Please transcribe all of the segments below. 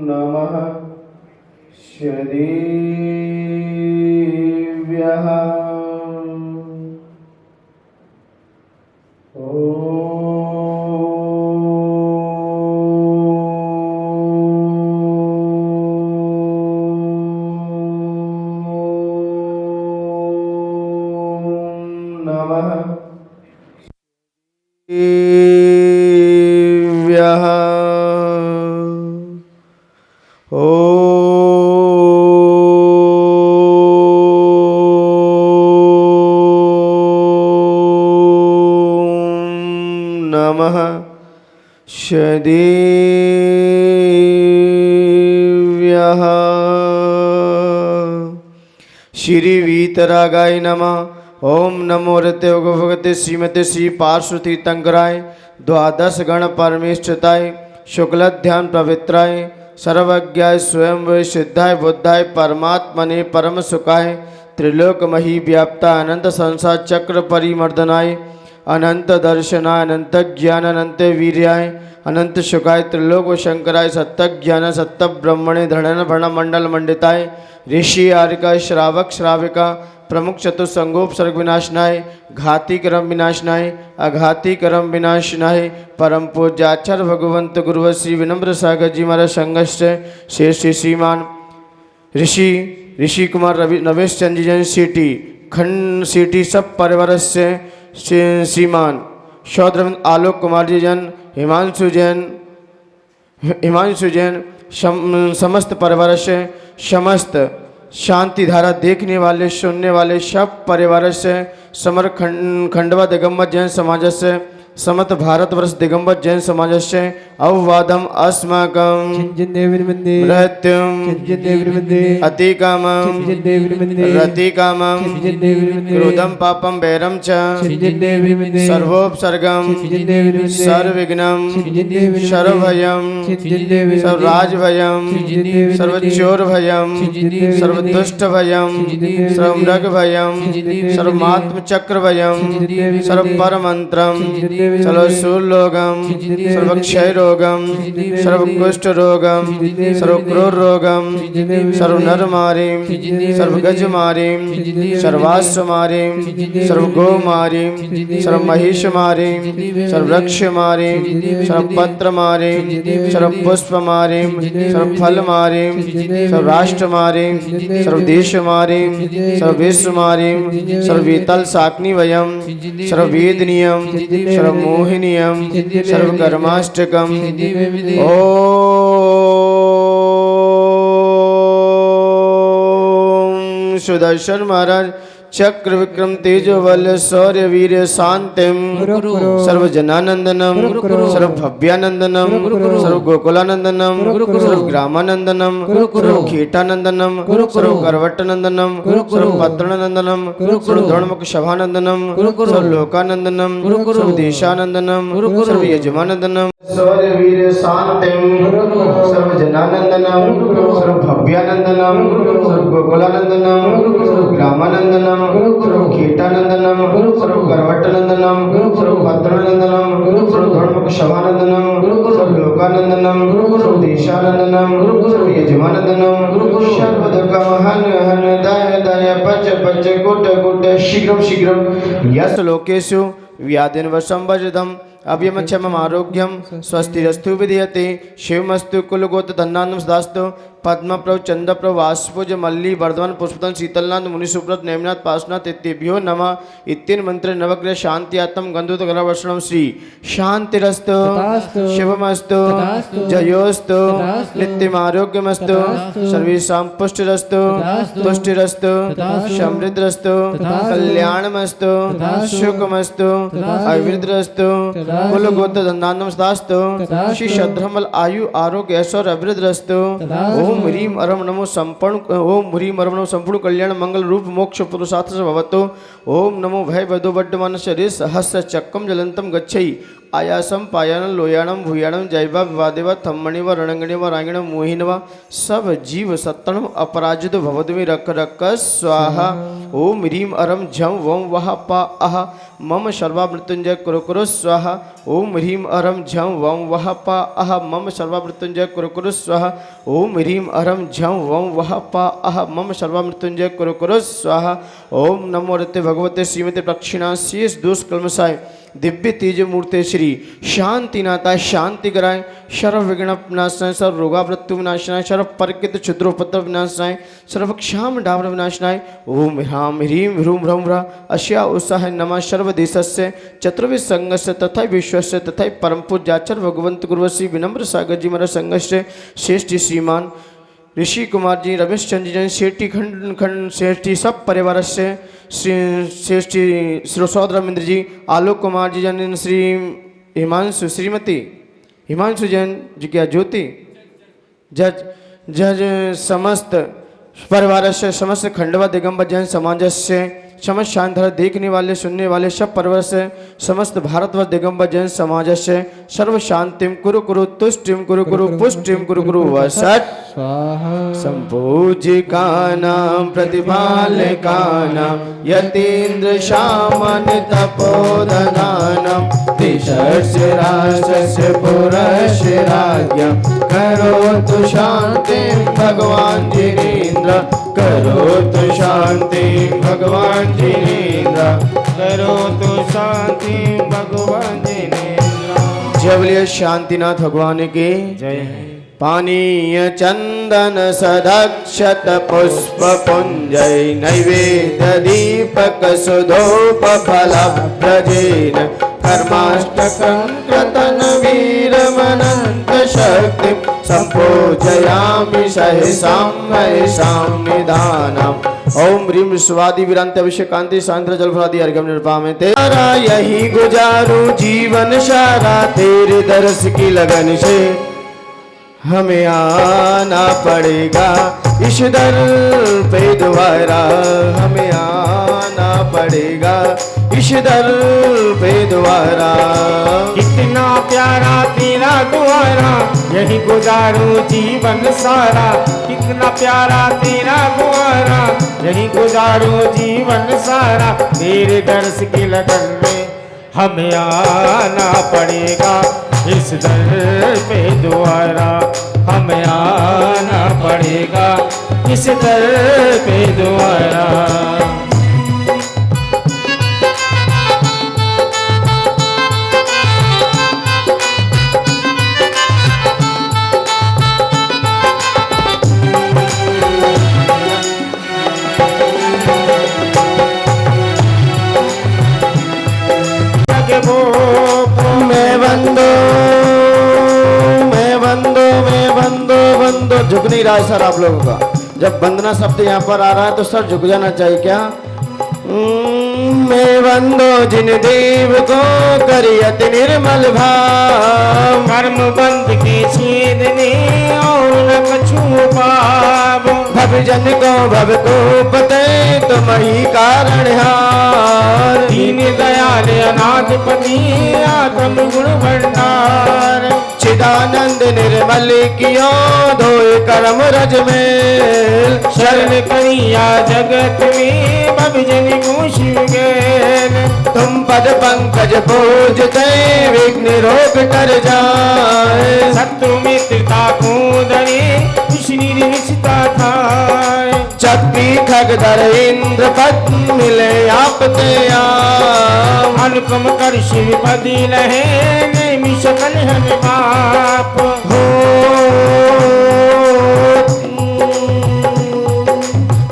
नमः श्रीदेव्यः। नमः शिवाय। नमः श्रीदेव्यः। श्री वीतरागाय नमः। ओम नमो रते भगवते श्रीमते श्री पार्श्वती तंकराय द्वादश गण परमेष्ठताय शुक्ल ध्यान पवित्राय सर्वज्ञाय स्वयं सिद्धाय बुद्धाय परमात्मने परम सुखाय त्रिलोकमही व्याप्ता अनंत संसार चक्र परिमर्दनाय अनंत दर्शनाय अनंत ज्ञान अनंत वीर्याय अनंत शुकाय त्रिलोक शंकराय सत्य ज्ञान सत्य ब्रह्मणे धरण भर्ण मंडल मंडिताय ऋषि आर्यका श्रावक श्राविका प्रमुख चतुसंगोपसर्ग विनाशनाय घाती कर्म विनाशनाय अघाती कर्म विनाशनाय परम पूज्याचार्य भगवंत गुरु श्री विनम्र सागर जी महाराज संघर्ष श्री श्रीमान ऋषि कुमार नवेश चंद्र जैन सिटी खंड सिटी सब परिवार से श्रीमान शौद्रविंद आलोक कुमार जी जैन हिमांशु जैन समस्त परिवार से समस्त शांति धारा देखने वाले सुनने वाले सब परिवार से समर खंडवा दिगंबर जैन समाज से समस्त भारतवर्ष दिगंबर जैन समाज से अववादम अस्माकं रहत्यम अतिकामं रतिकामं क्रोधम पापम वैरम च सर्वोपसर्गम सर्वविघ्नं सर्वभयं सर्वराजभयं सर्वचोरभयं सर्वदुष्टभयं सर्वमृगभयं सर्वमात्मचक्रभयं सर्वपरमन्त्रं सर्वशूलरोगं सर्वक्षयरोगं सर्वकुष्ठरोगं सर्वक्रोधरोगं सर्वनरमारीं सर्वगजमारीं सर्वाश्वमारीं सर्वगोमारीं सर्वमहिषमारीं सर्ववृक्षमारीं सर्वपत्रमारीं सर्वपुष्पमारीं सर्वफलमारीं सर्वराष्ट्रमारीं सर्वदेशमारीं सर्वविश्वमारीं सर्ववेतालशाक्निवयं सर्ववेदनीयं सर्वमोहिनीयं सर्वकर्माष्टकम् ओम सुदर्शन महाराज चक्र विक्रम तेजो बल शौर्य वीर शांतिम सर्वजनानंदनम सर्वभव्यानंदनम सर्वगोकुलानंदनम सर्वग्रामानंदनम सर्वखेटानंदनम सर्वकरवटनंदनम सर्वपत्रणनंदनम सर्वधर्मक सभानंदनम सर्वलोकानंदनम सर्वदेशानंदनम सर्वयजमानंदनम शौर्य वीर शांतिम सर्वजनानंदनम सर्वभव्यानंदनम सर्वगोकुलानंदनम सर्वग्रामानंदनम सर्वखेटानंदनम सर्वकरवटनंदनम सर्वपत्रणनंदनम सर्वधर्मक सभानंदनम सर्वलोकानंदनम सर्वदेशानंदनम सर्वयजमानंदनम सर्वदुःखमहन हन दय दय पच पच कुट कुट शीघ्रं शीघ्रं यस् लोकेषु व्याधिन वसंवजदम् अभयमक्षमम् आरोग्यम स्वस्तिरस्तु विधीयते शिवमस्तु कुलगोत धन्नानम सदास्तु पद्मप्रभ चंद्रप्रभ वाष्पुज मल्ली वर्धमान पुष्पतन शीतलनाथ मुनिसुब्रत नेमनाथ पार्श्वनाथ इत्येभ्यो नमः इत्येन मंत्र नवग्रह शांत्यात्म गंधोत गलावर्षणम श्री शांतिरस्तु शिवमस्तु जयोस्तु नित्यम आरोग्यमस्तु सर्वेषां पुष्टिरस्तु तुष्टिरस्तु समृद्धिरस्तु कल्याणमस्तु सुखमस्तु अभिवृद्धिरस्तु कुलगोत्र धन्नानम सदास्तु श्री शद्रमल आयु आरोग्य ऐश्वर्य अभिवृद्धिरस्तु ओम ह्रीम अरम नमो संपूर्ण ओम ह्रीम अरम नमो संपूर्ण कल्याण मंगल रूप मोक्ष पुरुषार्थ भवतो। ओम नमो भय वधो बड्डमानस्य रे सहस्र चक्रम जलंतम गच्छई आयासम पायानम लोयाणम भूयाणम जैवा विवादेवा थम्मणिव रणंगणिव रांगिणम मोहिनव सब जीव सत्तणम अपराजित भवद्मि रक रक स्वाहा। ओम ह्रीम अरम झम वम वह पा अह मम सर्वा मृत्युंजय कुरु कुरु स्वाहा। ओम ह्रीम अरम झम वम वह पा अह मम सर्वा मृत्युंजय कुरु कुरु स्वाहा। ओम ह्रीम अरम झम वम वह पा अह मम सर्वा मृत्युंजय कुरु कुरु स्वाहा। ओम नमो रते भगवते श्रीमते प्रक्षिणा शेष दोष कलमसाय दिव्य तेज मूर्ति श्री शांतिनाथा शांति कराए सर्व विघ्न विनाशनाय सर्व रोगा मृत्यु विनाशनाय सर्व परकित क्षुद्रोपद्र विनाशनाय सर्व क्षाम डाम्र विनाशनाय। ओम ह्राम ह्रीम ह्रूम ह्रम ह्रा अश्या उत्साह नमः सर्वदेशस्य चतुर्विध संघस्य तथा विश्वस्य तथा परम पूज्याचर भगवंत गुरुवशी विनम्र सागर जी महाराज संघस्य श्रेष्ठ श्रीमान ऋषि कुमार जी रमेश चंद्र जैन शेट्टी खंड खंड शेट्टी सब परिवार से श्रेष्ठी श्री सौद्रमिंद्र जी आलोक कुमार जी जन श्री हिमांशु श्रीमती हिमांशु जैन जी क्या ज्योति जज जज समस्त परिवार से समस्त खंडवा दिगंबर जैन समाज से समस्त शांधर देखने वाले सुनने वाले सब परिवार से समस्त भारतवर्ष दिगंबर जैन समाज से सर्व शांतिम कुरु कुरु तुष्टिम कुरु कुरु पुष्टिम कुरु कुरु वसत संपूजिकानां प्रतिपालकानां यतीन्द्र शामन तपोधनानां देशस्य राष्ट्रस्य पुरस्य राज्ञं करोतु शान्तिं भगवान् जिनेन्द्र करोतु शान्तिं भगवान् जिनेन्द्र करोतु शान्तिं भगवान् जिनेन्द्र। जय बोलिए शांतिनाथ भगवान की जय। पानीय चंदन सदक्षत पुष्प पुंजय नैवेद्य दीपक सुधोप फल व्रजेन कर्माष्टकं वीरमनंत शक्ति संपूजयामि सहसां महसां निधानम्। ओम ह्रीं स्वादि विरांत अभिषेकांति सांद्र जलफलादि अर्घ्यम निर्पामे तेरा यही गुजारूं जीवन सारा तेरे दर्श की लगन से हमें आना पड़ेगा इस दर पे दोबारा हमें आना पड़ेगा इस दर पे दोबारा। कितना प्यारा तेरा द्वारा यही गुजारूं जीवन सारा कितना प्यारा तेरा द्वारा यही गुजारूं जीवन सारा तेरे दर्श की लगन में हमें आना पड़ेगा इस दर पे दोबारा हमें आना पड़ेगा इस दर पे दोबारा। झुक नहीं रहा है सर आप लोगों का। जब वंदना शब्द यहाँ पर आ रहा है तो सर झुक जाना चाहिए क्या। मैं वंदो जिन देव को करियत निर्मल भाव कर्म बंध के छेदने और न कछु पाव भव जन को भव को पते तुम ही कारण हार दीन दयाल अनाथपति आत्म गुण भंडार चिदानंद निर्मल कियो धोए कर्म रज मेल शरण करिया जगत में भवजन को शिव गेल तुम पद पंकज पूजते विघ्न रोग कर जाए शत्रु मित्रता को दरे कुशनी रिश्ता था चक्री खगधर इंद्र पद मिले आपते आम अनुपम कर शिव पदी लहे नेमि सकल हन बाप हो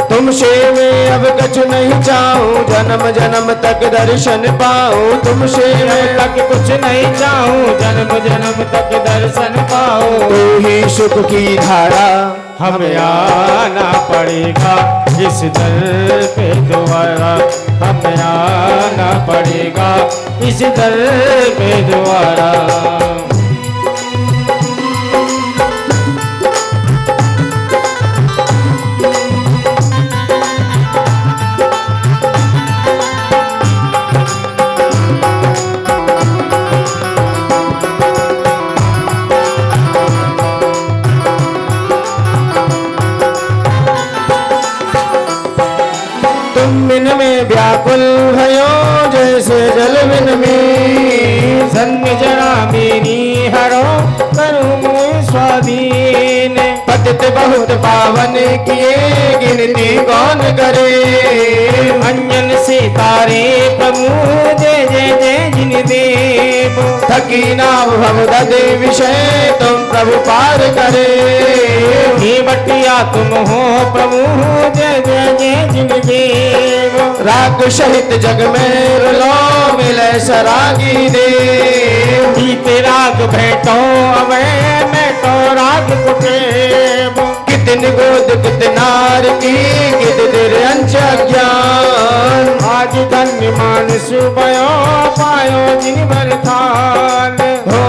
तुमसे मैं अब कछु नहीं चाहूं जन्म जन्म तक दर्शन पाऊं तुमसे मैं तक कुछ नहीं चाहूं जन्म जन्म तक दर्शन पाऊं तू ही सुख की धारा हमें आना पड़ेगा इस दर पे दोबारा हमें आना पड़ेगा इस दर पे दोबारा। धन्य जरा मेरी हरो करूँ मुझ स्वाधीन। पतित बहुत पावन किए गिनती कौन करे। अंजन से तारे प्रभु जय जय जय जिन देव। थकी नाव भवदे विषय तुम प्रभु पार करे। हे बटिया तुम हो प्रभु जय जय जय जिन देव। राग सहित जग में रुलो मिले सरागी देव। बीते राग भेटो अवे मैं तो राग कुटेव। कितन गोद कितनार की कित दिर अंश ज्ञान। आज धन्य मानस भयो पायो जिन भर थान। हो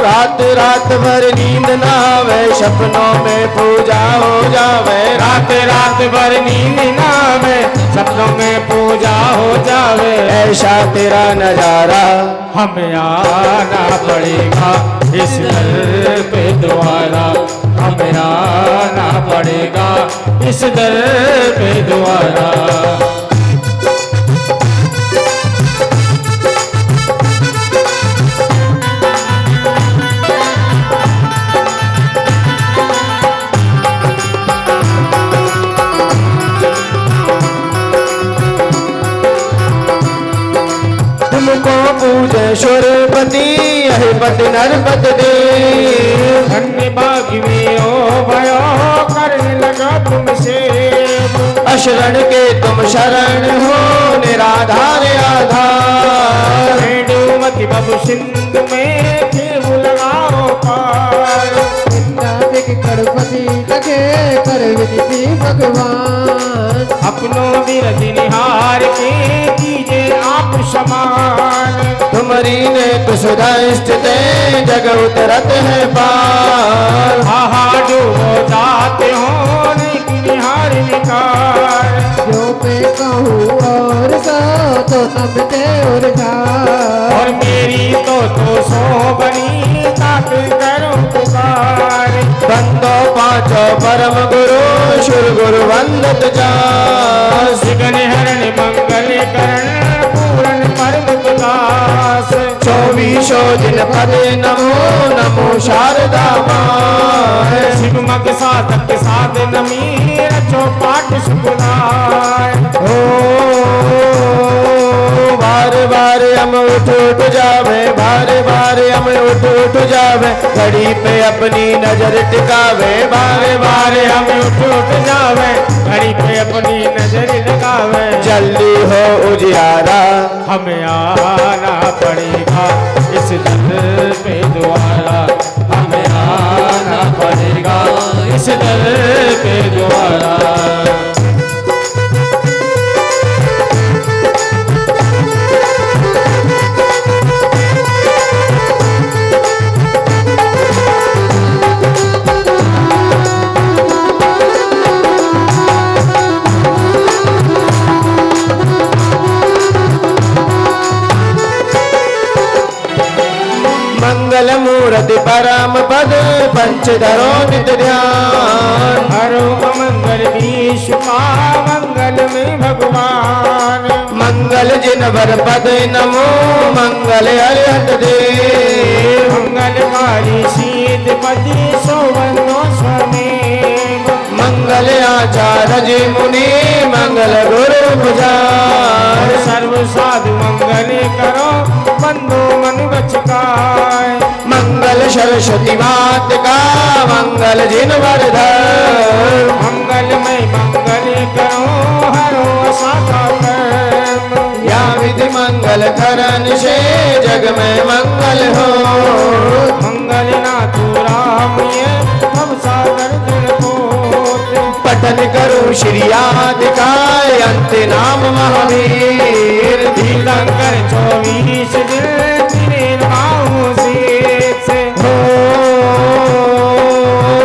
रात रात भर नींद ना आवे सपनों में पूजा हो जावे। रात रात भर नींद ना आवे सपनों में पूजा हो जावे। ऐसा तेरा नजारा हमें आना पड़ेगा इस दर पे दोबारा। हमें आना पड़ेगा इस दर पे दोबारा। तुमको पूजे सुरपति अधिपति नरपति देव। धन्य बागी में ओ भयो करने लगा तुमसे। अशरण के तुम शरण हो निराधार आधार। डूमती बबु सिंध में खेव लगाओ पार। गणपति लगे कर विधि भगवान। अपनों विरज निहार के कीजिए आप समान। तुम्हारी ने कुसुधा स्थित जग उतरत है पार। आहा डूबो जाते हो नहीं निहार निकार। जो मैं कहूँ और सो तो समझे और और मेरी तो सो बनी ताक करो पुकार। बंदो पांचो परम गुरु शुर गुरु वंदत जास। सिगन हरण मंगल करण पूरन परम विकास। 24 दिन पदे नमो नमो शारदा माय। शिवमग साधक साध नमी रचो पाठ सुखदाय। ओ बार बार हम उठ उठ जावे। बार बार हम उठ उठ जावे। घड़ी पे अपनी नजर टिकावे। बार बार हम उठ जावे घड़ी पे अपनी नजर लगावे। जल्दी हो उजियारा हमें आना पड़ेगा इस दर पे दोबारा। हमें आना पड़ेगा इस दर पे दोबारा। मंगल मूर्ति परम पद पंचधरो नित ध्यान। हरो अमंगल विश्व का मंगल में भगवान। मंगल जिन वर पद नमो मंगल अरिहत देव। मंगलकारी शीत पति सोवनो स्वमेव। मंगल आचार्य जी मुनि मंगल गुरु पुजार। सर्व साधु मंगल करो बंधु मन बचकाय। मंगल सरस्वती मात का मंगल जिन वरधर। मंगलमय मंगल करो हरो असाका कर्म। या विधि मंगल करण से जग में मंगल हो। मंगल नाथ राम ये हम सागर जन पोत। पठन करो श्री आदिकाय अंत नाम महावीर। तीर्थंकर 24 दिन तिरे बाहु शीर्ष। हो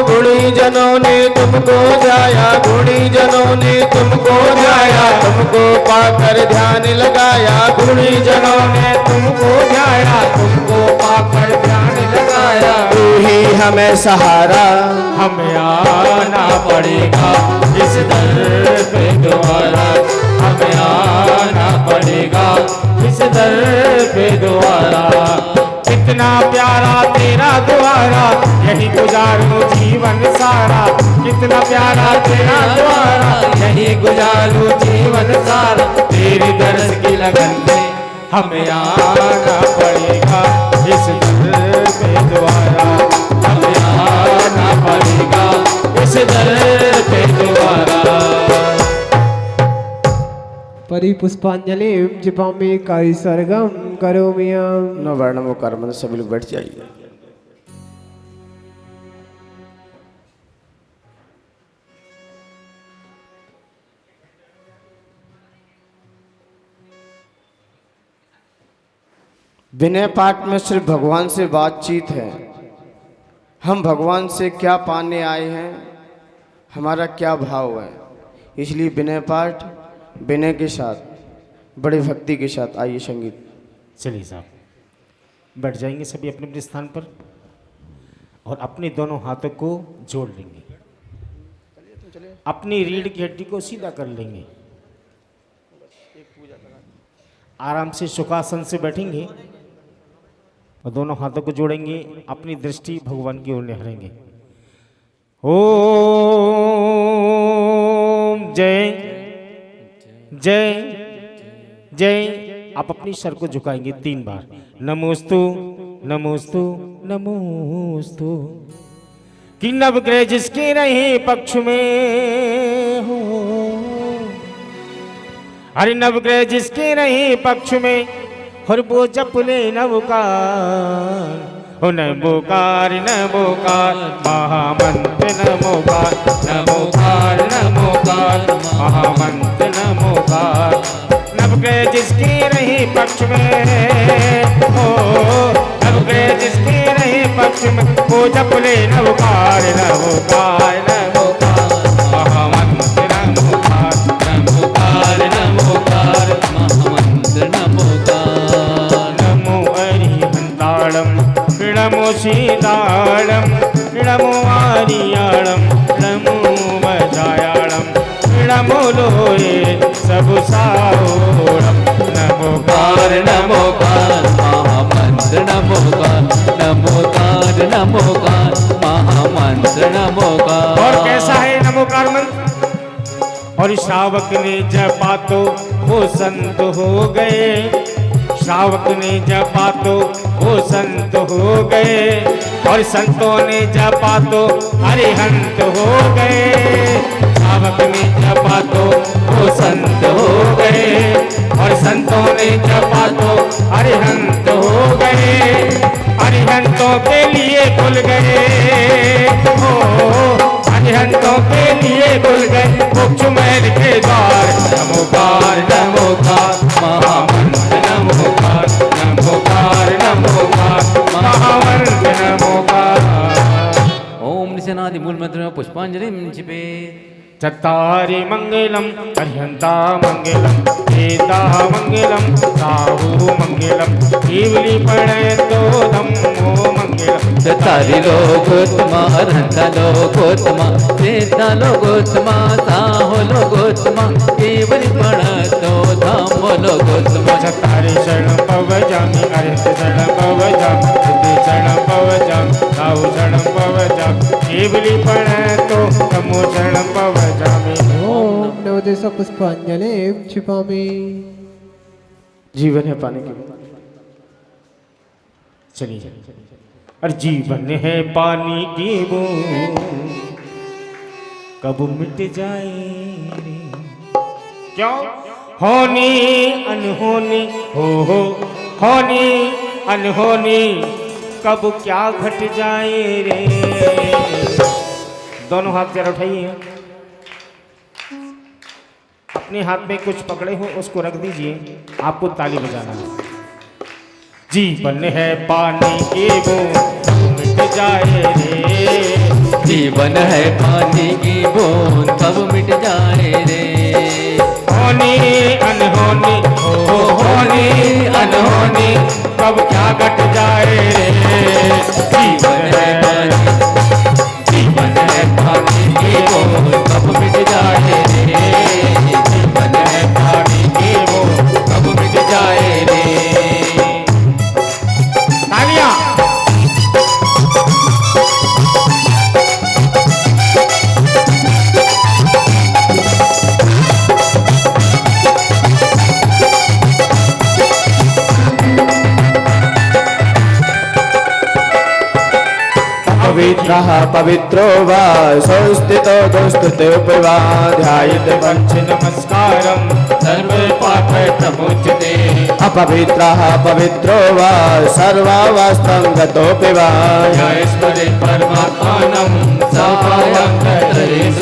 गुणी जनों ने तुमको जाया। गुणी जनों ने तुमको जाया। तुमको पाकर ध्यान लगाया। गुणी जनों ने तुमको ध्याया तुमको पाकर ध्यान लगाया। तू ही हमें सहारा हमें आना पड़ेगा इस दर पे दोबारा। हमें आना पड़ेगा इस दर पे दोबारा। कितना प्यारा तेरा द्वारा, यही गुजारूं जीवन सारा। कितना प्यारा तेरा द्वारा, यही गुजारूं जीवन सारा। तेरे दर्श की लगन में हमें आना पड़ेगा, इस दर पे दोबारा। हमें आना पड़ेगा, इस दर पे दोबारा। परि पुष्पांजलि क्षिपामि करि सर्गम करोमि अहम्। नमो वार नमो कार मंत्र। सभी लोग बैठ जाइए। विनय पाठ में सिर्फ भगवान से बातचीत है। हम भगवान से क्या पाने आए हैं, हमारा क्या भाव है, इसलिए विनय पाठ विनय के साथ, बड़े भक्ति के साथ। आइए संगीत। चलिए साहब, बैठ जाएंगे सभी अपने अपने स्थान पर और अपने दोनों हाथों को जोड़ लेंगे। अपनी रीढ़ की हड्डी को सीधा कर लेंगे। आराम से सुखासन से बैठेंगे और दोनों हाथों को जोड़ेंगे। अपनी दृष्टि भगवान की ओर निहारेंगे। ओम जय जय जय। आप अपनी सर को झुकाएंगे 3 बार। नमोस्तु नमोस्तु नमोस्तु। कि नवग्रह जिसके रहे पक्ष में हो, अरे नवग्रह जिसके रहे पक्ष में, और वो जप ले नवकार। हो नमोकार नमोकार महामंत्र नमोकार। नमोकार नमोकार महामंत्र नमोकार। नवग्रह जिसके रहे पक्ष में हो, नवग्रह जिसके रहे पक्ष में, वो जप ले नवकार। नमोकार नमोकार महामंत्र नमोकार। नमोकार नमोकार महामंत्र नमोकार। नमो अरिहंताणं नमो सीताणं नमो आर्याणं नमो मजायाणं नमो लोये सब साओणं। नमोकार नमोकार महामंत्र नमोकार। नमोकार नमोकार महामंत्र नमोकार। और कैसा है नमोकार मंत्र? और श्रावक ने जपा तो वो संत हो गए। श्रावक ने जपा तो वो संत हो गए। और संतों ने जपा तो अरिहंत हो गए। श्रावक ने जपा तो वो संत हो गए। और संतों ने जपा तो अरिहंत हो गए। अरिहंतों के लिए खुल गए, ओ अरिहंतों के लिए खुल गए मोक्ष महल के द्वार। नमोकार नमोकार महामंत्र नमोकार। नमोकार नमोकार महामंत्र नमोकार। ओम निशनादि मूल मंत्र में पुष्पांजलि क्षिपेत्। चत्तारि मंगलम अरिहंता मंगलम वेदा मंगलम राहु मंगलम केवली प्रणयतो धम्मो मंगलम। चत्तारि लोकोत्तमा अरिहंता लोकोत्तमा वेदा लोकोत्तमा राहु लोकोत्तमा केवली प्रणयतो धम्मो लोकोत्तमा। चत्तारि शरणं पवजामि अरिहंत शरणं पवजामि सिद्धि शरणं पवजामि राहु शरणं पवजामि केवली प्रणयतो धम्मो शरणं पवजामि। ओम नवदेश पुष्पांजलि क्षिपामि। जीवन है पानी की। चलिए। और जीवन है पानी की बूंद, कब मिट जाए रे। क्यों? होनी अनहोनी हो होनी अनहोनी, कब क्या घट जाए रे। दोनों हाथ जरा उठाइए। अपने हाथ में कुछ पकड़े हो उसको रख दीजिए। आपको ताली बजाना है। जीवन है पानी की बूंद मिट जाए रे। जीवन है पानी की बूंद कब मिट जाए रे। होनी अनहोनी हो होनी अनहोनी, कब क्या घट जाए रे। जीवन है पानी, जीवन है पानी की बूंद कब मिट जाए रे। जीवन है पानी की बूंद कब मिट जाए रे। अपवित्रः पवित्रो वा संस्थितो दुस्तुते वा ध्यायते पंच नमस्कारम सर्व पाप प्रमुच्यते अपवित्रः पवित्रो वा सर्वावस्थं गतोऽपि वा ध्यायस्मरे परमात्मानं सायन्तरेषु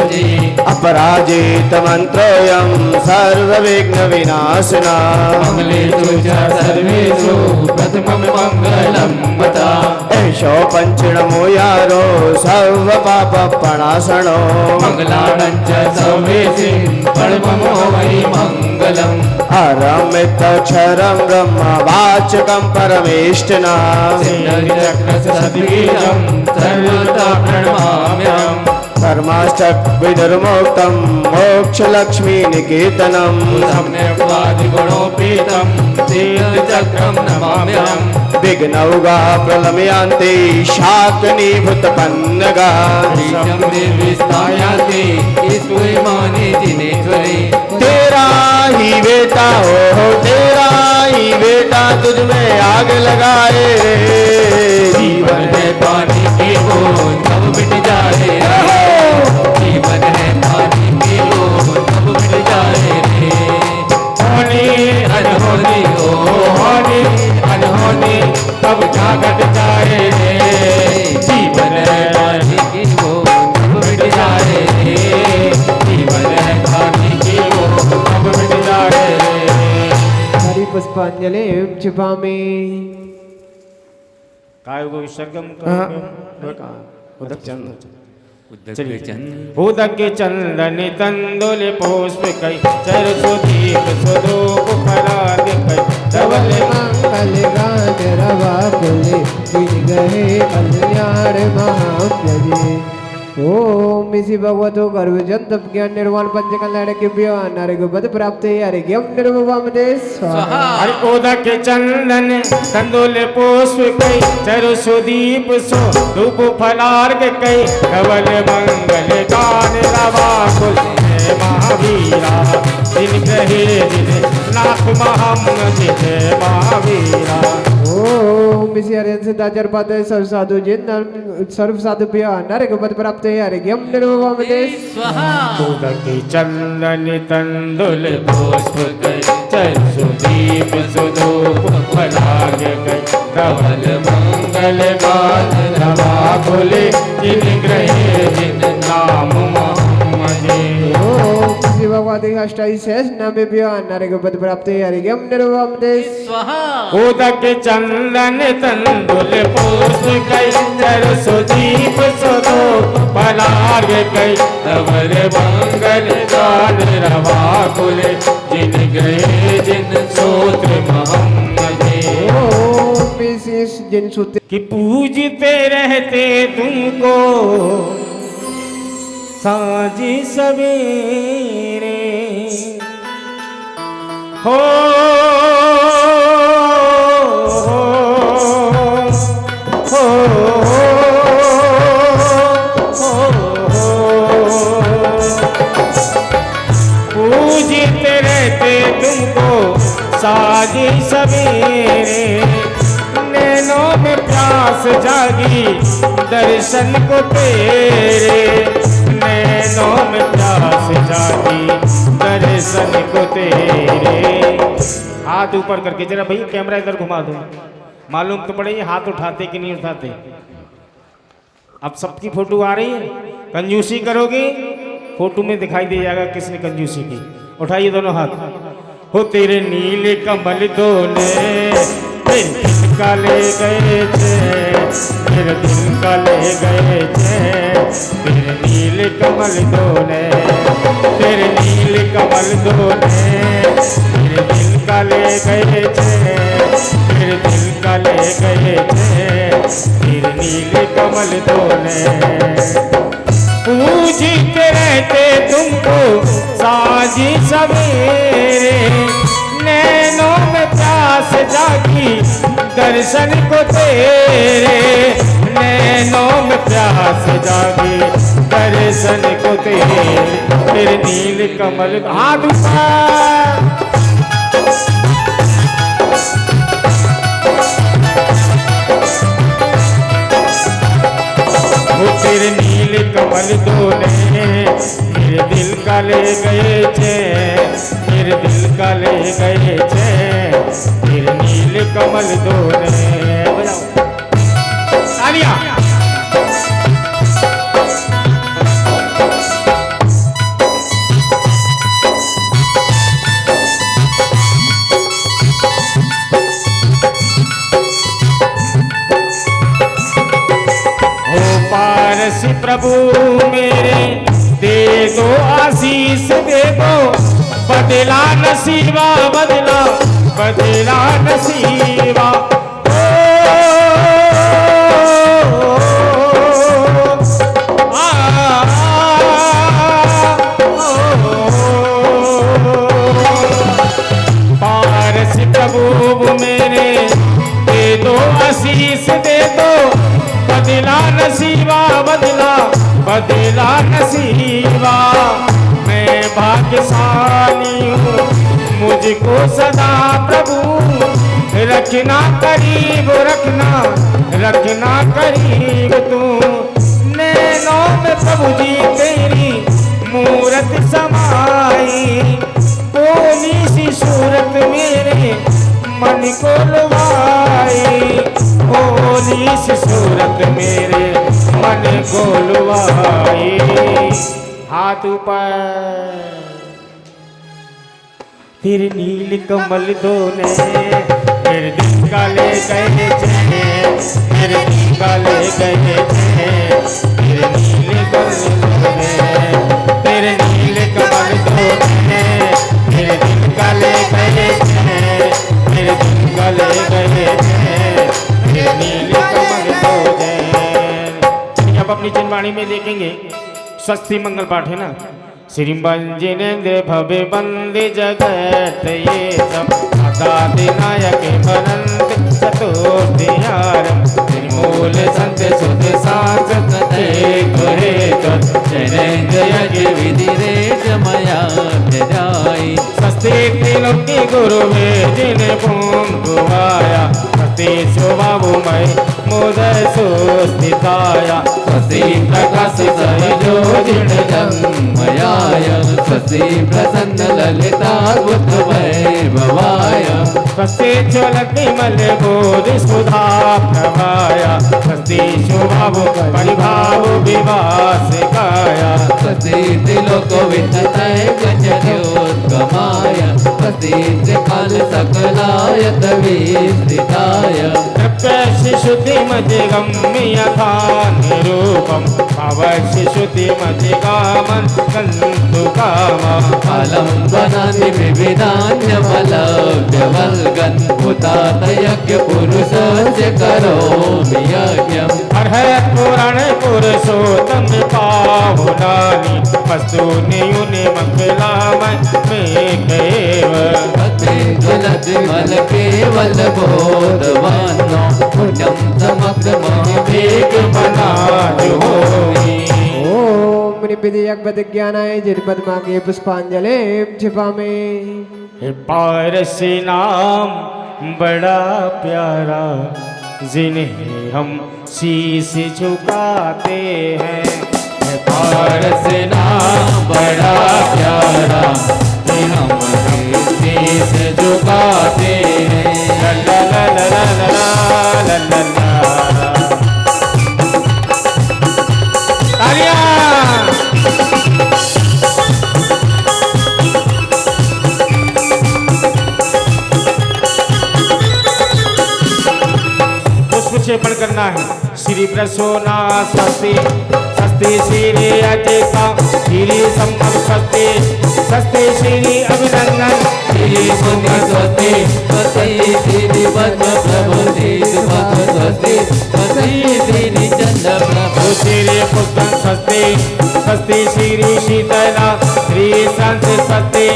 अपराजित मन्त्रोऽयं सर्वविघ्नविनाशिनः मंगलेषु च सर्वेषु प्रथमं मङ्गलं मता एषो पञ्चणमो यारो सर्वपापप्रणाशनो मङ्गलानं च सर्वेषु परमो वै मङ्गलम् अरमितक्षरं ब्रह्मवाचकं परमेष्टिना सद्गीतं सर्वदा प्रणमाम्यहम् धर्माष्टविधर्मोक्तं मोक्षलक्ष्मीनिकेतनं सम्यक्वादिगुणोपेतं तीर्थचक्रं नमाम्यहम् विघ्नौघा प्रलमयान्ति शाकिनीभूतपन्नगा बीजं निर्विस्तायाति ईश्वरीमानि जिनेश्वरी तेरा ही बेटा हो तेरा ही बेटा तुझ में आग लगाए जीवन है पानी की बूंद सब मिट जाए रे जीवन है पानी की बूंद सब मिट जाए रे होनी अनहोनी हो होनी अनहोनी सब जागट जाए रे जीवन है पानी की बूंद सब मिट जाए रे जीवन है पानी की बूंद सब मिट जाए रे हरि पुष्पांजलि क्षिपामि काय को विसर्गम उदक चंद उदक चंदन तंदुल पुष्प कई सरस्वती स्वरूप फलाद कई धवल मंगल गान रवा फुले बिन गहे कल्याण महाप्रभु ओम इसी भगवतो गर्भजंत ज्ञान निर्वाण पंच कल्याण के नारगपद प्राप्ति आरोग्यम निर्भवम दे स्वाहा हरि उदक चंदन तंदुल पुष्प कई सरस्वदीप सो धूप फलार्ग कई धवल मंगल गान रवा कुल महावीरा दिन ग्रहे दिन नाथ मोहम्मद जय महावीरा ओम इसी हरियन से दाचर पाते सर्व साधु जिन सर्व साधु पिया नारगपद प्राप्ति आरोग्यम निर्भवम दे स्वाहा उदक चंदन तंदुल पुष्प कई सरस्वदीप सुधूप फलार्ग कई धवल मंगल गान रवा कुल जिन ग्रहे जिन नाम मोहम्मद ओम इसी भगवती अष्टाई शेष नामे पिया नारगपद प्राप्ति आरोग्यम निर्भवम दे स्वाहा उदक चंदन तंदुल पुष्प कई सरस्वदीप सुधूप फलार्ग कई धवल मंगल गान रवा कुल जिन ग्रहे जिन सूत्र मोहम्मद ओम विशेष जिन सूत्र कि पूजते रहते तुमको साँझी सवेरे हो पूजते रहते तुमको साँझी सवेरे नैनों में प्यास जागी दर्शन को तेरे नैनों में प्यास जागी दर्शन को तेरे हाथ ऊपर करके जरा भैया कैमरा इधर घुमा दो मालूम तो पड़े हाथ उठाते कि नहीं उठाते अब सबकी फोटो आ रही है कंजूसी करोगे फोटो में दिखाई दे जाएगा किसने कंजूसी की उठाइए दोनों हाथ हो तेरे नीले कमल दोने तेरे दिल का ले गए थे तेरे दिल का ले गए थे तेरे नीले कमल दोने तेरे नीले कमल दोने तेरे दिल का ले गए थे तेरे दिल का ले गए थे तेरे नीले कमल दोने पूजते रहते तुमको साँझी सवेरे नैनों में प्यास जागी दर्शन को तेरे नैनों में प्यास जागी दर्शन को तेरे नील कमल हाथ ऊपर तेरे नील कमल धोने मेरे दिल का ले गए चैन, मेरे दिल का ले गए चैन, तेरे नील कमल धोने। बजाओ तालियां। पारस प्रभु मेरे दे दो आशीष दे दो, बदला नसीबा बदला बदला नसीबा। पारस प्रभु मेरे दे दो आशीष दे दो, बदला नसीबा बदला बदला नसीबा। मैं भाग्यशाली हूँ मुझको सदा प्रभु रखना करीब, रखना रखना करीब तू। नैनों में प्रभु जी तेरी मूरत समाई, बोली सी सूरत मेरे मन को लुभाई, बोली सी सूरत मेरे मन को लुभाई। हाथ ऊपर। तेरे नील कमल धोने मेरे दिल का ले गए चैन, मेरे दिल का ले गए चैन, तेरे नील कमल धोने, तेरे नील कमल धोने मेरे दिल का ले गए चैन, मेरे दिल का ले गए चैन, तेरे नील कमल धोने। अब अपनी जनवाणी में देखेंगे स्वस्ति मंगल पाठ है ना। श्री मंजिनेन्द्र भव्य बंदे जगत ये सब आजाद नायक भरंत चतुर्दियारम, निर्मूल संत सुध सांसत घोरे जनेन्द्र यज्ञ विधि रे जमया जाई। सस्ते त्रिलोकी गुरु वे जिन्हें भूम गुवाया, सस्ते शोभाबु मय मोदय सुस्थिताया, सस्ते प्रकाश सहि जो जिण जन्मयाय, सस्ते प्रसन्न ललिता बुद्ध वैभवाय, सस्ते ज्वलति मल बोधि सुधा प्रभाया, सस्ते शोभाबु परिभाव विवासिकाया, सस्ते त्रिलोक विततय गजोद्गमाय, सस्ते त्रिकाल सकलायत विस्तृताय, शिशुति मजे गम्यथा निरूपम शिशुति मजे कामन कंतु कामा, फलम बनानि विविधान्य फलव्यवल्गन हुतात यज्ञ पुरुषस्य करोमि यज्ञम। हर पुराण पुरुषोत्तम पाहुनानि वस्तूनि युनि मंगलामय मेघैव, ज्वलति मल केवल बोधवानो पुण्यम समग्र मेघ बनायो होई। ओम निपिदियक बद ज्ञानाय जिनपद्मा के पुष्पांजलि छिपामे। हे पारस नाम बड़ा प्यारा जिन्हें हम शीश झुकाते हैं, हे पारस नाम बड़ा प्यारा जिन्हें हम शीश झुकाते हैं। ला ला ला ला ला ला ला ला। पुष्पक्षेपण करना है। श्री प्रसोना स्वस्ति स्वस्ति श्री अजयता श्री सम्मत स्वस्ति स्वस्ति श्री अभिनंदन श्री सुंदर स्वस्ति स्वस्ति श्री पद्म प्रभु श्री स्वस्ति स्वस्ति श्री चंद्र प्रभु श्री पुस्तक स्वस्ति स्वस्ति श्री शीतला श्री संत स्वस्ति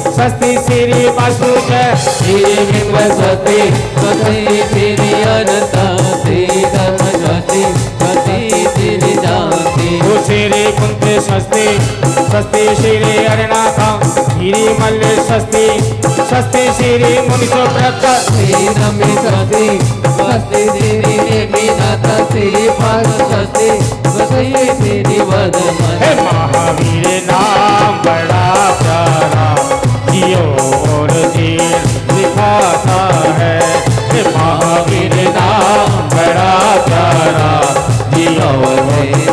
स्वस्ति श्री वासुदेव श्री विश्व स्वस्ति स्वस्ति श्री अनंत श्री धर्म स्वस्ति स्वस्ति श्री शांति श्री कुंत स्वस्ति स्वस्ति श्री अरनाथ श्री मल्ल स्वस्ति स्वस्ति श्री मुनिसुव्रत श्री नमी स्वस्ति स्वस्ति श्री नेमिनाथ श्री पार्थ स्वस्ति से तेरी वदन हे महावीर नाम बड़ा प्यारा, जियो और जीण दिखाता है। हे महावीर नाम बड़ा प्यारा, जियो और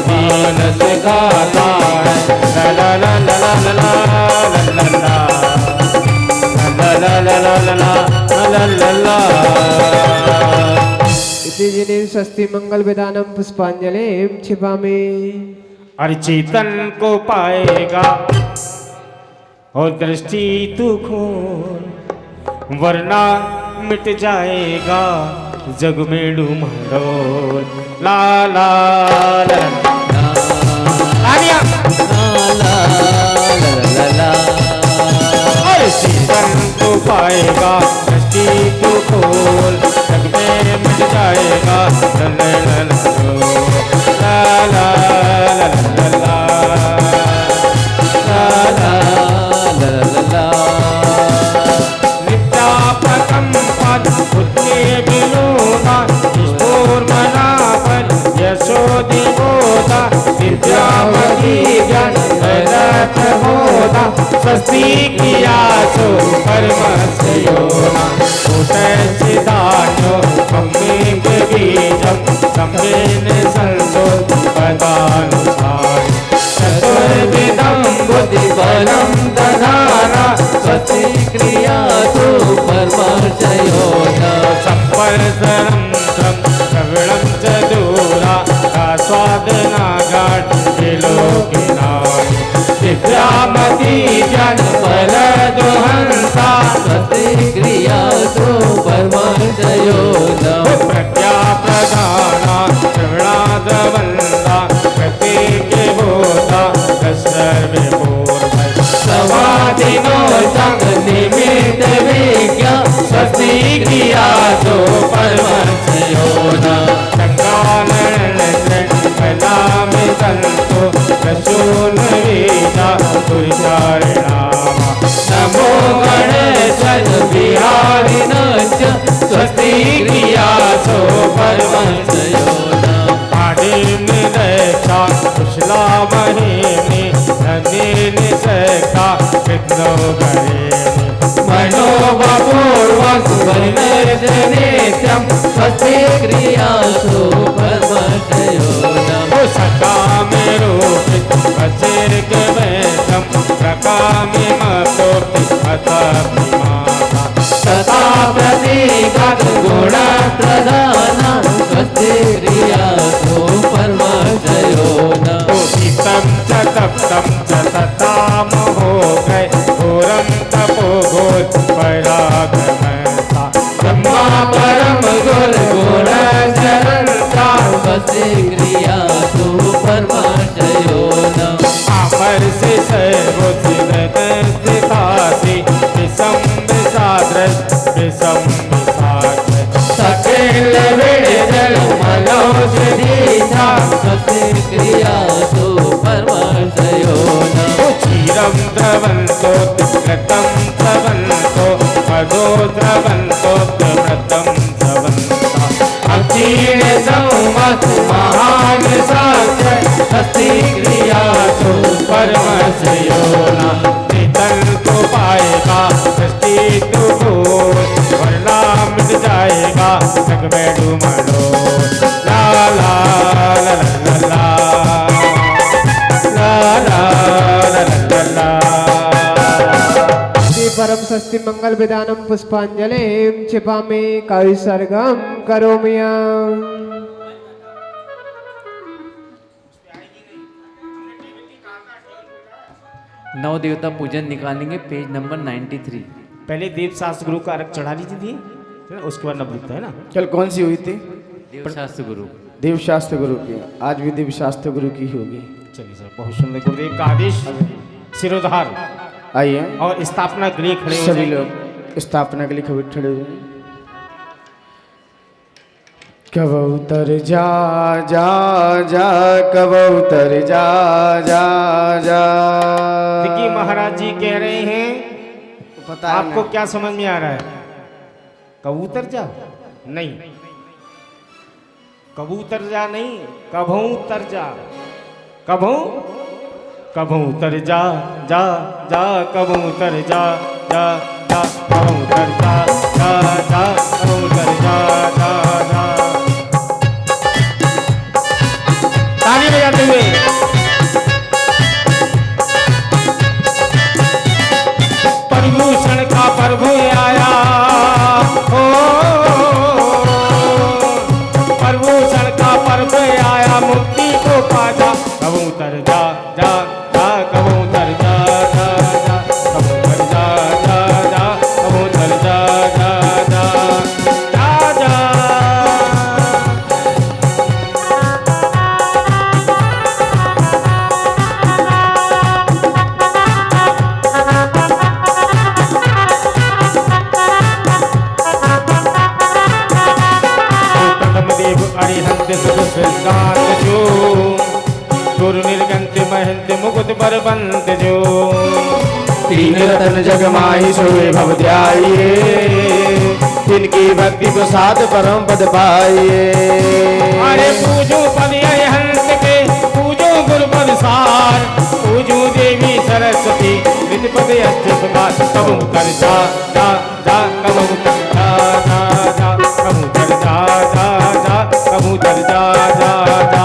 जीण सिखाता है। ला ला ला ला ला ला ला ला ला ला ला ला ला ला ला। इति जिने स्वस्ति मंगल विदानम पुष्पांजलि क्षिपामि। अरे चेतन को पाएगा और दृष्टि तू खोल, वरना मिट जाएगा जग में डूमाडोल। ला ला ला तालियां। अरे चेतन को पाएगा दृष्टि तू खोल, जग में मिट जाएगा ला ला ला स्वस्ति किया सो परमस्योना, उतचिदान्यो सम्यक् बीजं सम्येन संतो पदानुसारि। चतुर्विधं बुद्धिबलं दधाना, स्वस्ति क्रिया तु परमर्शयोना। संपर्धनं श्रवणं च दूरा, आस्वादनागाढ विलोकिनानि। विद्यामती जन बल दुहंसा, स्वस्ति क्रिया तु परमर्शयोना। प्रज्ञा प्रधाना श्रवणादवंता, प्रत्येके बोधा सर्वपूर्वै। समाधिनो संग निमित्त विज्ञा, स्वस्ति क्रिया तु परमर्शयोना। संतो प्रसून वेदा पुरुषारिणाम। नमो गणेश बिहारिण च, स्वस्ति क्रिया सो परमर्शयोना। पाणिनिदैता कुशला महेमि, धनेन सखा विघ्नो गणेमि। मनोपूर्वं सुवर्णनित्यं, स्वस्ति क्रिया सो परमर्शयोना। सकामे रूपित वचेर्क वैशम, प्रकामे मतोक्ति अतप्रिमाता। तथा प्रतीकात् गुण प्रधाना, स्वस्ति क्रिया सो परमर्शयोना। उदितं च तप्तं च तथामहोगै, घोरं तपो घोर परागमता। ब्रह्मा परम गुर गुणचरन्ता, स्वस्ति क्रिया सो परमर्शयोना। अमर से सर्वोचितासी, विषम विषाद्रस विषम विषाद्रस। सकेल विड़जल मनोषधीता, स्वस्ति क्रिया सो परमर्शयोना। क्षीरं द्रवन्तो घृतं द्रवन्तो, मधो द्रवन्तो व्रतं द्रवन्ता। अक्षीण संवत् महान साक्ष्य, स्वस्ति क्रिया सो परमर्शयोना। चेतन को पाएगा दृष्टि तू खोल, वरना मिट जाएगा जग में डूमाडोल। ला ला ला ला ला ला ला ला ला ला। श्री परम स्वस्ति मंगल विदानम पुष्पांजलि क्षिपामि। कवि सर्गम करोमि। नव देवता पूजन निकालेंगे, पेज नंबर 93। पहले देव शास्त्र गुरु का अर्घ चढ़ा लीजिए दिए, है ना? उसके बाद नवृत्त है ना। कल कौन सी हुई थी? देवशास्त्र गुरु। देव शास्त्र गुरु की। आज भी देव शास्त्र गुरु की होगी। चलिए सर, बहुत सुंदर। गुरुदेव का आदेश सिरोधार आइए और स्थापना के लिए खड़े हो सभी जाइए। लोग स्थापना के लिए खड़े हो जाए। कबूतर जा जा जा, कबूतर जा जा जा। देखिए महाराज जी कह रहे हैं, पता है आपको ना? क्या समझ में आ रहा है? कबूतर जा नहीं, कबूतर जा नहीं, कबूतर जा। कबहू कबूतर जा जा जा कबूतर जा जा जा कबूतर जा जा जा कबूतर जा जा जा। ताली बजाते हुए प्रभूषण का प्रभु आया हो, प्रभूषण का प्रभु आया मुक्ति को पाजा। कबूतर जा जा जा कबूतर जा जा जा कबूतर जा जा जा कबूतर जा जा जा जा जा। देव अरिहंत सुख सिद्धांत जो गुरु निर्गंत महंत मुकुट बरबंत जो। तीन रतन जग माही सोए भव ध्याइए, तिनकी भक्ति प्रसाद परम पद पाइए। अरे पूजो पद अरिहंत के पूजो गुरु पद सार, पूजो देवी सरस्वती निज पद अष्ट सुभाष। कबूतर जा जा जा कबूतर जा जा जा कबूतर जा जा जा कबूतर जा जा जा।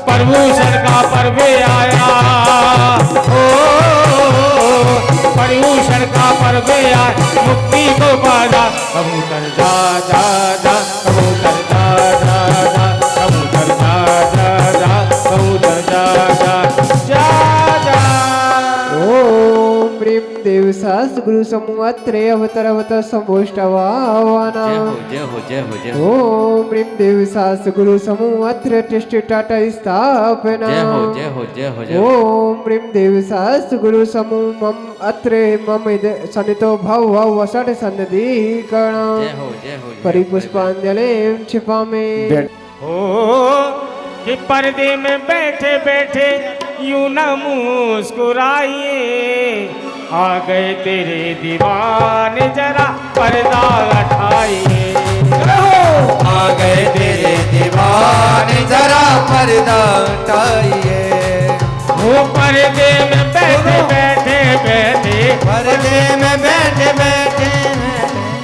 प्रभूषण का पर्व आया ओ, प्रभूषण का पर्व आया मुक्ति को पाजा। कबूतर जा जा जा कबूतर जा जा जा कबूतर जा जा जा कबूतर जा जा जा जा। ओम ह्रीं देव सहस्र गुरु समूहत्रे अवतरवत संभोष्टवाना। जय हो जय हो जय हो ओम ह्रीं देव सहस्र गुरु समूहत्रे तिष्ठ टाटा स्थापना। जय हो जय हो जय हो जय हो। ओम ह्रीं देव सहस्र गुरु समूह मम अत्रे मम सनितो भव भव वसट सन्नदीकरण। जय हो जय हो। परिपुष्पांजलिं क्षिपामि। हो कि पर्दे में बैठे बैठे यूं न मुस्कुराइए, आ गए तेरे दीवाने जरा पर्दा हटाइए। आ गए तेरे दीवाने जरा पर्दा हटाइए। वो पर्दे में बैठे बैठे बैठे पर्दे में बैठे बैठे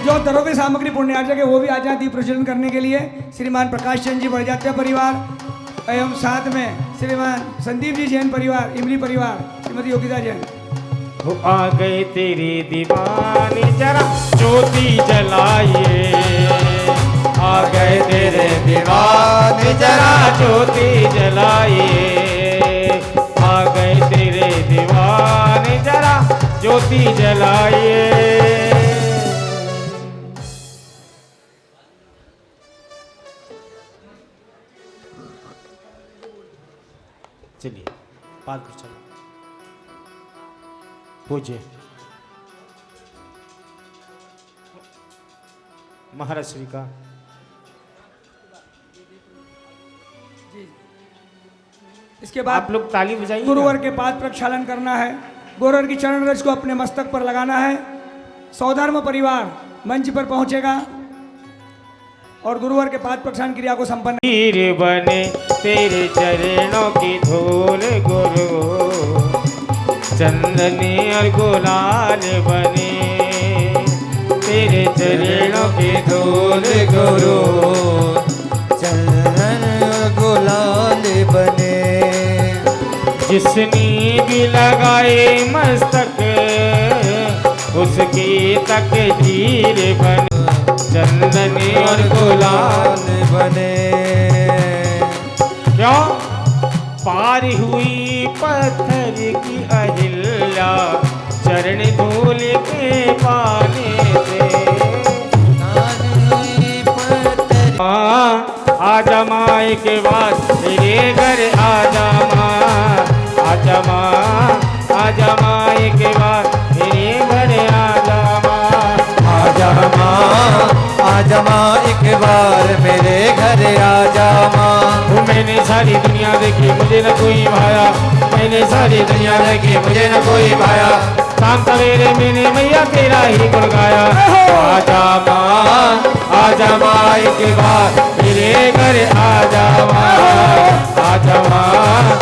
जो द्रव्य सामग्री पुण्यार्जक है वो भी आ जाती प्रज्वलन करने के लिए। श्रीमान प्रकाश चंद जी बड़जात्या परिवार एवं साथ में श्रीमान संदीप जी जैन परिवार, इमली परिवार, श्रीमती योगिता जैन। वो आ गए तेरे दीवाने जरा ज्योति जलाइए, आ गए तेरे दीवाने जरा ज्योति जलाइए, आ गए तेरे दीवाने जरा ज्योति जलाइए। चलिए पाद पर चलो पूज्य महाराज श्री का इसके बाद आप लोग ताली बजाइए। गुरुवर के पाद प्रक्षालन करना है। गुरुवर की चरण रज को अपने मस्तक पर लगाना है। सौधर्म परिवार मंच पर पहुंचेगा और गुरुवर के पाद प्रक्षालन क्रिया को संपन्न। वीर बने तेरे चरणों की धूल गुरु, चंदनी और गुलाल बने तेरे चरणों की धूल गुरु, चंदन गुलाल बने। जिसने भी लगाए मस्तक उसकी तकदीर बने, चंदनी और गुलाल बने। क्यों पार हुई पत्थर की अहिल्या, चरण धूल के पाने से। आजा माँ के बाद तेरे घर आजा माँ, आजा माँ, आजा माँ के बाद तेरे घर आजा माँ, आजा माँ, आजा माँ एक बार मेरे घर आजा माँ। वो मैंने सारी दुनिया देखी मुझे न कोई भाया, मैंने सारी दुनिया देखी मुझे न कोई भाया, शाम सवेरे मैंने मैया तेरा ही गुण गाया। आजा माँ, आजा माँ एक बार मेरे घर आजा माँ, आजा माँ,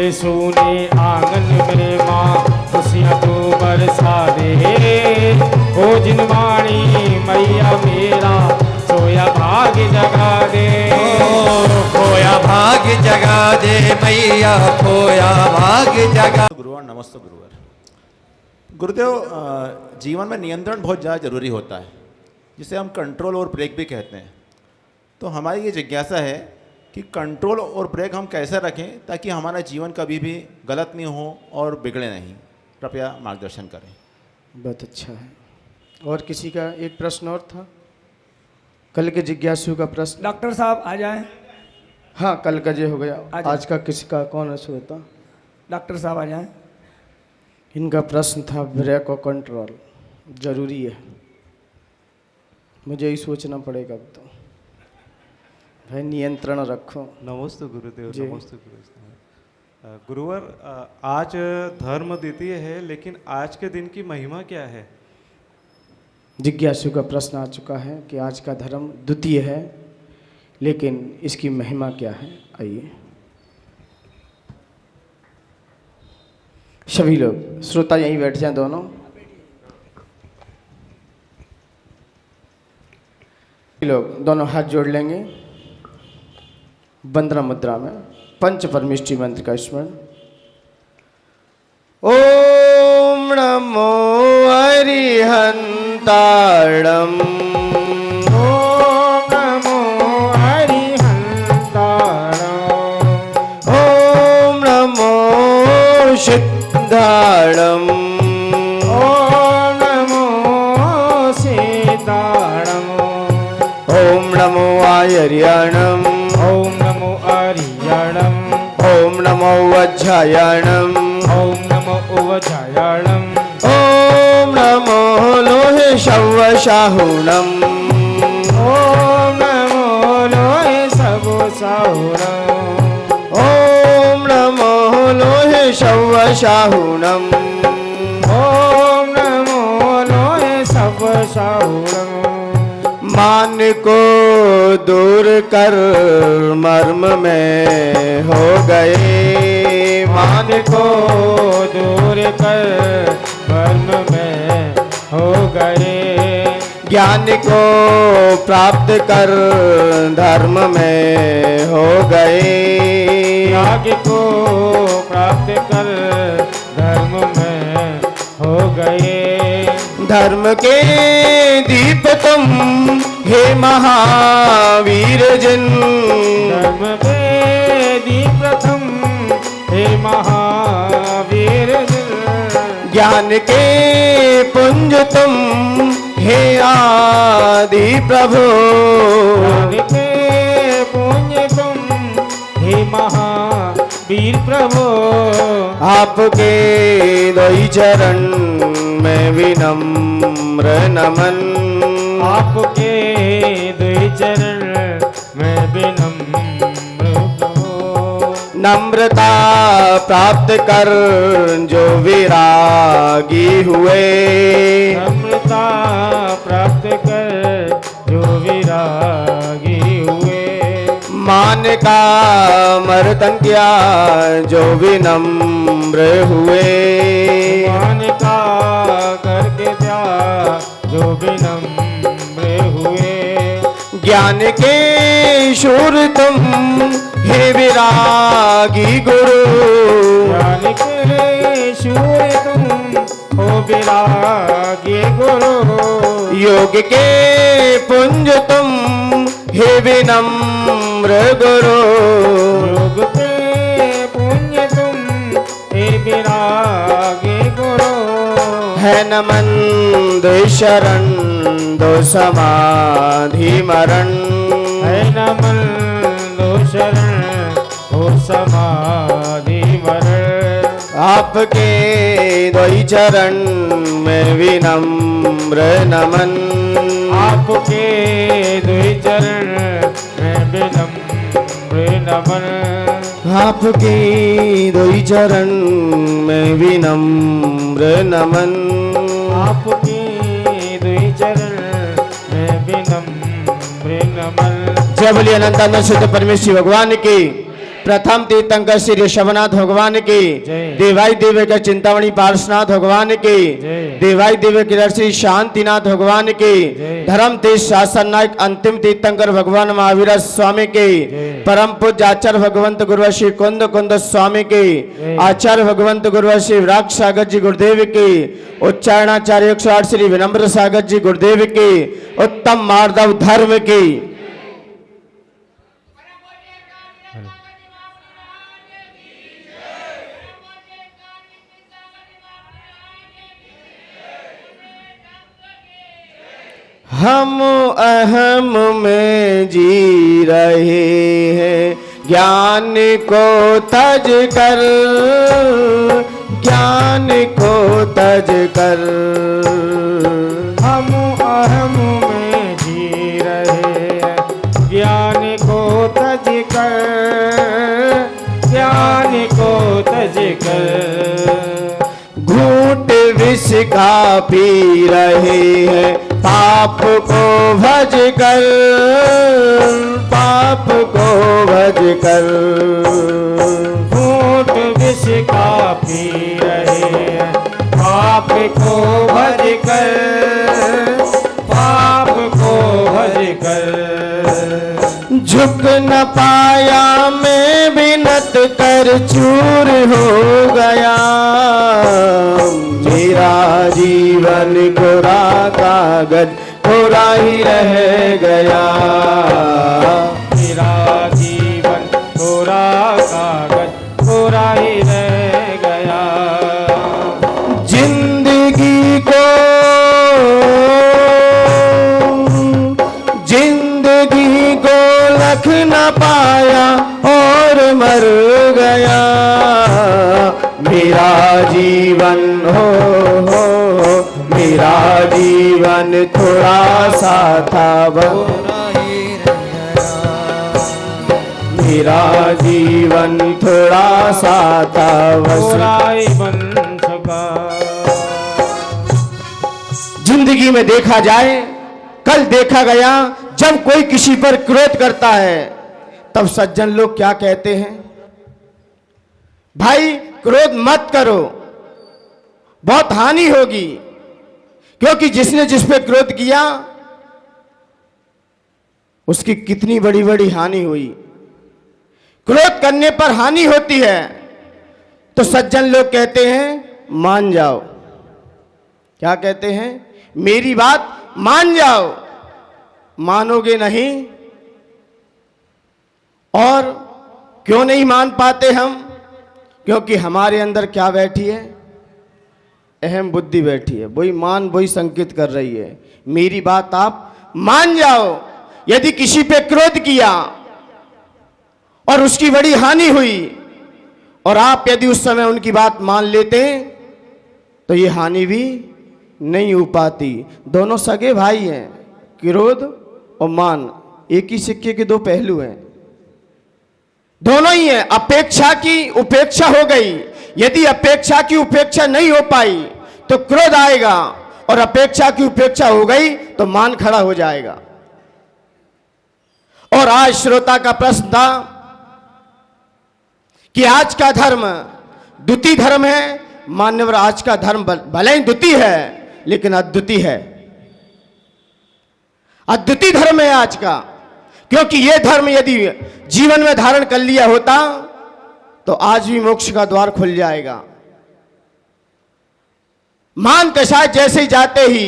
मेरे सोने आंगन में माँ खुशियाँ तू बरसा दे। ओ जिनवाणी मैया मेरा सोया भाग्य जगा दे। खोया भाग्य जगा दे मैया, खोया भाग्य जगा। गुरुवार नमस्ते गुरुवार। गुरुदेव, जीवन में नियंत्रण बहुत ज़्यादा जरूरी होता है, जिसे हम कंट्रोल और ब्रेक भी कहते हैं। तो हमारी ये जिज्ञासा है कि कंट्रोल और ब्रेक हम कैसे रखें ताकि हमारा जीवन कभी भी गलत नहीं हो और बिगड़े नहीं। कृपया मार्गदर्शन करें। बहुत अच्छा है। और किसी का एक प्रश्न और था, कल के जिज्ञासु का प्रश्न। डॉक्टर साहब आ जाएं। हाँ, कल का जो हो गया, आजा। आज का किसका कौन है श्रोता? डॉक्टर साहब आ जाएं। इनका प्रश्न था ब्रेक और कंट्रोल जरूरी है। मुझे ही सोचना पड़ेगा अब तो। भाई नियंत्रण रखो। नमस्ते गुरुदेव। जी। नमस्ते गुरुदेव। गुरुवर, आज धर्म द्वितीय है, लेकिन आज के दिन की महिमा क्या है? जिज्ञासु का प्रश्न आ चुका है कि आज का धर्म द्वितीय है, लेकिन इसकी महिमा क्या है। आइए सभी लोग श्रोता यहीं बैठ जाएं, दोनों लोग दोनों हाथ जोड़ लेंगे वंदना मुद्रा में, पंच परमेष्टि मंत्र का स्मरण। ओम नमो हरिहंताणम, ओम नमो हरिहंताणम, ओम नमो सिद्धाणम, ओम नमो सीताणम, ओम नमो आयर्याणम, ओम नमो आर्यणम, ओम नमो वज्रायणम, ओम नमो उवजायणम, ओम नमो लोहे शवशाहुणम, ओम नमो लोहे सबो साहुणम, ओम नमो लोहे शवशाहुणम, ओम नमो लोहे सबो साहुणम, मान को दूर कर मर्म में हो गए, मान को दूर कर मर्म में हो गए, ज्ञान को प्राप्त कर धर्म में हो गए, त्याग को प्राप्त कर धर्म में हो गए, धर्म के दीप तुम हे महावीर जिन, धर्म के दीप प्रथम हे महावीर जिन, ज्ञान के पुंज तुम हे आदि प्रभु, ज्ञान के पुण्य तुम हे महावीर प्रभु, आपके दोई चरण में विनम्र नमन, आपके दुई चरण में विनम्र प्रभु, नम्रता प्राप्त कर जो विरागी हुए, नम्रता प्राप्त कर जो विरागी हुए, मान का मर्तन किया जो विनम्र हुए, मान का करके त्या जो विनम्र हुए, ज्ञान के शूर तुम हे विरागी गुरु, ज्ञान के शूर तुम हो विरागी गुरु, योग के पुंज तुम हे विनम्र गुरु, योग के पुण्य तुम हे विरागी गुरु, है नमन दो शरण दो समाधि मरण, है नमन दो शरण हो समाधि मरण, आपके दोई चरण में विनम्र नमन, आपके दुई चरण में विनम्र नमन, आपके दोई चरण में विनम्र नमन, आपके दुई चरण में विनम्र नमन। जय बोलिए अनंतानंद शुद्ध परमेश्वरी भगवान की। प्रथम तीर्थंकर श्री ऋषभनाथ भगवान की, देवाई देव के चिंतामणि पार्श्वनाथ भगवान की, देवाई देव के श्री शांतिनाथ भगवान की, धर्म तीर्थ शासन नायक अंतिम तीर्थंकर भगवान महावीर स्वामी के, परम पूज्य आचार्य भगवंत गुरु श्री कुंद कुंद स्वामी के, आचार्य भगवंत गुरु श्री विराग सागर जी गुरुदेव के, उच्चारणाचार्य 108 श्री विनम्र सागर जी गुरुदेव के, उत्तम माधव धर्म की। हम अहम में जी रहे हैं ज्ञान को तज कर, ज्ञान को तज कर। हम अहम में जी रहे हैं ज्ञान को तज कर, ज्ञान को तज कर। घूंट विष का पी रहे हैं पाप को भज कर, पाप को भज कर। घूंट विष का पी रहे हैं पाप को भज कर, पाप को भज कर। झुक न पाया मैं बिनत कर चूर हो गया, मेरा जीवन कोरा कागज कोरा ही रह गया, मेरा जीवन कोरा कागज कोरा ही रह गया। जिंदगी को, जिंदगी को लख न पाया और मर गया, मेरा जीवन हो मेरा जीवन थोड़ा सा था मेरा जीवन थोड़ा सा था कोराई बन सका। जिंदगी में देखा जाए, कल देखा गया जब कोई किसी पर क्रोध करता है तब सज्जन लोग क्या कहते हैं, भाई क्रोध मत करो, बहुत हानि होगी। क्योंकि जिसने जिस पे क्रोध किया उसकी कितनी बड़ी बड़ी हानि हुई। क्रोध करने पर हानि होती है तो सज्जन लोग कहते हैं मान जाओ। क्या कहते हैं, मेरी बात मान जाओ। मानोगे नहीं, और क्यों नहीं मान पाते हम? क्योंकि हमारे अंदर क्या बैठी है, अहम बुद्धि बैठी है, वही मान वही संकेत कर रही है मेरी बात आप मान जाओ। यदि किसी पे क्रोध किया और उसकी बड़ी हानि हुई और आप यदि उस समय उनकी बात मान लेते तो ये हानि भी नहीं हो पाती। दोनों सगे भाई हैं, क्रोध और मान एक ही सिक्के के दो पहलू हैं, दोनों ही हैं। अपेक्षा की उपेक्षा हो गई, यदि अपेक्षा की उपेक्षा नहीं हो पाई तो क्रोध आएगा, और अपेक्षा की उपेक्षा हो गई तो मान खड़ा हो जाएगा। और आज श्रोता का प्रश्न था कि आज का धर्म द्वितीय धर्म है। मान्यवर, आज का धर्म भले ही द्वितीय है लेकिन अद्वितीय है, अद्वितीय धर्म है आज का। क्योंकि यह धर्म यदि जीवन में धारण कर लिया होता तो आज भी मोक्ष का द्वार खुल जाएगा। मान कषाय जैसे ही जाते ही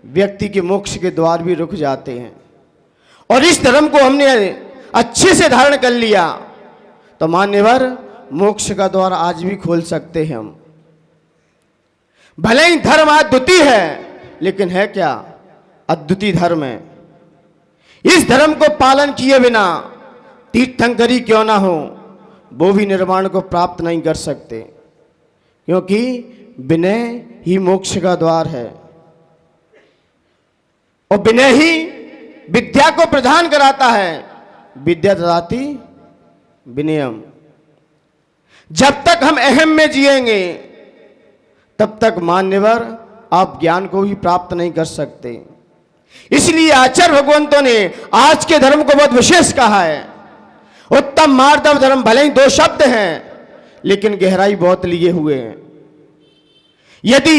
व्यक्ति के मोक्ष के द्वार भी रुक जाते हैं। और इस धर्म को हमने अच्छे से धारण कर लिया तो मान्यवर मोक्ष का द्वार आज भी खोल सकते हैं हम। भले ही धर्म अद्वितीय है लेकिन है क्या, अद्वितीय धर्म है। इस धर्म को पालन किए बिना तीर्थंकरी क्यों ना हो वो भी निर्वाण को प्राप्त नहीं कर सकते। क्योंकि विनय ही मोक्ष का द्वार है, और विनय ही विद्या को प्रदान कराता है। विद्या ददाति विनयम। जब तक हम अहम में जिएंगे तब तक मान्यवर आप ज्ञान को भी प्राप्त नहीं कर सकते। इसलिए आचार्य भगवंतों ने आज के धर्म को बहुत विशेष कहा है। उत्तम मार्दव धर्म भले ही दो शब्द हैं, लेकिन गहराई बहुत लिए हुए हैं। यदि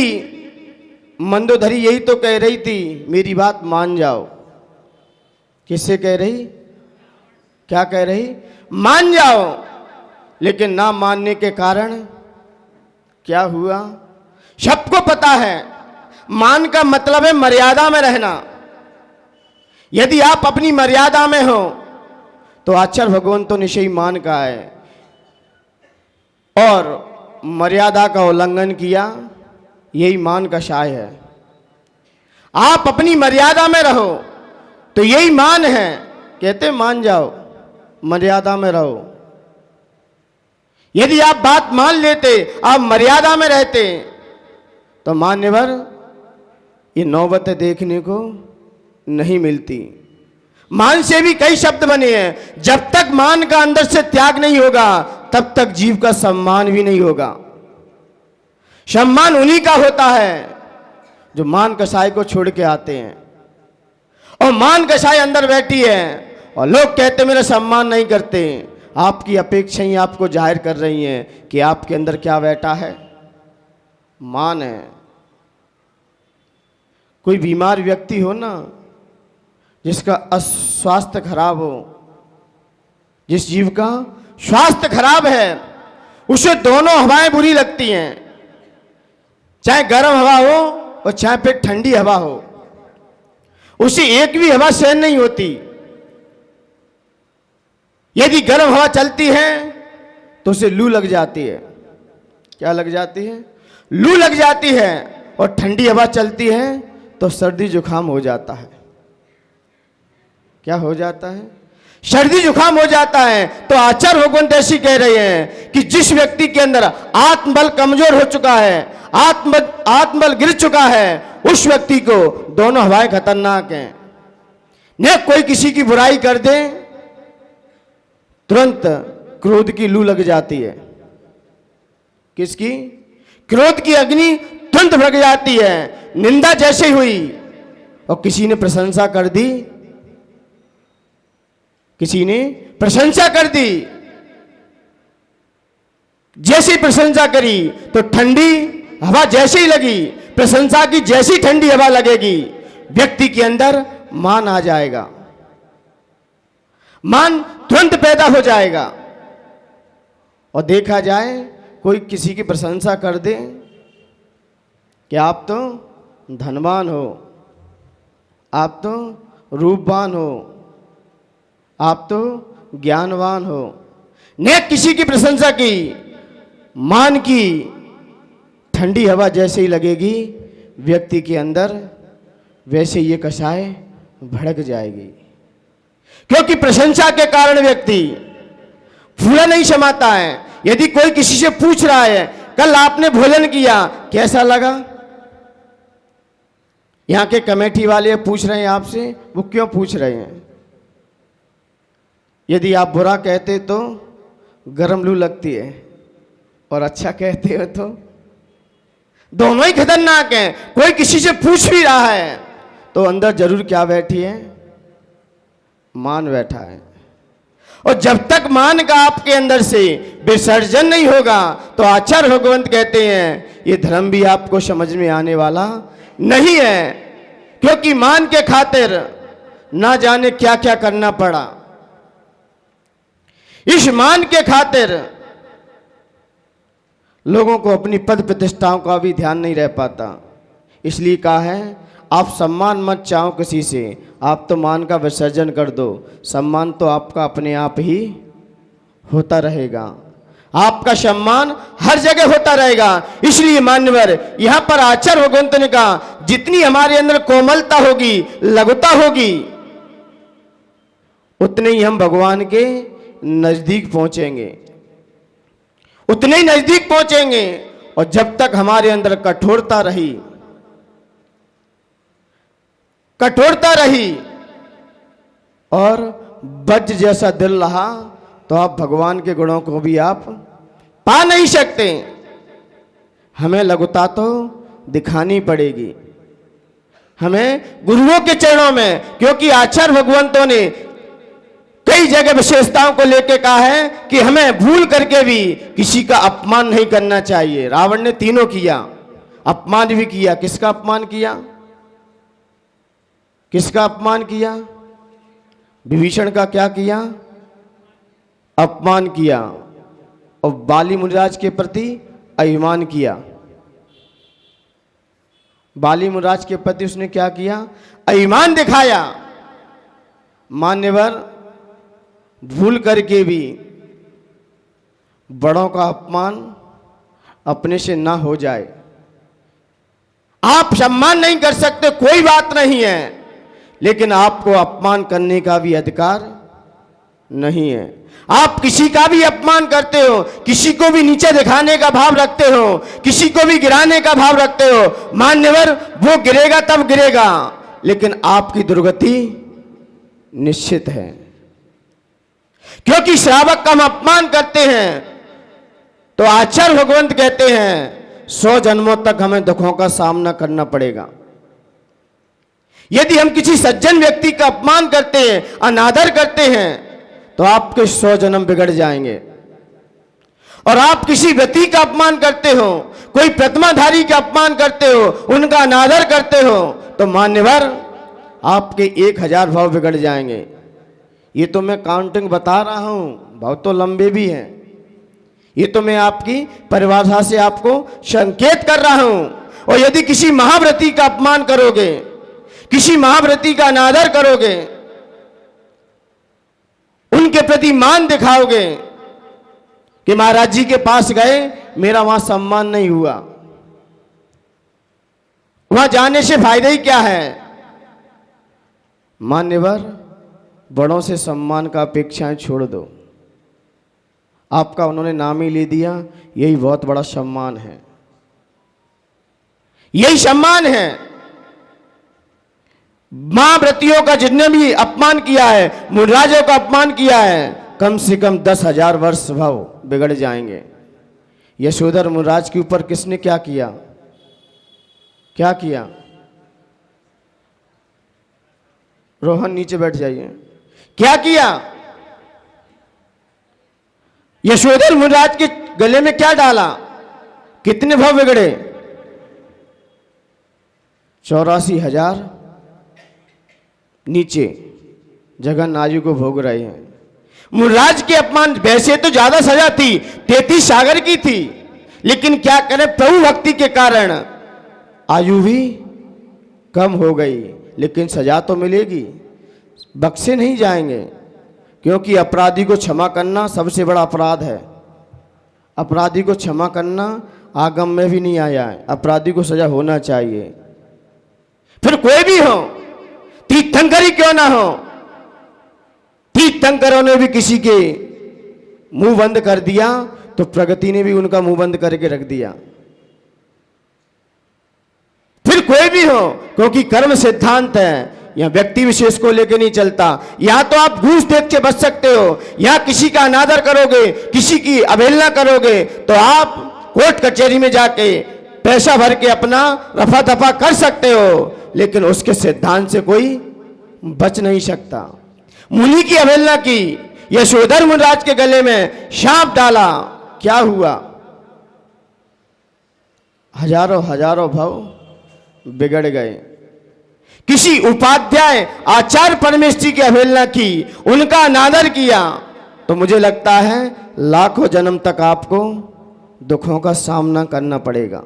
मंदोदरी यही तो कह रही थी, मेरी बात मान जाओ। किससे कह रही? क्या कह रही? मान जाओ। लेकिन ना मानने के कारण क्या हुआ? सबको पता है, मान का मतलब है मर्यादा में रहना। यदि आप अपनी मर्यादा में हो तो आचार्य भगवंतों ने सही मान का है, और मर्यादा का उल्लंघन किया, यही मान का शाय है। आप अपनी मर्यादा में रहो तो यही मान है। कहते मान जाओ, मर्यादा में रहो। यदि आप बात मान लेते, आप मर्यादा में रहते, तो मान्यवर ये नौबतें देखने को नहीं मिलती। मान से भी कई शब्द बने हैं। जब तक मान का अंदर से त्याग नहीं होगा, तब तक जीव का सम्मान भी नहीं होगा। सम्मान उन्हीं का होता है जो मान कसाई को छोड़ के आते हैं। और मान कसाई अंदर बैठी है और लोग कहते मेरा सम्मान नहीं करते। आपकी अपेक्षाएं आपको जाहिर कर रही हैं कि आपके अंदर क्या बैठा है? मान है। कोई बीमार व्यक्ति हो ना, जिसका स्वास्थ्य खराब हो, जिस जीव का स्वास्थ्य खराब है, उसे दोनों हवाएं बुरी लगती हैं। चाहे गर्म हवा हो और चाहे फिर ठंडी हवा हो, उसे एक भी हवा सहन नहीं होती। यदि गर्म हवा चलती है तो उसे लू लग जाती है। क्या लग जाती है? लू लग जाती है। और ठंडी हवा चलती है तो सर्दी जुकाम हो जाता है। क्या हो जाता है? सर्दी जुकाम हो जाता है। तो आचार्य भगवंत ऐसी कह रहे हैं कि जिस व्यक्ति के अंदर आत्मबल कमजोर हो चुका है, आत्मबल गिर चुका है, उस व्यक्ति को दोनों हवाएं खतरनाक हैं। न कोई किसी की बुराई कर दे, तुरंत क्रोध की लू लग जाती है। किसकी? क्रोध की अग्नि तुरंत भड़क जाती है। निंदा जैसे हुई और किसी ने प्रशंसा कर दी, किसी ने प्रशंसा कर दी, जैसी प्रशंसा करी तो ठंडी हवा जैसे ही लगी, प्रशंसा की जैसी ठंडी हवा लगेगी, व्यक्ति के अंदर मान आ जाएगा। मान तुरंत पैदा हो जाएगा। और देखा जाए कोई किसी की प्रशंसा कर दे कि आप तो धनवान हो, आप तो रूपवान हो, आप तो ज्ञानवान हो, ने किसी की प्रशंसा की, मान की ठंडी हवा जैसे ही लगेगी व्यक्ति के अंदर, वैसे ये कषाय भड़क जाएगी। क्योंकि प्रशंसा के कारण व्यक्ति फूला नहीं समाता है। यदि कोई किसी से पूछ रहा है कल आपने भोजन किया, कैसा लगा? यहां के कमेटी वाले पूछ रहे हैं आपसे, वो क्यों पूछ रहे हैं? यदि आप बुरा कहते तो गर्म लू लगती है, और अच्छा कहते हो तो दोनों ही खतरनाक हैं। कोई किसी से पूछ भी रहा है तो अंदर जरूर क्या बैठी है? मान बैठा है। और जब तक मान का आपके अंदर से विसर्जन नहीं होगा तो आचार्य भगवंत कहते हैं ये धर्म भी आपको समझ में आने वाला नहीं है। क्योंकि मान के खातिर ना जाने क्या क्या करना पड़ा। इस मान के खातिर लोगों को अपनी पद प्रतिष्ठाओं का भी ध्यान नहीं रह पाता। इसलिए कहा है आप सम्मान मत चाहो किसी से, आप तो मान का विसर्जन कर दो। सम्मान तो आपका अपने आप ही होता रहेगा। आपका सम्मान हर जगह होता रहेगा। इसलिए मान्यवर यहां पर आचार्य भगवंत ने कहा जितनी हमारे अंदर कोमलता होगी, लघुता होगी, उतने ही हम भगवान के नजदीक पहुंचेंगे, उतने ही नजदीक पहुंचेंगे। और जब तक हमारे अंदर कठोरता रही और वज्र जैसा दिल रहा तो आप भगवान के गुणों को भी आप पा नहीं सकते। हमें लघुता तो दिखानी पड़ेगी, हमें गुरुओं के चरणों में। क्योंकि आचार्य भगवंतों ने कई जगह विशेषताओं को लेकर कहा है कि हमें भूल करके भी किसी का अपमान नहीं करना चाहिए। रावण ने तीनों किया, अपमान भी किया। किसका अपमान किया? किसका अपमान किया? विभीषण का क्या किया? अपमान किया। और बाली मुनिराज के प्रति अभिमान किया। बाली मुनिराज के प्रति उसने क्या किया? अभिमान दिखाया। मान्यवर, भूल करके भी बड़ों का अपमान अपने से ना हो जाए। आप सम्मान नहीं कर सकते, कोई बात नहीं है, लेकिन आपको अपमान करने का भी अधिकार नहीं है। आप किसी का भी अपमान करते हो, किसी को भी नीचे दिखाने का भाव रखते हो, किसी को भी गिराने का भाव रखते हो, मान्यवर वो गिरेगा तब गिरेगा, लेकिन आपकी दुर्गति निश्चित है। क्योंकि श्रावक का हम अपमान करते हैं तो आचार्य भगवंत कहते हैं 100 जन्मों तक हमें दुखों का सामना करना पड़ेगा। यदि हम किसी सज्जन व्यक्ति का अपमान करते हैं, अनादर करते हैं, तो आपके 100 जन्म बिगड़ जाएंगे। और आप किसी व्यक्ति का अपमान करते हो, कोई प्रतिमाधारी का अपमान करते हो, उनका अनादर करते हो, तो मान्यवर आपके 1000 भाव बिगड़ जाएंगे। ये तो मैं काउंटिंग बता रहा हूं, भाव तो लंबे भी हैं। ये तो मैं आपकी परिभाषा से आपको संकेत कर रहा हूं। और यदि किसी महाव्रती का अपमान करोगे, किसी महाव्रती का अनादर करोगे, उनके प्रति मान दिखाओगे कि महाराज जी के पास गए, मेरा वहां सम्मान नहीं हुआ, वहां जाने से फायदा ही क्या है? मान्यवर, बड़ों से सम्मान का अपेक्षाएं छोड़ दो। आपका उन्होंने नाम ही ले दिया, यही बहुत बड़ा सम्मान है, यही सम्मान है। महाव्रतियों का जितने भी अपमान किया है, मुनिराजों का अपमान किया है, कम से कम 10,000 वर्ष भाव बिगड़ जाएंगे। यशोधर मुनिराज के ऊपर किसने क्या किया? क्या किया? रोहन नीचे बैठ जाइए। क्या किया? यशोधर मुनिराज के गले में क्या डाला? कितने भाव बिगड़े? 84,000 नीचे जगन्नाथ जी को भोग रहे हैं। मुनिराज के अपमान, वैसे तो ज्यादा सजा थी, 33 सागर की थी, लेकिन क्या करें, प्रभु भक्ति के कारण आयु भी कम हो गई, लेकिन सजा तो मिलेगी, बख्शे नहीं जाएंगे। क्योंकि अपराधी को क्षमा करना सबसे बड़ा अपराध है। अपराधी को क्षमा करना आगम में भी नहीं आया है, अपराधी को सजा होना चाहिए। फिर कोई भी हो, तीर्थंकर ही क्यों ना हो, तीर्थंकरों ने भी किसी के मुंह बंद कर दिया तो प्रगति ने भी उनका मुंह बंद करके रख दिया। फिर कोई भी हो, क्योंकि कर्म सिद्धांत है, यहां व्यक्ति विशेष को लेकर नहीं चलता। यहां तो आप घूस देख के बच सकते हो, यहां किसी का अनादर करोगे, किसी की अवहेलना करोगे, तो आप कोर्ट कचहरी में जाके पैसा भर के अपना रफा दफा कर सकते हो, लेकिन उसके सिद्धांत से कोई बच नहीं सकता। मुनि की अवहेलना की, यशोधर मुनिराज के गले में सांप डाला, क्या हुआ? हजारों हजारों भाव बिगड़ गए। किसी उपाध्याय आचार्य परमेश्वरी की अवहेलना की, उनका अनादर किया, तो मुझे लगता है लाखों जन्म तक आपको दुखों का सामना करना पड़ेगा।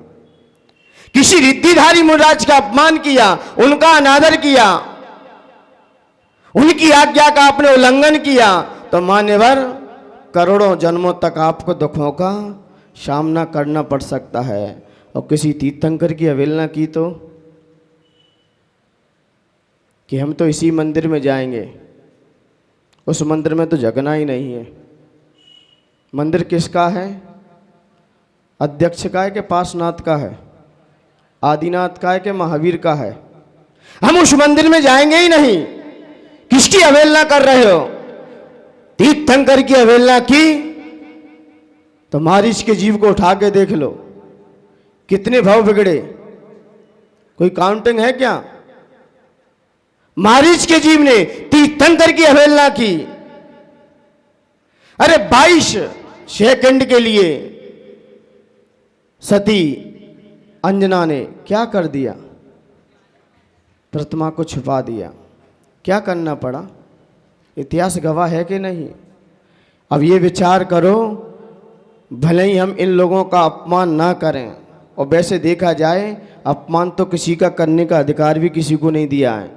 किसी रिद्धिधारी मुनिराज का अपमान किया, उनका अनादर किया, उनकी आज्ञा का आपने उल्लंघन किया, तो मान्यवर करोड़ों जन्मों तक आपको दुखों का सामना करना पड़ सकता है। और किसी तीर्थंकर की अवहेलना की तो कि हम तो इसी मंदिर में जाएंगे, उस मंदिर में तो जगना ही नहीं है। मंदिर किसका है? अध्यक्ष का है कि पार्श्वनाथ का है? आदिनाथ का है कि महावीर का है? हम उस मंदिर में जाएंगे ही नहीं। किसकी अवहेलना कर रहे हो? तीर्थंकर की अवहेलना की तो मारीच के जीव को उठा के देख लो, कितने भाव बिगड़े, कोई काउंटिंग है क्या? मारीच के जीव ने तीर्थंकर की अवहेलना की अरे 22 सेकंड के लिए सती अंजना ने क्या कर दिया? प्रतिमा को छुपा दिया। क्या करना पड़ा? इतिहास गवाह है कि नहीं? अब ये विचार करो, भले ही हम इन लोगों का अपमान ना करें, और वैसे देखा जाए अपमान तो किसी का करने का अधिकार भी किसी को नहीं दिया है।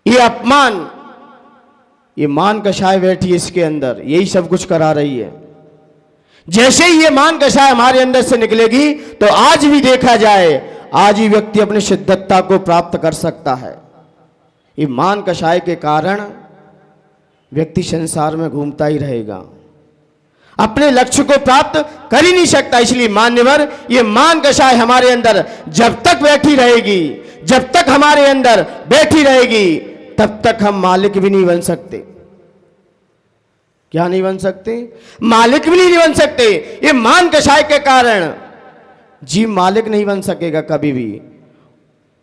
ये अपमान, ये मान कषाय बैठी है इसके अंदर, यही सब कुछ करा रही है। जैसे ही ये मान कषाय हमारे अंदर से निकलेगी तो आज भी देखा जाए, आज ही व्यक्ति अपनी सिद्धता को प्राप्त कर सकता है। ये मान कषाय के कारण व्यक्ति संसार में घूमता ही रहेगा, अपने लक्ष्य को प्राप्त कर ही नहीं सकता। इसलिए मान्यवर, ये मान कषाय हमारे अंदर जब तक बैठी रहेगी, जब तक हमारे अंदर बैठी रहेगी, तब तक हम मालिक भी नहीं बन सकते। क्या नहीं बन सकते? मालिक भी नहीं बन सकते। ये मान कषाय के कारण जीव मालिक नहीं बन सकेगा कभी भी।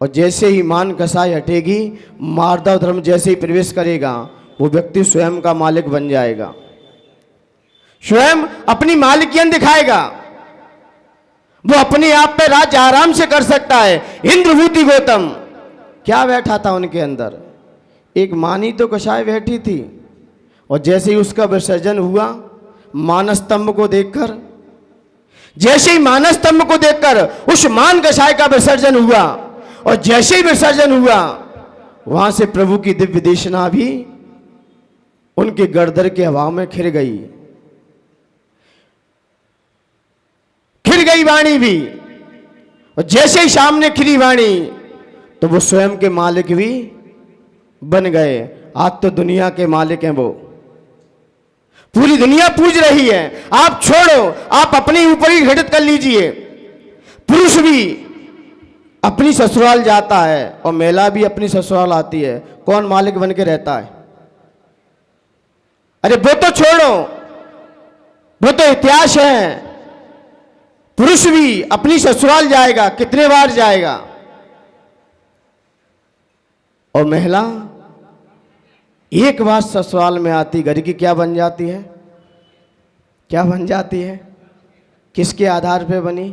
और जैसे ही मान कषाय हटेगी, मार्दव धर्म जैसे ही प्रवेश करेगा, वो व्यक्ति स्वयं का मालिक बन जाएगा, स्वयं अपनी मालिकियत दिखाएगा। वो अपने आप पे राज्य आराम से कर सकता है। इंद्रभूति गौतम क्या बैठा था उनके अंदर? एक मानी तो कषाय बैठी थी, और जैसे ही उसका विसर्जन हुआ मानस स्तंभ को देखकर, जैसे ही मानस स्तंभ को देखकर उस मान कषाय का विसर्जन हुआ, और जैसे ही विसर्जन हुआ वहां से प्रभु की दिव्य देशना भी उनके गर्दन के हवा में खिर गई, खिर गई वाणी भी। और जैसे ही सामने खिरी वाणी तो वो स्वयं के मालिक भी बन गए। आज तो दुनिया के मालिक हैं वो, पूरी दुनिया पूज रही है। आप छोड़ो, आप अपने ऊपर ही घटित कर लीजिए। पुरुष भी अपनी ससुराल जाता है और महिला भी अपनी ससुराल आती है, कौन मालिक बन के रहता है? अरे वो तो छोड़ो, वो तो इतिहास है। पुरुष भी अपनी ससुराल जाएगा, कितने बार जाएगा? और महिला एक बार ससुराल में आती, घर की क्या बन जाती है? क्या बन जाती है? किसके आधार पे बनी?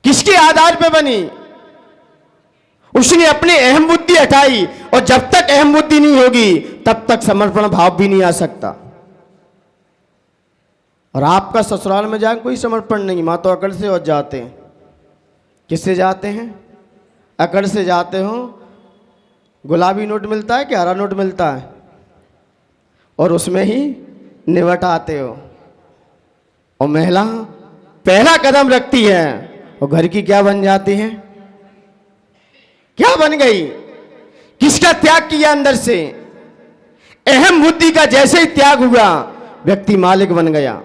किसके आधार पे बनी? उसने अपनी अहम बुद्धि हटाई, और जब तक अहम बुद्धि नहीं होगी तब तक समर्पण भाव भी नहीं आ सकता। और आपका ससुराल में जाए कोई समर्पण नहीं, माँ तो अकड़ से और जाते हैं। किससे जाते हैं? अकड़ से जाते हो। गुलाबी नोट मिलता है कि हरा नोट मिलता है, और उसमें ही निवट आते हो। और महिला पहला कदम रखती है और घर की क्या बन जाती है? क्या बन गई? किसका त्याग किया अंदर से? अहम बुद्धि का जैसे ही त्याग हुआ, व्यक्ति मालिक बन गया।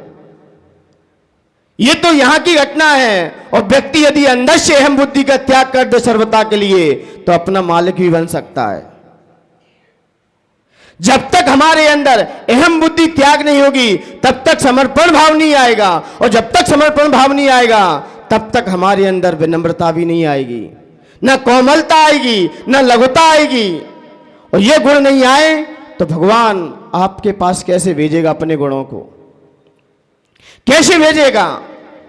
ये तो यहां की घटना है। और व्यक्ति यदि अंदर से अहम बुद्धि का त्याग कर दे सर्वता के लिए, तो अपना मालिक भी बन सकता है। जब तक हमारे अंदर अहम बुद्धि त्याग नहीं होगी, तब तक समर्पण भाव नहीं आएगा, और जब तक समर्पण भाव नहीं आएगा, तब तक हमारे अंदर विनम्रता भी नहीं आएगी, न कोमलता आएगी, न लघुता आएगी। और ये गुण नहीं आए तो भगवान आपके पास कैसे भेजेगा अपने गुणों को? कैसे भेजेगा?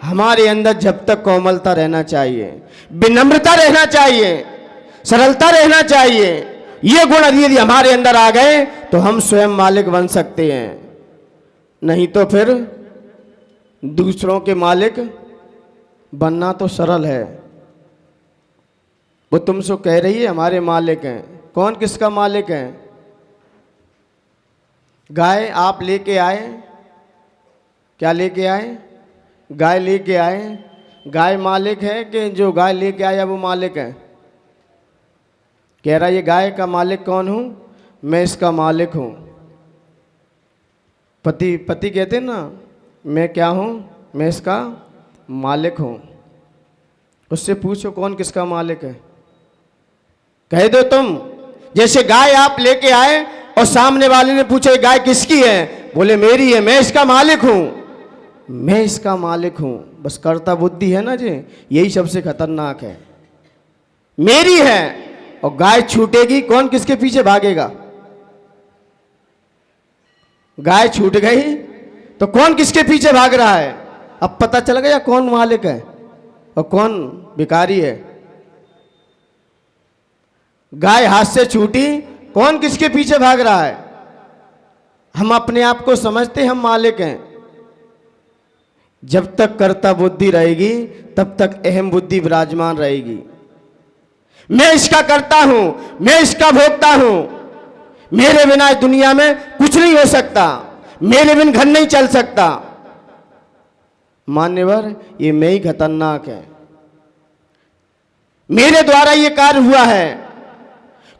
हमारे अंदर जब तक कोमलता रहना चाहिए, विनम्रता रहना चाहिए, सरलता रहना चाहिए, ये गुण यदि हमारे अंदर आ गए तो हम स्वयं मालिक बन सकते हैं। नहीं तो फिर दूसरों के मालिक बनना तो सरल है। वो तुमसे कह रही है हमारे मालिक हैं। कौन किसका मालिक है? गाय आप लेके आए, क्या लेके आए? गाय लेके आए। गाय मालिक है कि जो गाय लेके आया वो मालिक है? कह रहा ये गाय का मालिक कौन हूं? मैं इसका मालिक हूं। पति कहते हैं ना, मैं क्या हूं? मैं इसका मालिक हूं। उससे पूछो कौन किसका मालिक है? कह दो तुम। जैसे गाय आप लेके आए और सामने वाले ने पूछा गाय किसकी है? बोले मेरी है, मैं इसका मालिक हूं। मैं इसका मालिक हूं, बस कर्ता बुद्धि है ना जी, यही सबसे खतरनाक है। मेरी है, और गाय छूटेगी, कौन किसके पीछे भागेगा? गाय छूट गई तो कौन किसके पीछे भाग रहा है? अब पता चल गया कौन मालिक है और कौन भिखारी है। गाय हाथ से छूटी, कौन किसके पीछे भाग रहा है? हम अपने आप को समझते हम मालिक हैं। जब तक कर्ता बुद्धि रहेगी तब तक अहम बुद्धि विराजमान रहेगी। मैं इसका करता हूं, मैं इसका भोगता हूं, मेरे बिना इस दुनिया में कुछ नहीं हो सकता, मेरे बिन घर नहीं चल सकता। मान्यवर, ये मैं ही खतरनाक है, मेरे द्वारा ये कार्य हुआ है।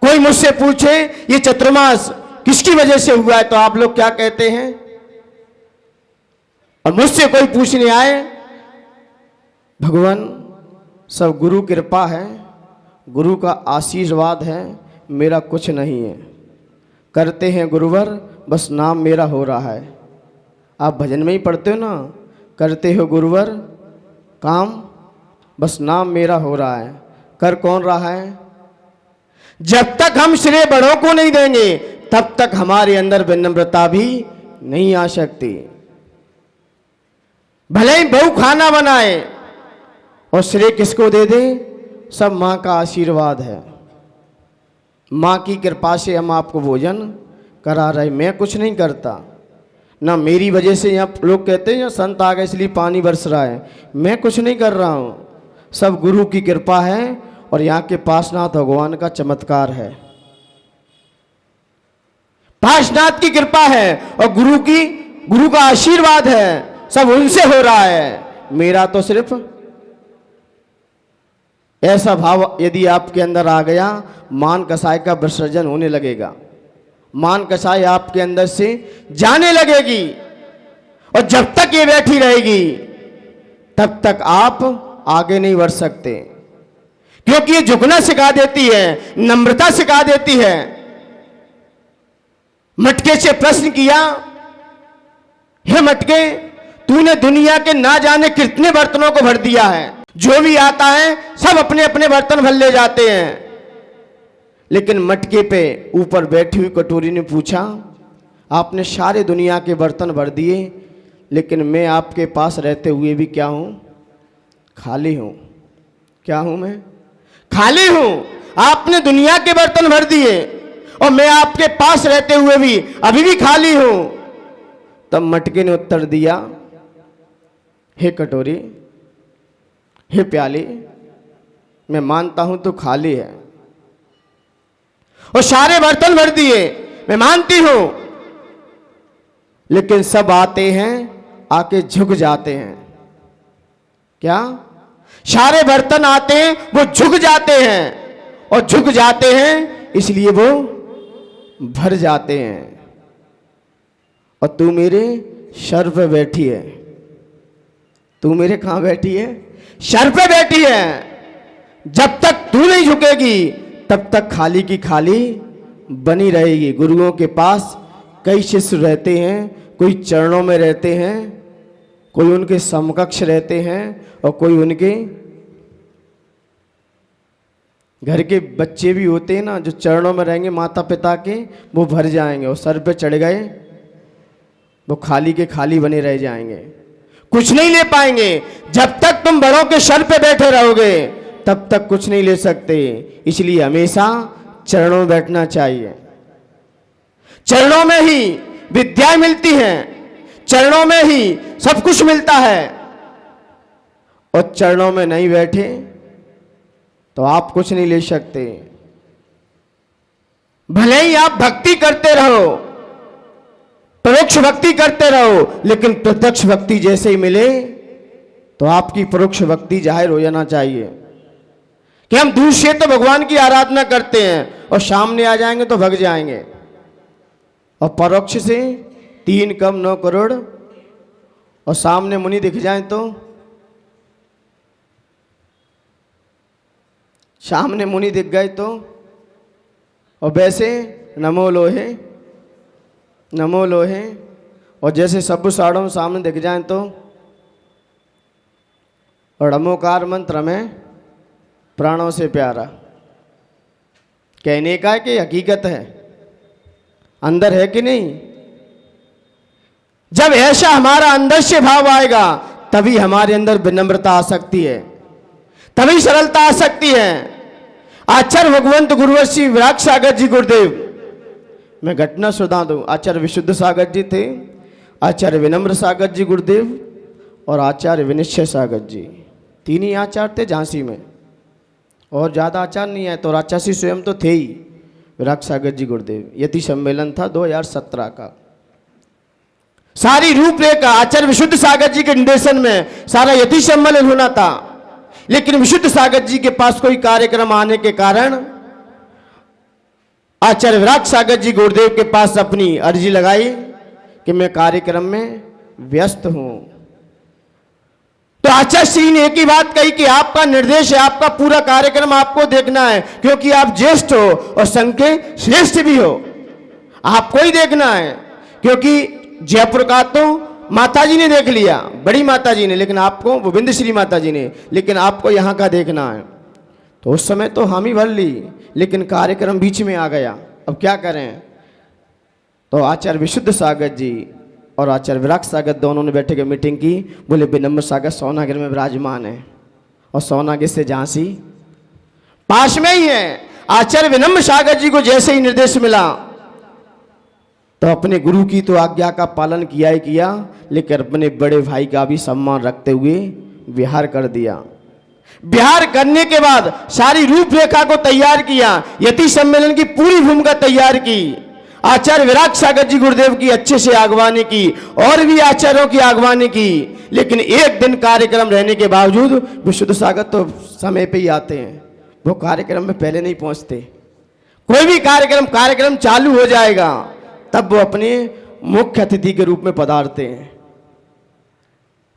कोई मुझसे पूछे ये चतुर्मास किसकी वजह से हुआ है तो आप लोग क्या कहते हैं? और मुझसे कोई पूछने आए, भगवान सब गुरु कृपा है, गुरु का आशीर्वाद है, मेरा कुछ नहीं है। करते हैं गुरुवर, बस नाम मेरा हो रहा है। आप भजन में ही पढ़ते हो ना, करते हो गुरुवर काम, बस नाम मेरा हो रहा है। कर कौन रहा है? जब तक हम श्रेय बड़ों को नहीं देंगे तब तक हमारे अंदर विनम्रता भी नहीं आ सकती। भले ही बहू खाना बनाए और श्रेय किसको दे दे? सब माँ का आशीर्वाद है, माँ की कृपा से हम आपको भोजन करा रहे। मैं कुछ नहीं करता ना, मेरी वजह से यहाँ लोग कहते हैं संत आ गए इसलिए पानी बरस रहा है। मैं कुछ नहीं कर रहा हूँ, सब गुरु की कृपा है और यहाँ के पासनाथ भगवान का चमत्कार है। पासनाथ की कृपा है और गुरु का आशीर्वाद है, सब उनसे हो रहा है। मेरा तो सिर्फ ऐसा भाव यदि आपके अंदर आ गया, मान कसाय का विसर्जन होने लगेगा, मान कसाय आपके अंदर से जाने लगेगी। और जब तक ये बैठी रहेगी तब तक आप आगे नहीं बढ़ सकते, क्योंकि ये झुकना सिखा देती है, नम्रता सिखा देती है। मटके से प्रश्न किया, हे मटके, तूने दुनिया के ना जाने कितने बर्तनों को भर दिया है, जो भी आता है सब अपने अपने बर्तन भर ले जाते हैं। लेकिन मटके पे ऊपर बैठी हुई कटोरी ने पूछा, आपने सारे दुनिया के बर्तन भर दिए, लेकिन मैं आपके पास रहते हुए भी क्या हूं? खाली हूं। क्या हूं मैं? खाली हूं। आपने दुनिया के बर्तन भर दिए और मैं आपके पास रहते हुए भी अभी भी खाली हूं। तब मटके ने उत्तर दिया, हे कटोरी, हे प्याली, मैं मानता हूं तो खाली है और सारे बर्तन भर दिए, मैं मानती हूं, लेकिन सब आते हैं आके झुक जाते हैं। क्या? सारे बर्तन आते हैं, वो झुक जाते हैं और झुक जाते हैं इसलिए वो भर जाते हैं। और तू मेरे सर पे बैठी है, तू मेरे कहां बैठी है? सर पे बैठी है। जब तक तू नहीं झुकेगी तब तक खाली की खाली बनी रहेगी। गुरुओं के पास कई शिष्य रहते हैं, कोई चरणों में रहते हैं, कोई उनके समकक्ष रहते हैं और कोई उनके घर के बच्चे भी होते हैं ना, जो चरणों में रहेंगे माता पिता के, वो भर जाएंगे और सर पे चढ़ गए वो खाली के खाली बने रह जाएंगे, कुछ नहीं ले पाएंगे। जब तक तुम बड़ों के सर पे बैठे रहोगे तब तक कुछ नहीं ले सकते। इसलिए हमेशा चरणों में बैठना चाहिए। चरणों में ही विद्या मिलती है, चरणों में ही सब कुछ मिलता है। और चरणों में नहीं बैठे तो आप कुछ नहीं ले सकते। भले ही आप भक्ति करते रहो, परोक्ष भक्ति करते रहो, लेकिन प्रत्यक्ष भक्ति जैसे ही मिले तो आपकी परोक्ष भक्ति जाहिर हो जाना चाहिए कि हम दूर से तो भगवान की आराधना करते हैं और सामने आ जाएंगे तो भग जाएंगे, और परोक्ष से 3 कम 9 करोड़ और सामने मुनि दिख जाए तो, सामने मुनि दिख गए तो, और वैसे नमो लोहे नमो लोहे, और जैसे सब साड़ों सामने दिख जाए तो, और नमोकार मंत्र में प्राणों से प्यारा कहने का है कि हकीकत है, अंदर है कि नहीं? जब ऐसा हमारा अंदर से भाव आएगा तभी हमारे अंदर विनम्रता आ सकती है, तभी सरलता आ सकती है। आचार्य भगवंत गुरुवर श्री विराग सागर जी गुरुदेव, मैं घटना सुना दूं, आचार्य विशुद्ध सागर जी थे, आचार्य विनम्र सागर जी गुरुदेव और आचार्य विनिश्चय सागर जी, तीन ही आचार्य थे झांसी में, और ज़्यादा आचार्य नहीं है। तो राचासी स्वयं तो थे ही विराग सागर जी गुरुदेव। यति सम्मेलन था 2017 का। सारी रूपरेखा आचार्य विशुद्ध सागर जी के निर्देशन में सारा यति सम्मेलन होना था, लेकिन विशुद्ध सागर जी के पास कोई कार्यक्रम आने के कारण आचार्य विराग सागर जी गुरुदेव के पास अपनी अर्जी लगाई कि मैं कार्यक्रम में व्यस्त हूं। तो आचार्य श्री ने एक ही बात कही कि आपका निर्देश है, आपका पूरा कार्यक्रम आपको देखना है, क्योंकि आप ज्येष्ठ हो और संघ के श्रेष्ठ भी हो, आपको ही देखना है। क्योंकि जयपुर का तो माता जी ने देख लिया, बड़ी माता जी ने, लेकिन आपको गोविंद श्री माता जी ने, लेकिन आपको यहाँ का देखना है। तो उस समय तो हम ही भर ली, लेकिन कार्यक्रम बीच में आ गया, अब क्या करें। तो आचार्य विशुद्ध सागर जी और आचार्य विराग सागर दोनों ने बैठे के मीटिंग की। बोले विनम्र सागर सोनागिर में विराजमान है और सोनागिर से झांसी पास में ही है। आचार्य विनम्र सागर जी को जैसे ही निर्देश मिला तो अपने गुरु की तो आज्ञा का पालन किया ही किया, लेकिन अपने बड़े भाई का भी सम्मान रखते हुए विहार कर दिया। विहार करने के बाद सारी रूपरेखा को तैयार किया, यति सम्मेलन की पूरी भूमिका तैयार की। आचार्य विराग सागर जी गुरुदेव की अच्छे से आगवानी की और भी आचार्यों की आगवानी की, लेकिन एक दिन कार्यक्रम रहने के बावजूद विशुद्ध सागर तो समय पे ही आते हैं, वो कार्यक्रम में पहले नहीं पहुंचते। कोई भी कार्यक्रम चालू हो जाएगा तब वो अपने मुख्य अतिथि के रूप में पधारते हैं,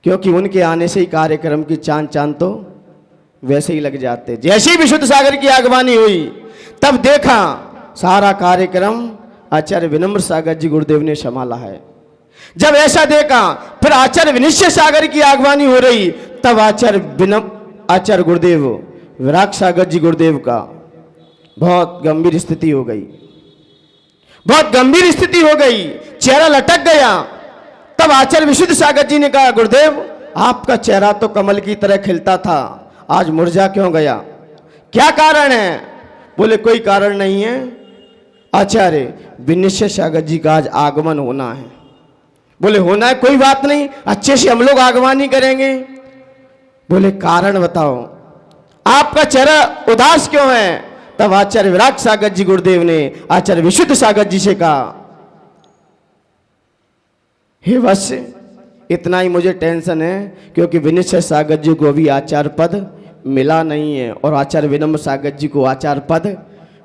क्योंकि उनके आने से ही कार्यक्रम की चांद तो वैसे ही लग जाते। जैसे ही विशुद्ध सागर की आगवानी हुई तब देखा सारा कार्यक्रम आचार्य विनम्र सागर जी गुरुदेव ने संभाला है। जब ऐसा देखा फिर आचार्य विनिश्चय सागर की आगवानी हो रही, तब आचार्य गुरुदेव विराग सागर जी गुरुदेव का बहुत गंभीर स्थिति हो गई, बहुत गंभीर स्थिति हो गई, चेहरा लटक गया। तब आचार्य विशुद्ध सागर जी ने कहा, गुरुदेव आपका चेहरा तो कमल की तरह खिलता था, आज मुरझा क्यों गया, क्या कारण है। बोले कोई कारण नहीं है, आचार्य विनिश्चय सागर जी का आज आगमन होना है। बोले होना है, कोई बात नहीं, अच्छे से हम लोग आगवानी करेंगे। बोले कारण बताओ, आपका चेहरा उदास क्यों है। तब आचार्य विराग सागर जी गुरुदेव ने आचार्य विशुद्ध सागर जी से कहा, हे वत्स इतना ही मुझे टेंशन है, क्योंकि विनिश्चय सागर जी को अभी आचार्य पद मिला नहीं है और आचार्य विनम्र सागर जी को आचार्य पद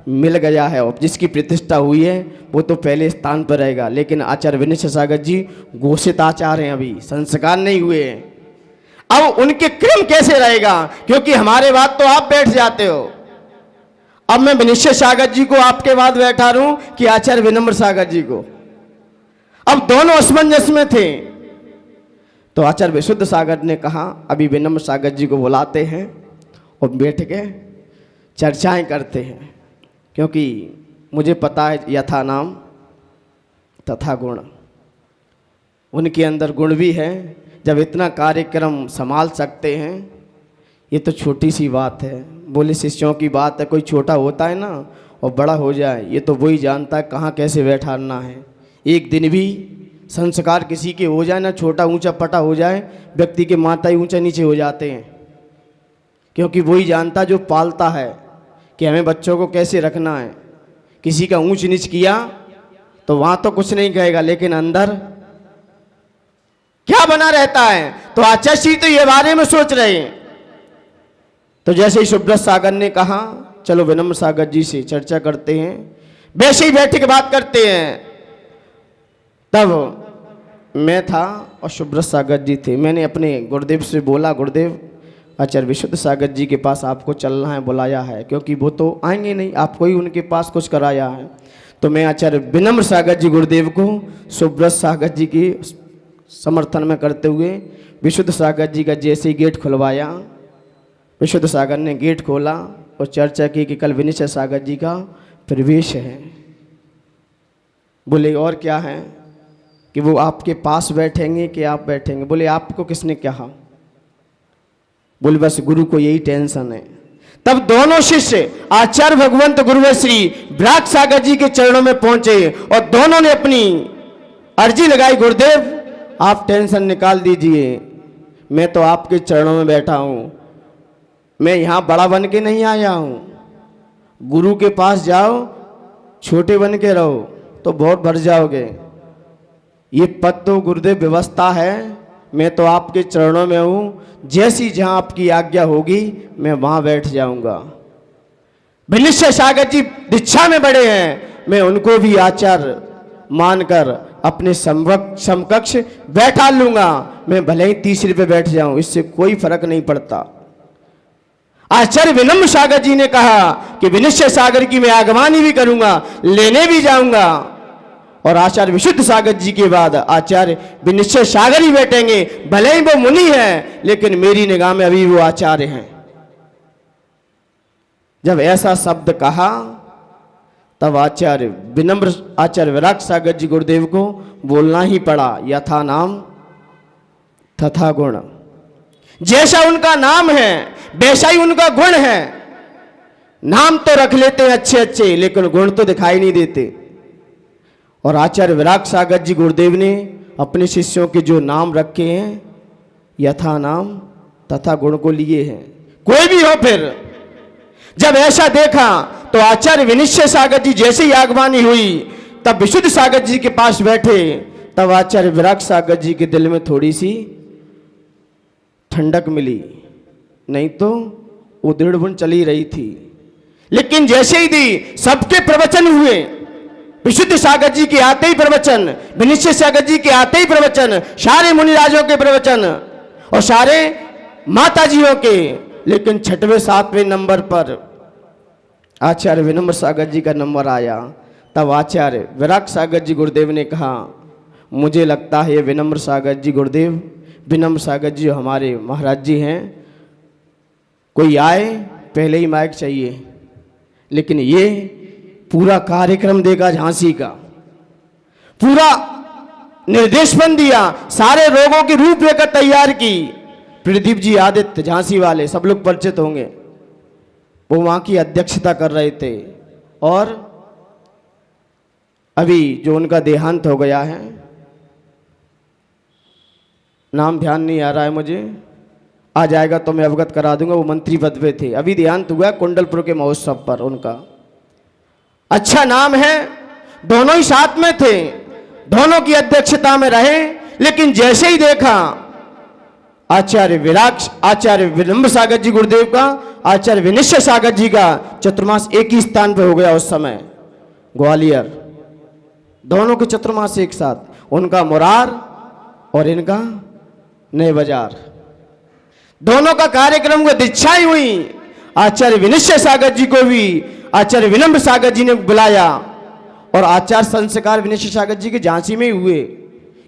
मिल गया है, और जिसकी प्रतिष्ठा हुई है वो तो पहले स्थान पर रहेगा, लेकिन आचार्य विनिश्चय सागर जी घोषित आचार्य हैं, अभी संस्कार नहीं हुए हैं। अब उनके क्रम कैसे रहेगा, क्योंकि हमारे बाद तो आप बैठ जाते हो, अब मैं विनिश्चय सागर जी को आपके बाद बैठा रहूं कि आचार्य विनम्र सागर जी को। अब दोनों असमंजस में थे। तो आचार्य विशुद्ध सागर ने कहा अभी विनम्र सागर जी को बुलाते हैं और बैठ के चर्चाएं करते हैं, क्योंकि मुझे पता है यथा नाम तथा गुण, उनके अंदर गुण भी है। जब इतना कार्यक्रम संभाल सकते हैं, ये तो छोटी सी बात है। बोले शिष्यों की बात है, कोई छोटा होता है ना और बड़ा हो जाए, ये तो वही जानता है कहाँ कैसे बैठाना है। एक दिन भी संस्कार किसी के हो जाए ना, छोटा ऊंचा पटा हो जाए, व्यक्ति के माथा ही ऊंचा नीचे हो जाते हैं, क्योंकि वही जानता जो पालता है कि हमें बच्चों को कैसे रखना है। किसी का ऊंच नीच किया तो वहाँ तो कुछ नहीं कहेगा, लेकिन अंदर क्या बना रहता है। तो आचार्य श्री तो ये बारे में सोच रहे हैं। तो जैसे ही सुब्रत सागर ने कहा चलो विनम्र सागर जी से चर्चा करते हैं, वैसे ही बैठ के बात करते हैं। तब मैं था और सुब्रत सागर जी थे। मैंने अपने गुरुदेव से बोला, गुरुदेव आचार्य विशुद्ध सागर जी के पास आपको चलना है, बुलाया है, क्योंकि वो तो आएंगे नहीं, आपको ही उनके पास कुछ कराया है। तो मैं आचार्य विनम्र सागर जी गुरुदेव को सुब्रत सागर जी के समर्थन में करते हुए विशुद्ध सागर जी का जैसे ही गेट खुलवाया, विशुद्ध सागर ने गेट खोला और चर्चा की कि कल विनिश्चय सागर जी का प्रवेश है। बोले और क्या है कि वो आपके पास बैठेंगे कि आप बैठेंगे। बोले आपको किसने कहा? बोले बस गुरु को यही टेंशन है। तब दोनों शिष्य आचार्य भगवंत गुरुवर श्री विराग सागर जी के चरणों में पहुंचे और दोनों ने अपनी अर्जी लगाई, गुरुदेव आप टेंशन निकाल दीजिए, मैं तो आपके चरणों में बैठा हूं, मैं यहां बड़ा बन के नहीं आया हूं। गुरु के पास जाओ, छोटे बन के रहो तो बहुत भर जाओगे। ये पद तो गुरुदेव व्यवस्था है, मैं तो आपके चरणों में हूं, जैसी जहां आपकी आज्ञा होगी मैं वहां बैठ जाऊंगा। विनिश्चय सागर जी दीक्षा में बड़े हैं, मैं उनको भी आचार्य मानकर अपने समकक्ष बैठा लूंगा, मैं भले ही तीसरे पे बैठ जाऊं, इससे कोई फर्क नहीं पड़ता। आचार्य विनम्र सागर जी ने कहा कि विनिश्चय सागर की मैं आगवानी भी करूंगा, लेने भी जाऊंगा। और आचार्य विशुद्ध सागर जी के बाद आचार्य विनिश्चय सागर ही बैठेंगे, भले ही वो मुनि हैं लेकिन मेरी निगाह में अभी वो आचार्य हैं। जब ऐसा शब्द कहा तब आचार्य विनम्र आचार्य विराग सागर जी गुरुदेव को बोलना ही पड़ा, यथा नाम तथा गुण। जैसा उनका नाम है वैसा ही उनका गुण है। नाम तो रख लेते हैं अच्छे अच्छे लेकिन गुण तो दिखाई नहीं देते। और आचार्य विराग सागर जी गुरुदेव ने अपने शिष्यों के जो नाम रखे हैं यथा नाम तथा गुण को लिए हैं। कोई भी हो फिर जब ऐसा देखा तो आचार्य विनिश्चय सागर जी जैसे ही आगवानी हुई तब विशुद्ध सागर जी के पास बैठे, तब आचार्य विराग सागर जी के दिल में थोड़ी सी ठंडक मिली, नहीं तो उधेड़ बुन चली रही थी। लेकिन जैसे ही दी सबके प्रवचन हुए, विशुद्ध सागर जी के आते ही प्रवचन, विनिश्चय सागर जी के आते ही प्रवचन, सारे मुनिराजों के प्रवचन और सारे माताजियों के, लेकिन 6वें 7वें नंबर पर आचार्य विनम्र सागर जी का नंबर आया। तब आचार्य विराग सागर जी गुरुदेव ने कहा, मुझे लगता है ये विनम्र सागर जी गुरुदेव, विनम्र सागर जी हमारे महाराज जी हैं, कोई आए पहले ही माइक चाहिए, लेकिन ये पूरा कार्यक्रम देगा, झांसी का पूरा निर्देशन दिया, सारे रोगों की रूपरेखा तैयार की। प्रदीप जी आदित्य झांसी वाले सब लोग परिचित होंगे, वो वहां की अध्यक्षता कर रहे थे। और अभी जो उनका देहांत हो गया है, नाम ध्यान नहीं आ रहा है मुझे, आ जाएगा तो मैं अवगत करा दूंगा, वो मंत्री पद पे थे, अभी देहांत हुआ कुंडलपुर के महोत्सव पर उनका। अच्छा नाम है, दोनों ही साथ में थे, दोनों की अध्यक्षता में रहे, लेकिन जैसे ही देखा आचार्य विनम्र सागर जी गुरुदेव का, आचार्य विनिश्चय सागर जी का चतुर्मास एक ही स्थान पे हो गया उस समय, ग्वालियर, दोनों के चतुर्मास एक साथ, उनका मुरार और इनका नए बाजार, दोनों का कार्यक्रम को दीक्षा ही हुई। आचार्य विनिश्चय सागर जी को भी आचार्य विनम्र सागर जी ने बुलाया और आचार्य संस्कार विनिश्चय सागर जी के झांसी में ही हुए,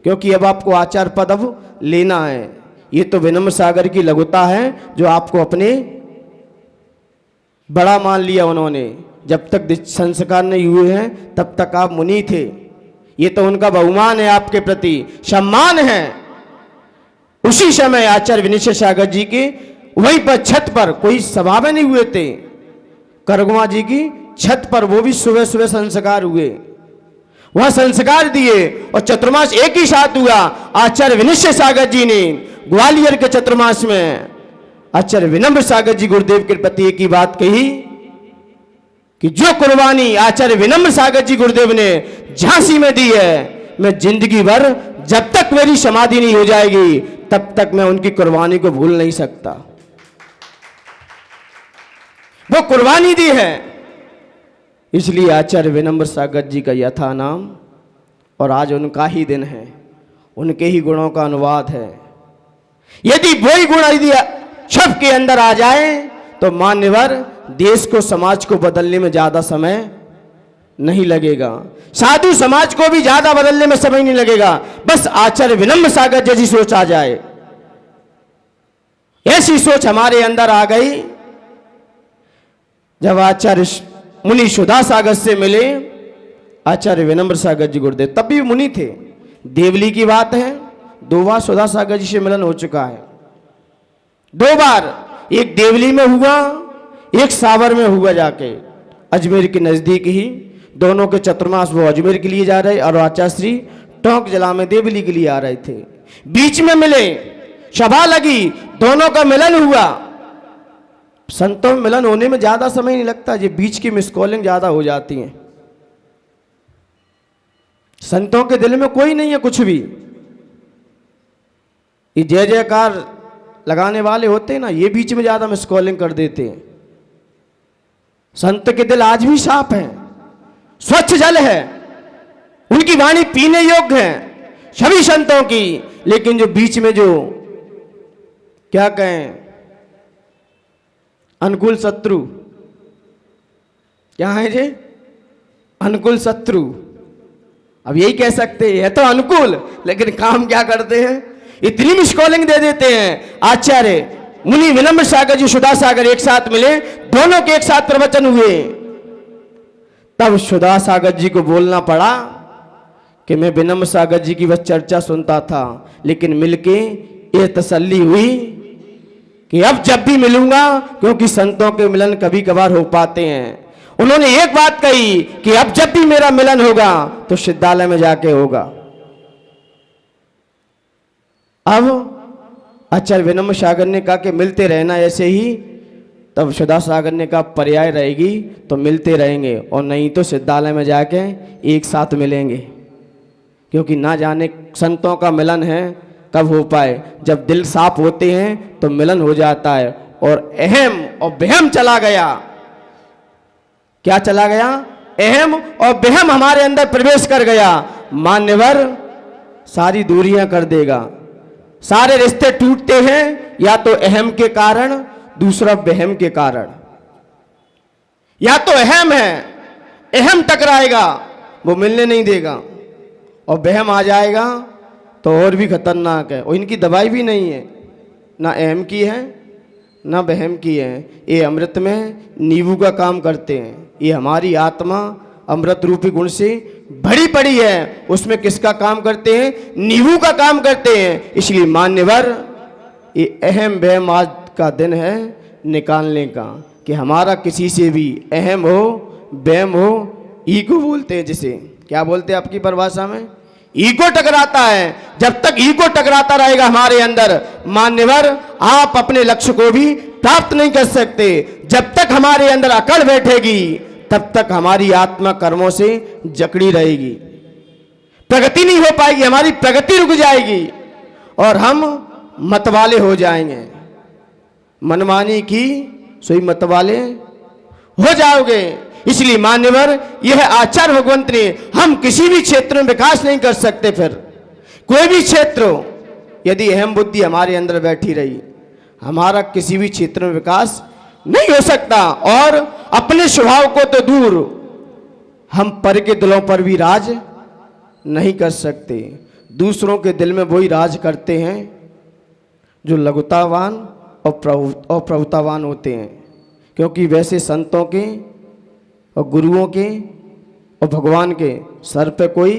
क्योंकि अब आपको आचार्य पद अब लेना है। ये तो विनम्र सागर की लघुता है जो आपको अपने बड़ा मान लिया उन्होंने, जब तक संस्कार नहीं हुए हैं तब तक आप मुनि थे। ये तो उनका बहुमान है, आपके प्रति सम्मान है। उसी समय आचार्य विनिश्चय सागर जी के वहीं पर छत पर, कोई सभा में नहीं हुए थे, करगवा जी की छत पर, वो भी सुबह सुबह संस्कार हुए, वहां संस्कार दिए और चतुर्मास एक ही साथ हुआ। आचार्य विनिश्चय सागर जी ने ग्वालियर के चतुर्मास में आचार्य विनम्र सागर जी गुरुदेव के प्रति एक ही बात कही कि जो कुर्बानी आचार्य विनम्र सागर जी गुरुदेव ने झांसी में दी है, मैं जिंदगी भर जब तक मेरी समाधि नहीं हो जाएगी तब तक मैं उनकी कुर्बानी को भूल नहीं सकता। वो कुर्बानी दी है, इसलिए आचार्य विनम्र सागर जी का यथा नाम, और आज उनका ही दिन है, उनके ही गुणों का अनुवाद है। यदि वही गुण यदि सबके अंदर आ जाए तो मान्यवर देश को, समाज को बदलने में ज्यादा समय नहीं लगेगा, साधु समाज को भी ज्यादा बदलने में समय नहीं लगेगा। बस आचार्य विनम्र सागर जैसी सोच आ जाए, ऐसी सोच हमारे अंदर आ गई। जब आचार्य मुनि सुधा सागर से मिले आचार्य विनम्र सागर जी गुरुदेव, तब भी मुनि थे, देवली की बात है, 2 बार सुधा सागर जी से मिलन हो चुका है, 2 बार, एक देवली में हुआ, एक सावर में हुआ जाके, अजमेर के नजदीक ही। दोनों के चतुर्मास वो अजमेर के लिए जा रहे और आचाश्री टोंक जिला में देवली के लिए आ रहे थे। बीच में मिले, सभा लगी, दोनों का मिलन हुआ। संतों में मिलन होने में ज्यादा समय नहीं लगता, ये बीच की मिस कॉलिंग ज्यादा हो जाती है। संतों के दिल में कोई नहीं है कुछ भी, ये जय जयकार लगाने वाले होते हैं ना, ये बीच में ज्यादा मिस कॉलिंग कर देते हैं। संत के दिल आज भी साफ है, स्वच्छ जल है, उनकी वाणी पीने योग्य है सभी संतों की, लेकिन जो बीच में जो क्या कहें अनुकूल शत्रु, क्या है जे अनुकूल शत्रु, अब यही कह सकते हैं, है तो अनुकूल लेकिन काम क्या करते हैं, इतनी मिसकॉलिंग दे देते हैं। आचार्य मुनि विनम्र सागर जी सुधा सागर एक साथ मिले, दोनों के एक साथ प्रवचन हुए, तब सुधा सागर जी को बोलना पड़ा कि मैं विनम्र सागर जी की बस चर्चा सुनता था, लेकिन मिलके ये तसल्ली हुई कि अब जब भी मिलूंगा, क्योंकि संतों के मिलन कभी कभार हो पाते हैं, उन्होंने एक बात कही कि अब जब भी मेरा मिलन होगा तो सिद्धालय में जाके होगा। अब आचार्य विनम्र सागर ने कहा कि मिलते रहना ऐसे ही, तब सुधा सागर ने कहा पर्याय रहेगी तो मिलते रहेंगे, और नहीं तो सिद्धालय में जाके एक साथ मिलेंगे, क्योंकि ना जाने संतों का मिलन है कब हो पाए। जब दिल साफ होते हैं तो मिलन हो जाता है, और अहम और वहम चला गया। क्या चला गया? अहम और वहम हमारे अंदर प्रवेश कर गया। मान्यवर सारी दूरियां कर देगा। सारे रिश्ते टूटते हैं या तो अहम के कारण, दूसरा वहम के कारण। या तो अहम है, अहम टकराएगा, वो मिलने नहीं देगा, और वहम आ जाएगा तो और भी खतरनाक है। और इनकी दवाई भी नहीं है, ना अहम की है ना वहम की है। ये अमृत में नींबू का काम करते हैं। ये हमारी आत्मा अमृत रूपी गुण से भरी पड़ी है, उसमें किसका काम करते हैं? नींबू का काम करते हैं। इसलिए मान्यवर ये अहम वहम आज का दिन है निकालने का, कि हमारा किसी से भी अहम हो वहम हो, ईगो बोलते हैं जिसे, क्या बोलते हैं आपकी परिभाषा में? ईगो टकराता है। जब तक ईगो टकराता रहेगा हमारे अंदर, मान्यवर आप अपने लक्ष्य को भी प्राप्त नहीं कर सकते। जब तक हमारे अंदर अकड़ बैठेगी तब तक हमारी आत्मा कर्मों से जकड़ी रहेगी, प्रगति नहीं हो पाएगी, हमारी प्रगति रुक जाएगी और हम मतवाले हो जाएंगे। मनमानी की सोई मतवाले हो जाओगे। इसलिए मान्यवर यह आचार्य भगवंत ने, हम किसी भी क्षेत्र में विकास नहीं कर सकते। फिर कोई भी क्षेत्र हो, यदि अहम बुद्धि हमारे अंदर बैठी रही, हमारा किसी भी क्षेत्र में विकास नहीं हो सकता। और अपने स्वभाव को तो दूर, हम पर के दिलों पर भी राज नहीं कर सकते। दूसरों के दिल में वही राज करते हैं जो लघुतावान और प्रभुतावान होते हैं। क्योंकि वैसे संतों के और गुरुओं के और भगवान के सर पे कोई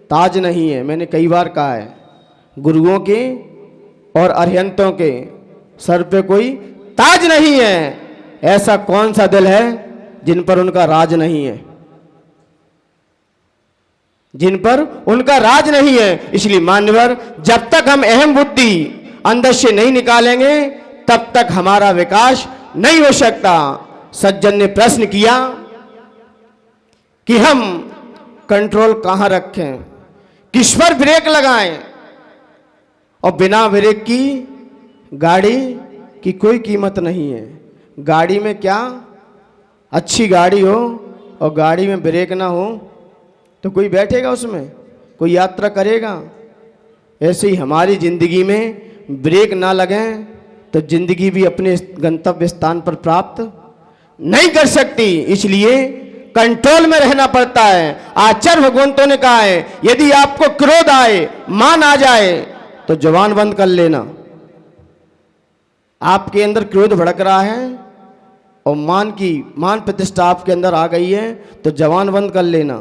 ताज नहीं है। मैंने कई बार कहा है, गुरुओं के और अरिहंतों के सर पे कोई ताज नहीं है। ऐसा कौन सा दिल है जिन पर उनका राज नहीं है, जिन पर उनका राज नहीं है? इसलिए मान्यवर जब तक हम अहम बुद्धि अंदर से नहीं निकालेंगे तब तक हमारा विकास नहीं हो सकता। सज्जन ने प्रश्न किया कि हम कंट्रोल कहां रखें, किस पर ब्रेक लगाएं, और बिना ब्रेक की गाड़ी की कोई कीमत नहीं है। गाड़ी में क्या, अच्छी गाड़ी हो और गाड़ी में ब्रेक ना हो तो कोई बैठेगा उसमें, कोई यात्रा करेगा? ऐसे ही हमारी जिंदगी में ब्रेक ना लगे तो जिंदगी भी अपने गंतव्य स्थान पर प्राप्त नहीं कर सकती। इसलिए कंट्रोल में रहना पड़ता है। आचार्य भगवंतों ने कहा है, यदि आपको क्रोध आए, मान आ जाए तो जवान बंद कर लेना। आपके अंदर क्रोध भड़क रहा है और मान प्रतिष्ठा आपके अंदर आ गई है तो जवान बंद कर लेना।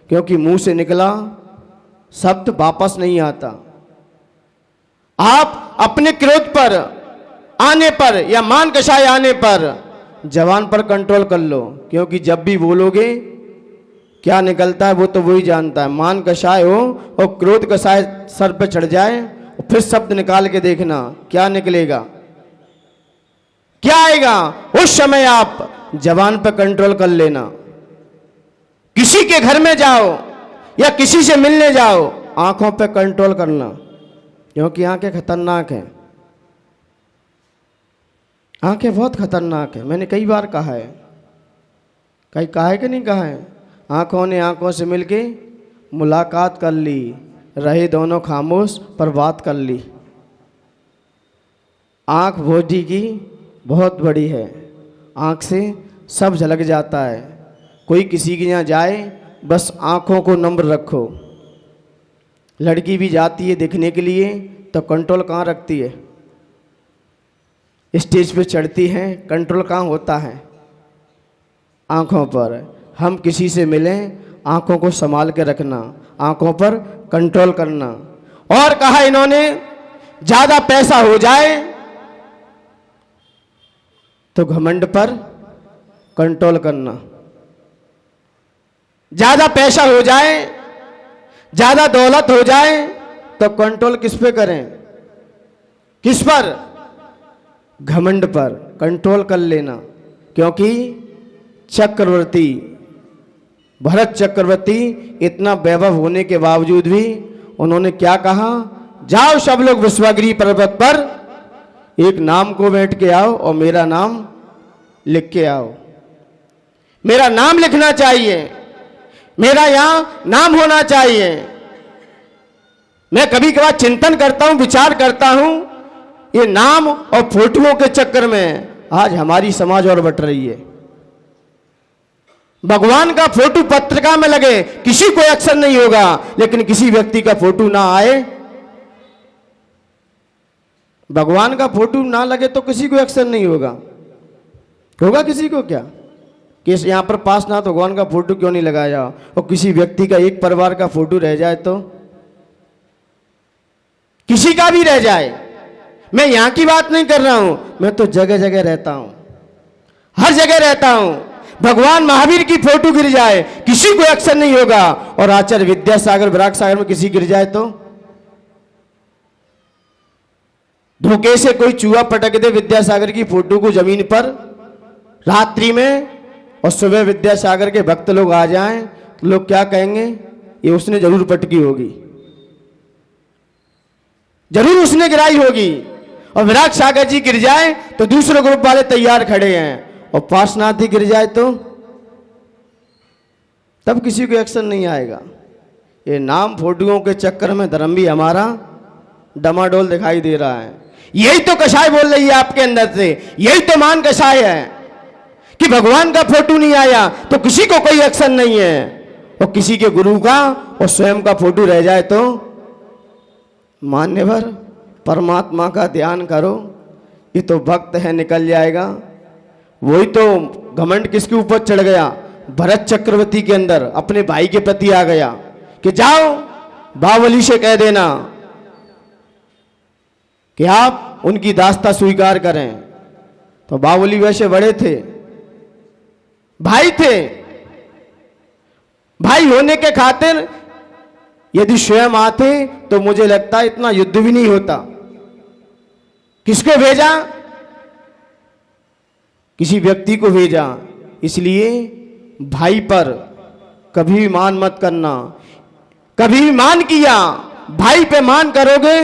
क्योंकि मुंह से निकला शब्द वापस नहीं आता। आप अपने क्रोध पर आने पर या मान कषाय आने पर जबान पर कंट्रोल कर लो, क्योंकि जब भी बोलोगे क्या निकलता है वो तो वही जानता है। मान कषाय हो और क्रोध कषाय सर पे चढ़ जाए और फिर शब्द निकाल के देखना क्या निकलेगा, क्या आएगा। उस समय आप जबान पर कंट्रोल कर लेना। किसी के घर में जाओ या किसी से मिलने जाओ, आंखों पे कंट्रोल करना, क्योंकि आंखें खतरनाक हैं। आंखें बहुत खतरनाक है, मैंने कई बार कहा है। कहीं कहा है कि नहीं कहा है? आंखों ने आंखों से मिलके मुलाकात कर ली, रहे दोनों खामोश पर बात कर ली। आंख भोजी की बहुत बड़ी है, आंख से सब झलक जाता है। कोई किसी के यहाँ जाए बस आंखों को नम्र रखो। लड़की भी जाती है देखने के लिए तो कंट्रोल कहाँ रखती है? स्टेज पे चढ़ती है, कंट्रोल कहाँ होता है? आंखों पर। हम किसी से मिलें, आंखों को संभाल के रखना, आंखों पर कंट्रोल करना। और कहा इन्होंने ज्यादा पैसा हो जाए तो घमंड पर कंट्रोल करना। ज्यादा पैसा हो जाए, ज्यादा दौलत हो जाए तो कंट्रोल किस पे करें? किस पर? घमंड पर कंट्रोल कर लेना। क्योंकि चक्रवर्ती भरत चक्रवर्ती इतना वैभव होने के बावजूद भी उन्होंने क्या कहा? जाओ सब लोग विश्वागिरी पर्वत पर एक नाम को बैठ के आओ और मेरा नाम लिख के आओ। मेरा नाम लिखना चाहिए, मेरा यहां नाम होना चाहिए। मैं कभी कभार चिंतन करता हूं, विचार करता हूं, ये नाम और फोटोओं के चक्कर में आज हमारी समाज और बट रही है। भगवान का फोटो पत्रिका में लगे, किसी को एक्शन नहीं होगा, लेकिन किसी व्यक्ति का फोटो ना आए, भगवान का फोटो ना लगे तो किसी को एक्शन नहीं होगा। होगा किसी को क्या? कि यहां पर पास ना तो भगवान का फोटो क्यों नहीं लगाया, और किसी व्यक्ति का एक परिवार का फोटो रह जाए तो किसी का भी रह जाए। मैं यहां की बात नहीं कर रहा हूं, मैं तो जगह जगह रहता हूं, हर जगह रहता हूं। भगवान महावीर की फोटो गिर जाए किसी को एक्शन नहीं होगा, और आचार्य विद्यासागर विराट सागर में किसी गिर जाए तो धोखे से कोई चूहा पटक दे विद्यासागर की फोटो को जमीन पर रात्रि में, और सुबह विद्यासागर के भक्त लोग आ जाएं तो लोग क्या कहेंगे? ये उसने जरूर पटकी होगी, जरूर उसने गिराई होगी। और विराट सागर जी गिर जाए तो दूसरे ग्रुप वाले तैयार खड़े हैं, और पार्श्वनाथ जी गिर जाए तो तब किसी को एक्शन नहीं आएगा। ये नाम फोटोओं के चक्कर में धर्म भी हमारा डमाडोल दिखाई दे रहा है। यही तो कषाय बोल रही है आपके अंदर से, यही तो मान कषाय है कि भगवान का फोटो नहीं आया तो किसी को कोई एक्शन नहीं है, और किसी के गुरु का और स्वयं का फोटो रह जाए तो मान्यवर परमात्मा का ध्यान करो, ये तो भक्त है निकल जाएगा। वही तो घमंड किसके ऊपर चढ़ गया? भरत चक्रवर्ती के अंदर अपने भाई के प्रति आ गया कि जाओ बावली से कह देना कि आप उनकी दास्ता स्वीकार करें। तो बावली वैसे बड़े थे, भाई थे, भाई होने के खातिर यदि स्वयं आते तो मुझे लगता है इतना युद्ध भी नहीं होता। किसको भेजा? किसी व्यक्ति को भेजा। इसलिए भाई पर कभी भी मान मत करना। कभी भी मान किया, भाई पे मान करोगे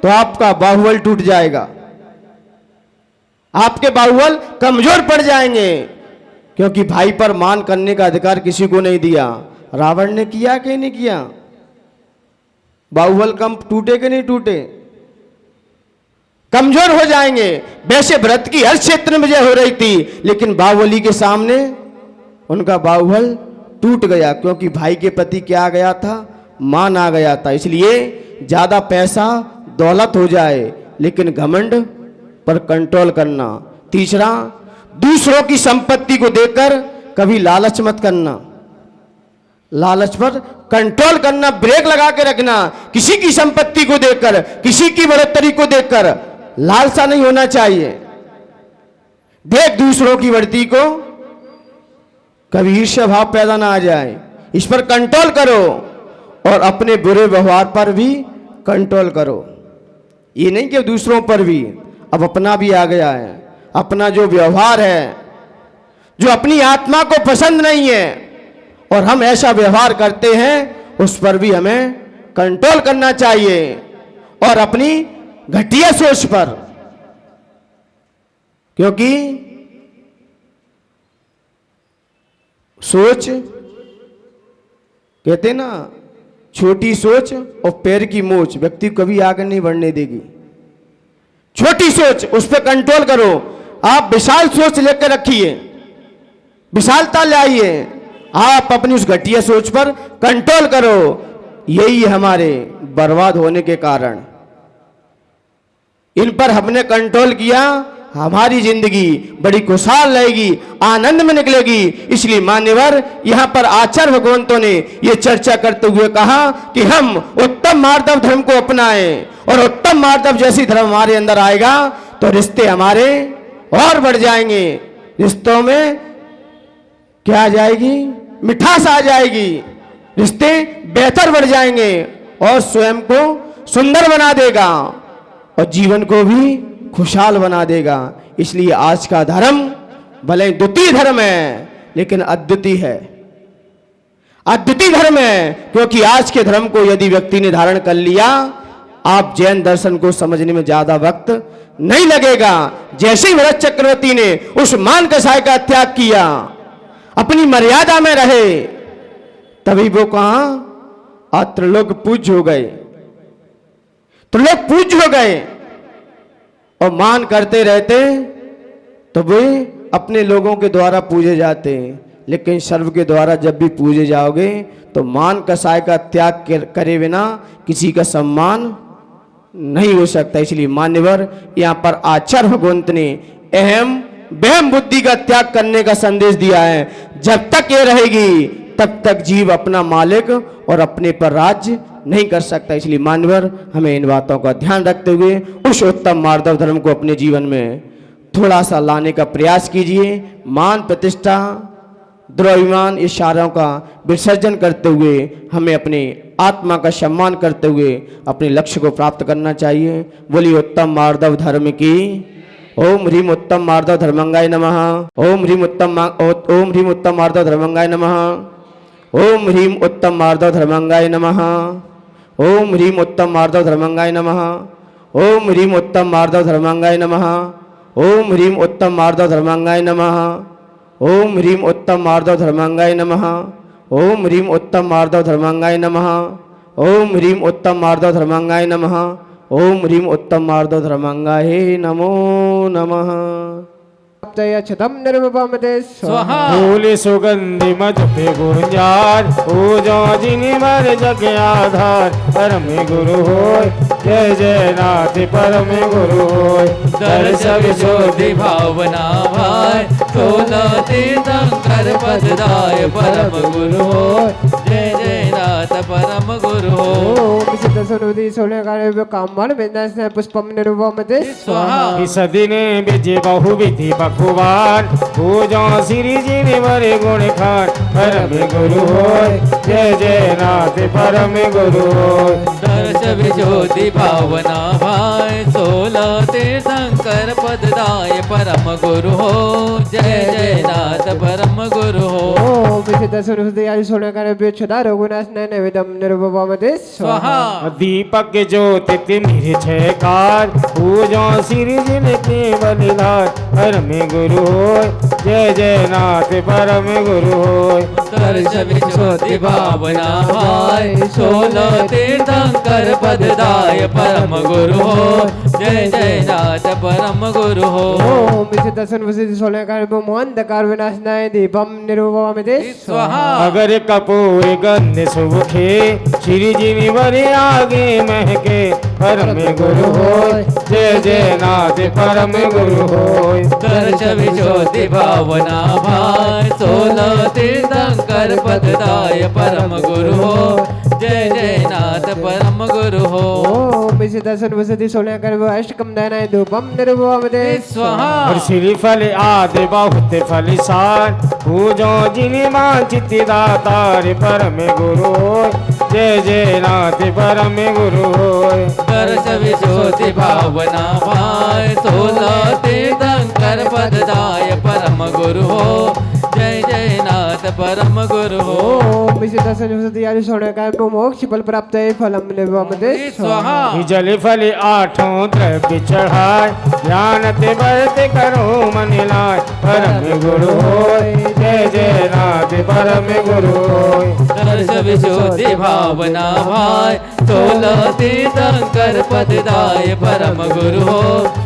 तो आपका बाहुबल टूट जाएगा, आपके बाहुबल कमजोर पड़ जाएंगे, क्योंकि भाई पर मान करने का अधिकार किसी को नहीं दिया। रावण ने किया कि नहीं किया? बाहुबल कम टूटे कि नहीं टूटे? कमजोर हो जाएंगे। वैसे भरत की हर क्षेत्र में विजय हो रही थी, लेकिन बाहुबली के सामने उनका बाहुबल टूट गया, क्योंकि भाई के प्रति क्या आ गया था? मान आ गया था। इसलिए ज्यादा पैसा दौलत हो जाए लेकिन घमंड पर कंट्रोल करना। तीसरा, दूसरों की संपत्ति को देखकर कभी लालच मत करना, लालच पर कंट्रोल करना, ब्रेक लगा के रखना। किसी की संपत्ति को देखकर, किसी की बढ़ोतरी को देखकर लालसा नहीं होना चाहिए। देख दूसरों की बढ़ती को, कभी ईर्ष्या भाव पैदा ना आ जाए, इस पर कंट्रोल करो। और अपने बुरे व्यवहार पर भी कंट्रोल करो। ये नहीं कि दूसरों पर भी, अब अपना भी आ गया है। अपना जो व्यवहार है, जो अपनी आत्मा को पसंद नहीं है और हम ऐसा व्यवहार करते हैं, उस पर भी हमें कंट्रोल करना चाहिए। और अपनी घटिया सोच पर, क्योंकि सोच कहते ना, छोटी सोच और पैर की मोच व्यक्ति को कभी आगे नहीं बढ़ने देगी। छोटी सोच, उस पर कंट्रोल करो। आप विशाल सोच लेकर रखिए, विशालता लाइए। आप अपनी उस घटिया सोच पर कंट्रोल करो। यही है हमारे बर्बाद होने के कारण। इन पर हमने कंट्रोल किया, हमारी जिंदगी बड़ी खुशहाल रहेगी, आनंद में निकलेगी। इसलिए मान्यवर, यहाँ पर आचार्य भगवंतों ने ये चर्चा करते हुए कहा कि हम उत्तम मार्दव धर्म को अपनाएं। और उत्तम मार्दव जैसी धर्म हमारे अंदर आएगा तो रिश्ते हमारे और बढ़ जाएंगे। रिश्तों में क्या आ जाएगी? मिठास आ जाएगी। रिश्ते बेहतर बढ़ जाएंगे और स्वयं को सुंदर बना देगा और जीवन को भी खुशहाल बना देगा। इसलिए आज का धर्म भले द्वितीय धर्म है, लेकिन अद्वितीय है। अद्वितीय धर्म है, क्योंकि आज के धर्म को यदि व्यक्ति ने धारण कर लिया, आप जैन दर्शन को समझने में ज्यादा वक्त नहीं लगेगा। जैसे ही भरत चक्रवर्ती ने उस मान कसाय का त्याग किया, अपनी मर्यादा में रहे, तभी वो कहां त्रिलोक पूज्य हो गए। त्रिलोक पूज्य हो गए और मान करते रहते तो वे अपने लोगों के द्वारा पूजे जाते हैं। लेकिन सर्व के द्वारा जब भी पूजे जाओगे तो मान कसाय का त्याग करे बिना किसी का सम्मान नहीं हो सकता। इसलिए मान्यवर, यहाँ पर आचार्य भगवंत ने अहम वहम बुद्धि का त्याग करने का संदेश दिया है। जब तक ये रहेगी तब तक जीव अपना मालिक और अपने पर राज्य नहीं कर सकता। इसलिए मान्यवर, हमें इन बातों का ध्यान रखते हुए उस उत्तम मार्दव धर्म को अपने जीवन में थोड़ा सा लाने का प्रयास कीजिए। मान प्रतिष्ठा, द्रव्यमान, इशारों का विसर्जन करते हुए हमें अपने आत्मा का सम्मान करते हुए अपने लक्ष्य को प्राप्त करना चाहिए। बोलिए उत्तम मार्दव धर्म की। ओम ह्रीम उत्तम मार्दव धर्मंगाय नमः। ओम ह्रीम उत्तम मार्दव धर्मंगाय नमः। ओम ह्रीम उत्तम मार्दव धर्मंगाय नमः। ओम ह्रीम उत्तम मार्दव धर्मंगाय नमः। ओम ह्रीम उत्तम मार्दव धर्मंगाय नमः। ओम ह्रीम उत्तम मार्दव धर्मंगाय नमः। ओम ह्रीम उत्तम मार्दव धर्मंगाय नमः। ओम ह्रीम उत्तम मार्दव धर्मंगाय नमः। ओम ह्रीम उत्तम मार्दव धर्मंगाय नमः। ओम ह्रीम उत्तम मार्दव धर्मंगाय नमो नमः। क्षतम निर्वपमते स्वाहा। फूल सुगंधि मधुपे गुंजार, पूजो जिनि मर जग आधार। परम गुरु होय, जय जय नाथ परम गुरु होय। दर्श विशोधि भावना भाय, 16 तीर्थंकर पददाय। परम गुरु होय, जय जय नाथ परम गुरु होय। ओम सिद्ध सुनुति सोलकार कामन विनाश पुष्पम निर्वपमते स्वाहा। इस दिने विजय बहु विधि बखुवार, पूजो श्री जिनि बरे गुण खान। परम गुरु होय, जय जय नाथ परम गुरु होय। दर्श विशोधि भावना भाय, 16 तीर्थंकर पददाय। परम गुरु हो, जय जय नाथ परम गुरु हो। ओम सिद्ध सुनुति सोलकार क्षुधा रघुनाथ नैवेद्यम निर्वपमते स्वाहा। दीपक ज्योति तिमिर छकार, पूजो श्री जिनि के बलिहार। परम गुरु होय, जय जय नाथ परम गुरु होय। दर्श विशोधि भावना भाय, 16 तीर्थंकर पददाय। परम गुरु हो, जय जय नाथ परम गुरु हो। ओम सिद्ध सुनुति सोलकार मोहंधकार विनाशनाय दीपम निर्वपमते स्वाहा। अगर कपूर गंध सुखे, श्री जिनि बरे आगे महके। परम गुरु होय। जय जय नाथ परम गुरु होय। दर्श विशोधि भावना भाय 16 तीर्थंकर पददाय परम गुरु हो। जय जय नाथ परम गुरु हो। ओम इसी दर्शन वसति सोने कर अष्टकम दयनाय धूपम निर्भवते स्वाहा। और श्री फल आदि बहुत फल सार पूजो जिनि मांचित दातार परम गुरु होय। जय जय नाथ परम गुरु होय। दर्श विशोधि भावना भाय 16 तीर्थंकर पददाय परम गुरु हो। जय जय नाथ परम गुरु हो। ओम इसी दर्शन वसति आदि सोने कर मोक्ष फल प्राप्त है फलम निर्भवते स्वाहा। जल फल आठों द्रव्य चढ़ाए ज्ञानते बरते करो मन लाय परम गुरु होय। जय जय नाथ परम गुरु होय। दर्श विशोधि भावना भाय 16 तीर्थंकर पददाय परम गुरु हो।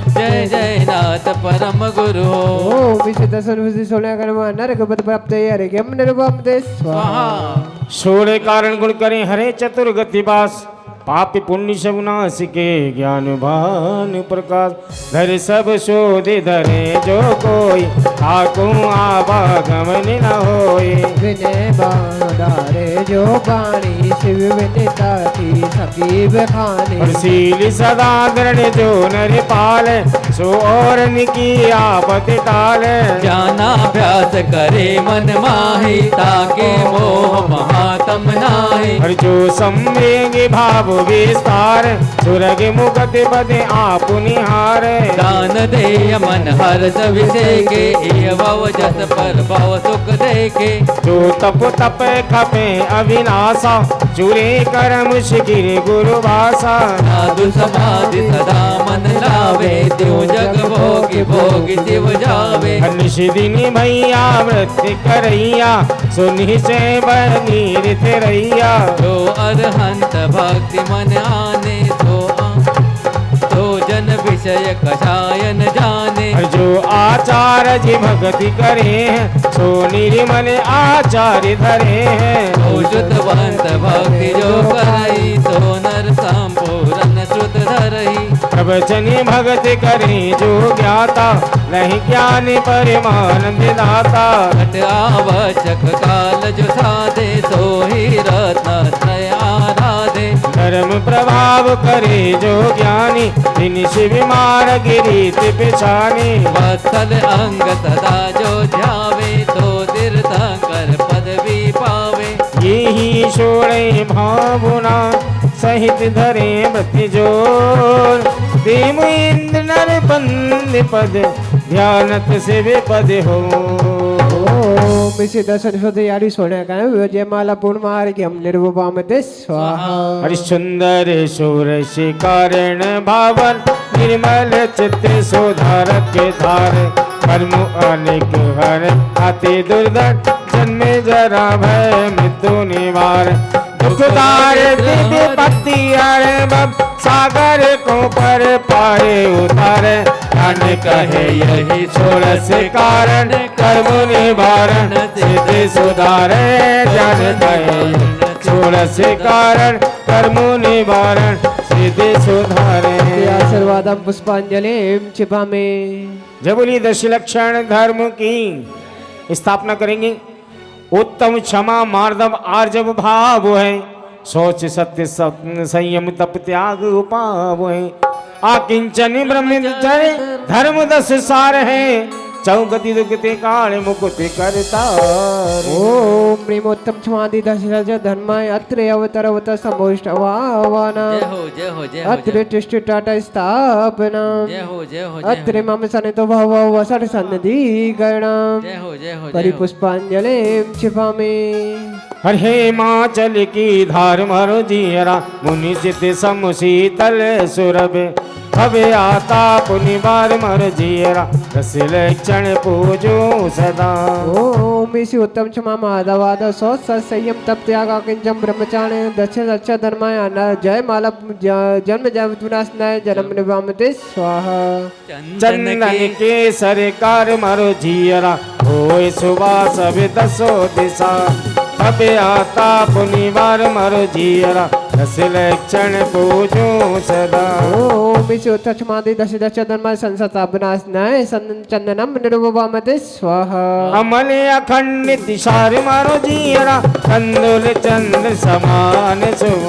जय जय नाथ परम गुरु हो। ओम इसी दर्शन वसति सोने कर नरक पद प्राप्त है हरे गम निर्भवते स्वाहा। स्वाहा। सोरे कारण गुण करें हरे चतुर्गति वास पापी पुण्य सब नाश के ज्ञान भान प्रकाश धर सब शोधि धरे जो कोई आको आवागमन न होय। विनय बाधारे जो बाणी शिव विनिता की सकी बखानी। और शील सदा दृढ़ जो नर पाल सो और की आपत टाल। ज्ञानाभ्यास करे मन माहि ताके मोह महातम नाहि। और जो संवेग भाव विस्तार सुरग मुगत बदे आप निहार। दान देय मन हर्ष विषेके एवं जस पर भव सुख देखे। जो तप तप खपे अविनाशा चूरे करम शिगिर गुरु भाषा। साधु समाधि सदा मन लावे त्यों जग भोगी भोगी शिव जावे। निशिदिनी भैया मृत्यु करैया सुनि से बनीर रैया। जो अरहंत भक्ति मन आने तो जन विषय कषायन जाने। जो आचार्य जी भक्ति करे हैं सो निर्मल आचार्य धरे हैं। तो शुद्धवंत भक्ति जो करई तो नर संपूर्ण श्रुत धरई। प्रवचन भगत करे जो ज्ञाता नहीं ज्ञान परिमानंद दाता। घट आवश्यक काल जो साधे सो ही रत्न त्रय आराधे। धर्म प्रभाव करे जो ज्ञानी दिन शिव मार गिरीत पिछानी। वत्सल अंग सदा जो ध्यावे तो तीर्थंकर पदवी पावे। यही छोड़े भावना सहित धरे मृत्यु जोर। देव इंद्र नर बंद पद ध्यानत से पद हो। ओम इसी दर्शन वसति सोने कर जयमाला पूर्णमार की हम निर्भवते स्वाहा। हरिश्चंद्र सुरस कारण भावन निर्मल चित्त सुधारक धार। कर्म अनेक हर अति दुर्धर जन्म जरा भय मृत्यु निवार। दुख दिव्य पत्ति सागर को पर पाए उतारे। ज्ञान कहे यही षोडश कारण कर्म निवारण सिद्धि सुधारे। ज्ञान कहे षोडश कारण कर्म निवारण सिद्धि सुधारे। आशीर्वादम पुष्पांजलि छिपा में जब बोलिए दशलक्षण धर्म की स्थापना करेंगे। उत्तम क्षमा मार्दव आर्जव भाव है। सोच सत्य संयम तप त्याग उपाव है। आकिंचन ब्रह्मचर्य धर्म 10 सार है। चौगति दुगति काल मुकुति करता। ओम प्रेमोत्तम क्षमादि दशरथ धर्म अत्र अवतरवत समोष्टवाना। जय हो जय हो जय हो अत्र तिष्ठ टाटा स्थापना। जय हो जय हो अत्र मम सनितो भव वसट सन्निधि गणम। जय हो जय हो परि पुष्पांजलि छिपा में हरे हिमाचल की धार मारो जियरा मुनि चित सम शीतल सुरभ। भवे आता पुनि बार मर जियरा रस लक्षण पूजो सदा। ओम इसी उत्तम क्षमा माधवाद सौ संयम तप त्याग किंचम ब्रह्मचार्य दक्ष धर्माय जय माला जन्म जय विनाश नय जन्म निवामते स्वाहा। चंदन के सरकार मरो जियरा होय सुबास 10 दिशा। अबे आता पुनि बार मरो जियरा रसलक्षण पूजो सदा। ओम विशुद्धक्षमादि दश दश धर्म संसतापनाशनाय चंदनम निर्ववामते स्वाहा। अमल अखंडित सार मारो जियरा कंदुल चंद्र समान शुभ।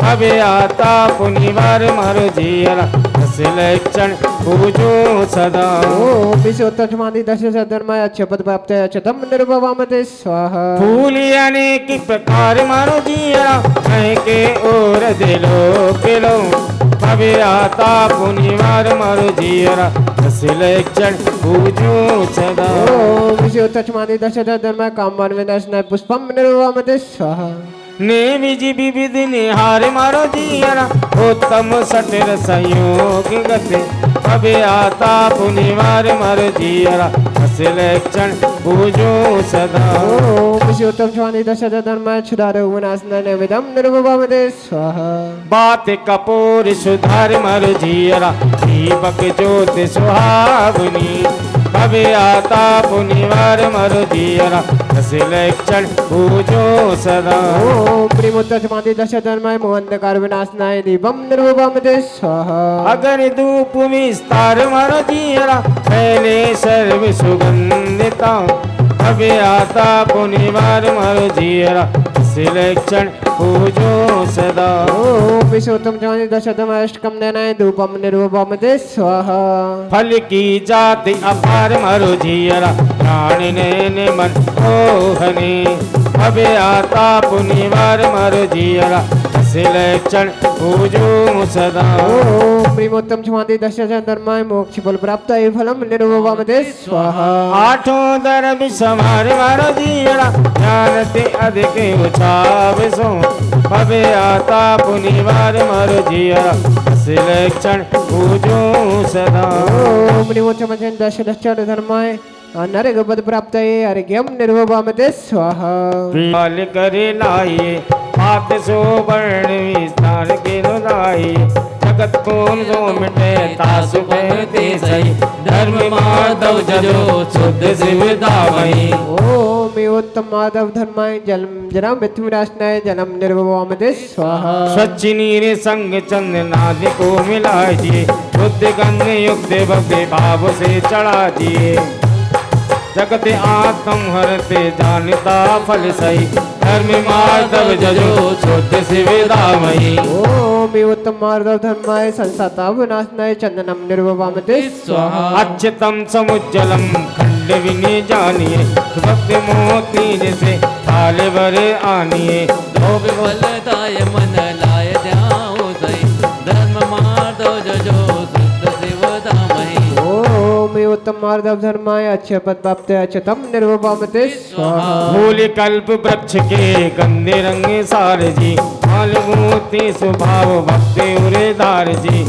अबे आता पुनिवार मारो जियरा रसलक्षण पूजो सदा। ओम विशुद्धक्षमादि दश दश धर्म अच्छपद प्राप्त अक्षतम निर्ववामते स्वाहा। फूल अनेक प्रकार मारो जियरा कह के और दिलो किलो। अबे आता पुनिवार मारो जियरा रसलक्षण पूजो सदा। ओम विशुद्धक्षमादि दश दश धर्म कामान विनाशनाय पुष्पम निर्ववामते स्वाहा। ने विधि विविध निहार मारो जियरा उत्तम सटर संयोग गते। अबे आता पुनिवार मारो जियरा रसलक्षण पूजो सदा। ओम विशुद्धक्षमादि दश दश धर्म क्षुधार विनाशनाय नैवेद्यम निर्ववामते स्वाहा। बात कपूर सुधार मारो जियरा दीपक ज्योति सुहावनी। अबे आता पुनिवार मारो जियरा रसलक्षण पूजो सदा। ओम प्रेमोत्तमादि दश धर्माय मोहंधकार विनाशनाय दीपम निर्ववामते स्वाहा। अगर धूप विस्तार मारो जियरा पहले सर्व सुगंधिता। अबे आता पुनिवार मारो जियरा रसलक्षण पूजो सदा। ओम विशुद्धक्षमादि दश धर्म अष्टकम नयनाय धूपम निर्ववामते स्वाहा। फल की जाति अपार मारो जियरा प्राण नैन मन मोहनी। अबे आता पुनिवार मारो जियरा रसलक्षण पूजो सदा। ओम प्रेमोत्तमादि दश दश धर्माय मोक्ष फल प्राप्त फलम निर्ववामते स्वाहा। आठों दरब समार मारो जियरा ज्ञान ते अधिक उछाव सो। अबे आता पुनिवार मारो जियरा रसलक्षण पूजो सदा। ओम प्रेमोत्तमादि दश दश धर्माय नरक प्राप्त अर्घ्यम निर्ववामते स्वाहा। पाल करे लाइए हाथ सो वर्ण विस्तार के नुदाई। जगत कौन जो मिटे तासु कहते सही। धर्म माधव जजो शुद्ध शिवदामयी। ओम उत्तम माधव धर्माय जलम जरा मृत्यु विनाशनाय जलम निर्ववामते स्वाहा। स्वच्छ नीर संग चंद नाद को मिला दिए। शुद्ध गंध युक्त भक्ति भाव से चढ़ा दिए। जगत आत्म हरते जानता फल सही। धर्म माधव जजो शुद्ध शिवदामयी। ओम उत्तम माधव धर्माय संसाता विनाशनाय चंदनम निर्ववामते स्वाहा। अच्युतम समुज्जलम खंड विनि जानिए। भक्त मोती से काले भरे आनिए। लोक फलदाय मन लाय ध्याओ सही। धर्म माधव जजो शुद्ध शिवदामयी। ओम उत्तम माधव धर्माय अच्छे पद प्राप्त अच्युतम निर्ववामते स्वाहा। फूल कल्प वृक्ष के गंदे रंग सार जी। मालभूति स्वभाव भक्ति उरेदार जी।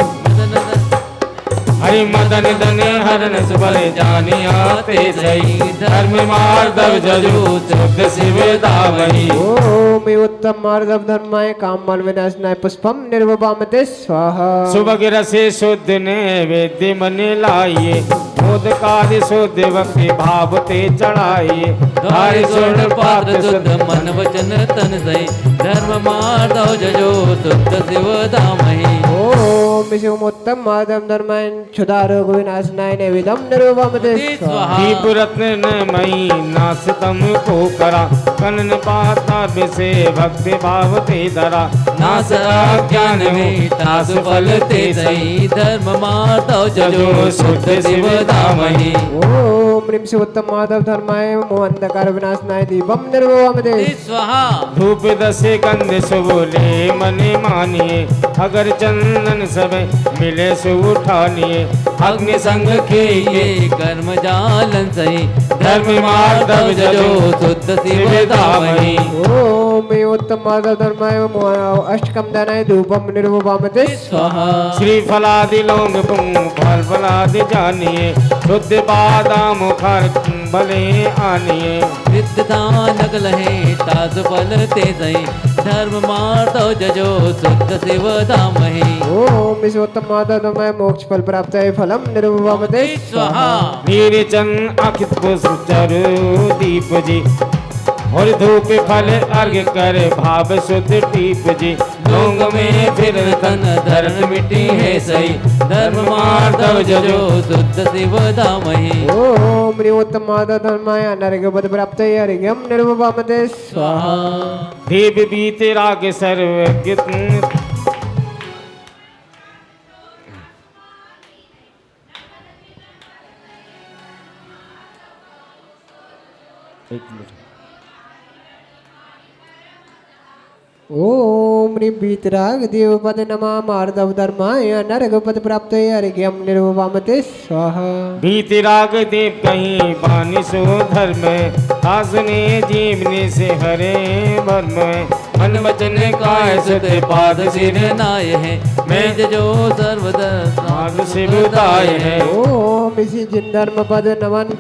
हरि मदन धन हरण सुबल जानी आते सही। धर्म माधव जजो शुद्ध शिवदामयी। ओम उत्तम माधव धर्माय कामल विनाशनाय पुष्पम निर्ववामते स्वाहा। सुभग रसे शुद्ध ने वेद्य मन लाइए। मोदकादि शुद्ध भक्ति भाव ते चढ़ाइए। धारि स्वर्ण पात्र शुद्ध मन वचन तन सही। धर्म माधव जजो शुद्ध शिवदामयी। ओम उत्तम माधव धर्माय क्षुधारोग विनाशनाय नैवेद्यम निर्ववामते स्वाहा। दीप रत्न मई नासितम को करा। कनन पाता विषे भक्ति भाव ते धरा। नास अज्ञान में तासु फल ते सही। धर्म माधव जजो शुद्ध शिवदामयी। ओम ह्रीं उत्तम माधव धर्माय मोहंधकार विनाशनाय दीपम निर्ववामते स्वाहा। धूप दसे गंध सुबोले मने मानिए। अगर चंदन सब मिले सु उठानिए। अग्नि संग के ये कर्म जालन सही। धर्म माधव जजो शुद्ध शिवदामयी। ओम उत्तम माधव धर्माय अष्टकम दानाय धूपम निर्ववामते स्वाहा। श्री फलादि लौंग पुंग फल फलादि जानिए। शुद्ध बादाम खर भले आनिए। विद्यानक लहे ताज फल ते सही। धर्म माधव जजो शुद्ध शिवदामयी। ओम उत्तम माधव धर्माय मोक्ष फल प्राप्त है फलम निर्ववामते स्वाहा। नीरचन अखित पुष्प चरु दीप जी। और धूप फल अर्घ कर भाव शुद्ध टीप जी। लोक में फिर तन धर्म मिट्टी है सही, धर्म मार्दव जो शुद्ध शिव धामहि। ओम ह्रीमोत्तम धर्माय नरगपद प्राप्त अर्घ्यम निर्ववामते स्वाहा। देव बीते राग सर्वज्ञ ओम ह्रीं वीतराग देवपद नमा मार्दव धर्माय नरगपद प्राप्त अर्घ्यम निर्ववामते स्वाहा। बीते राग देव कहीं बानी सो धर्म, तासने जीवने से हरे वर्म। मन वचन काय सुत पाद सिर नाय है, मैं जो सर्वदा शिवदाय है। ओम इसी जिन धर्म पद नमन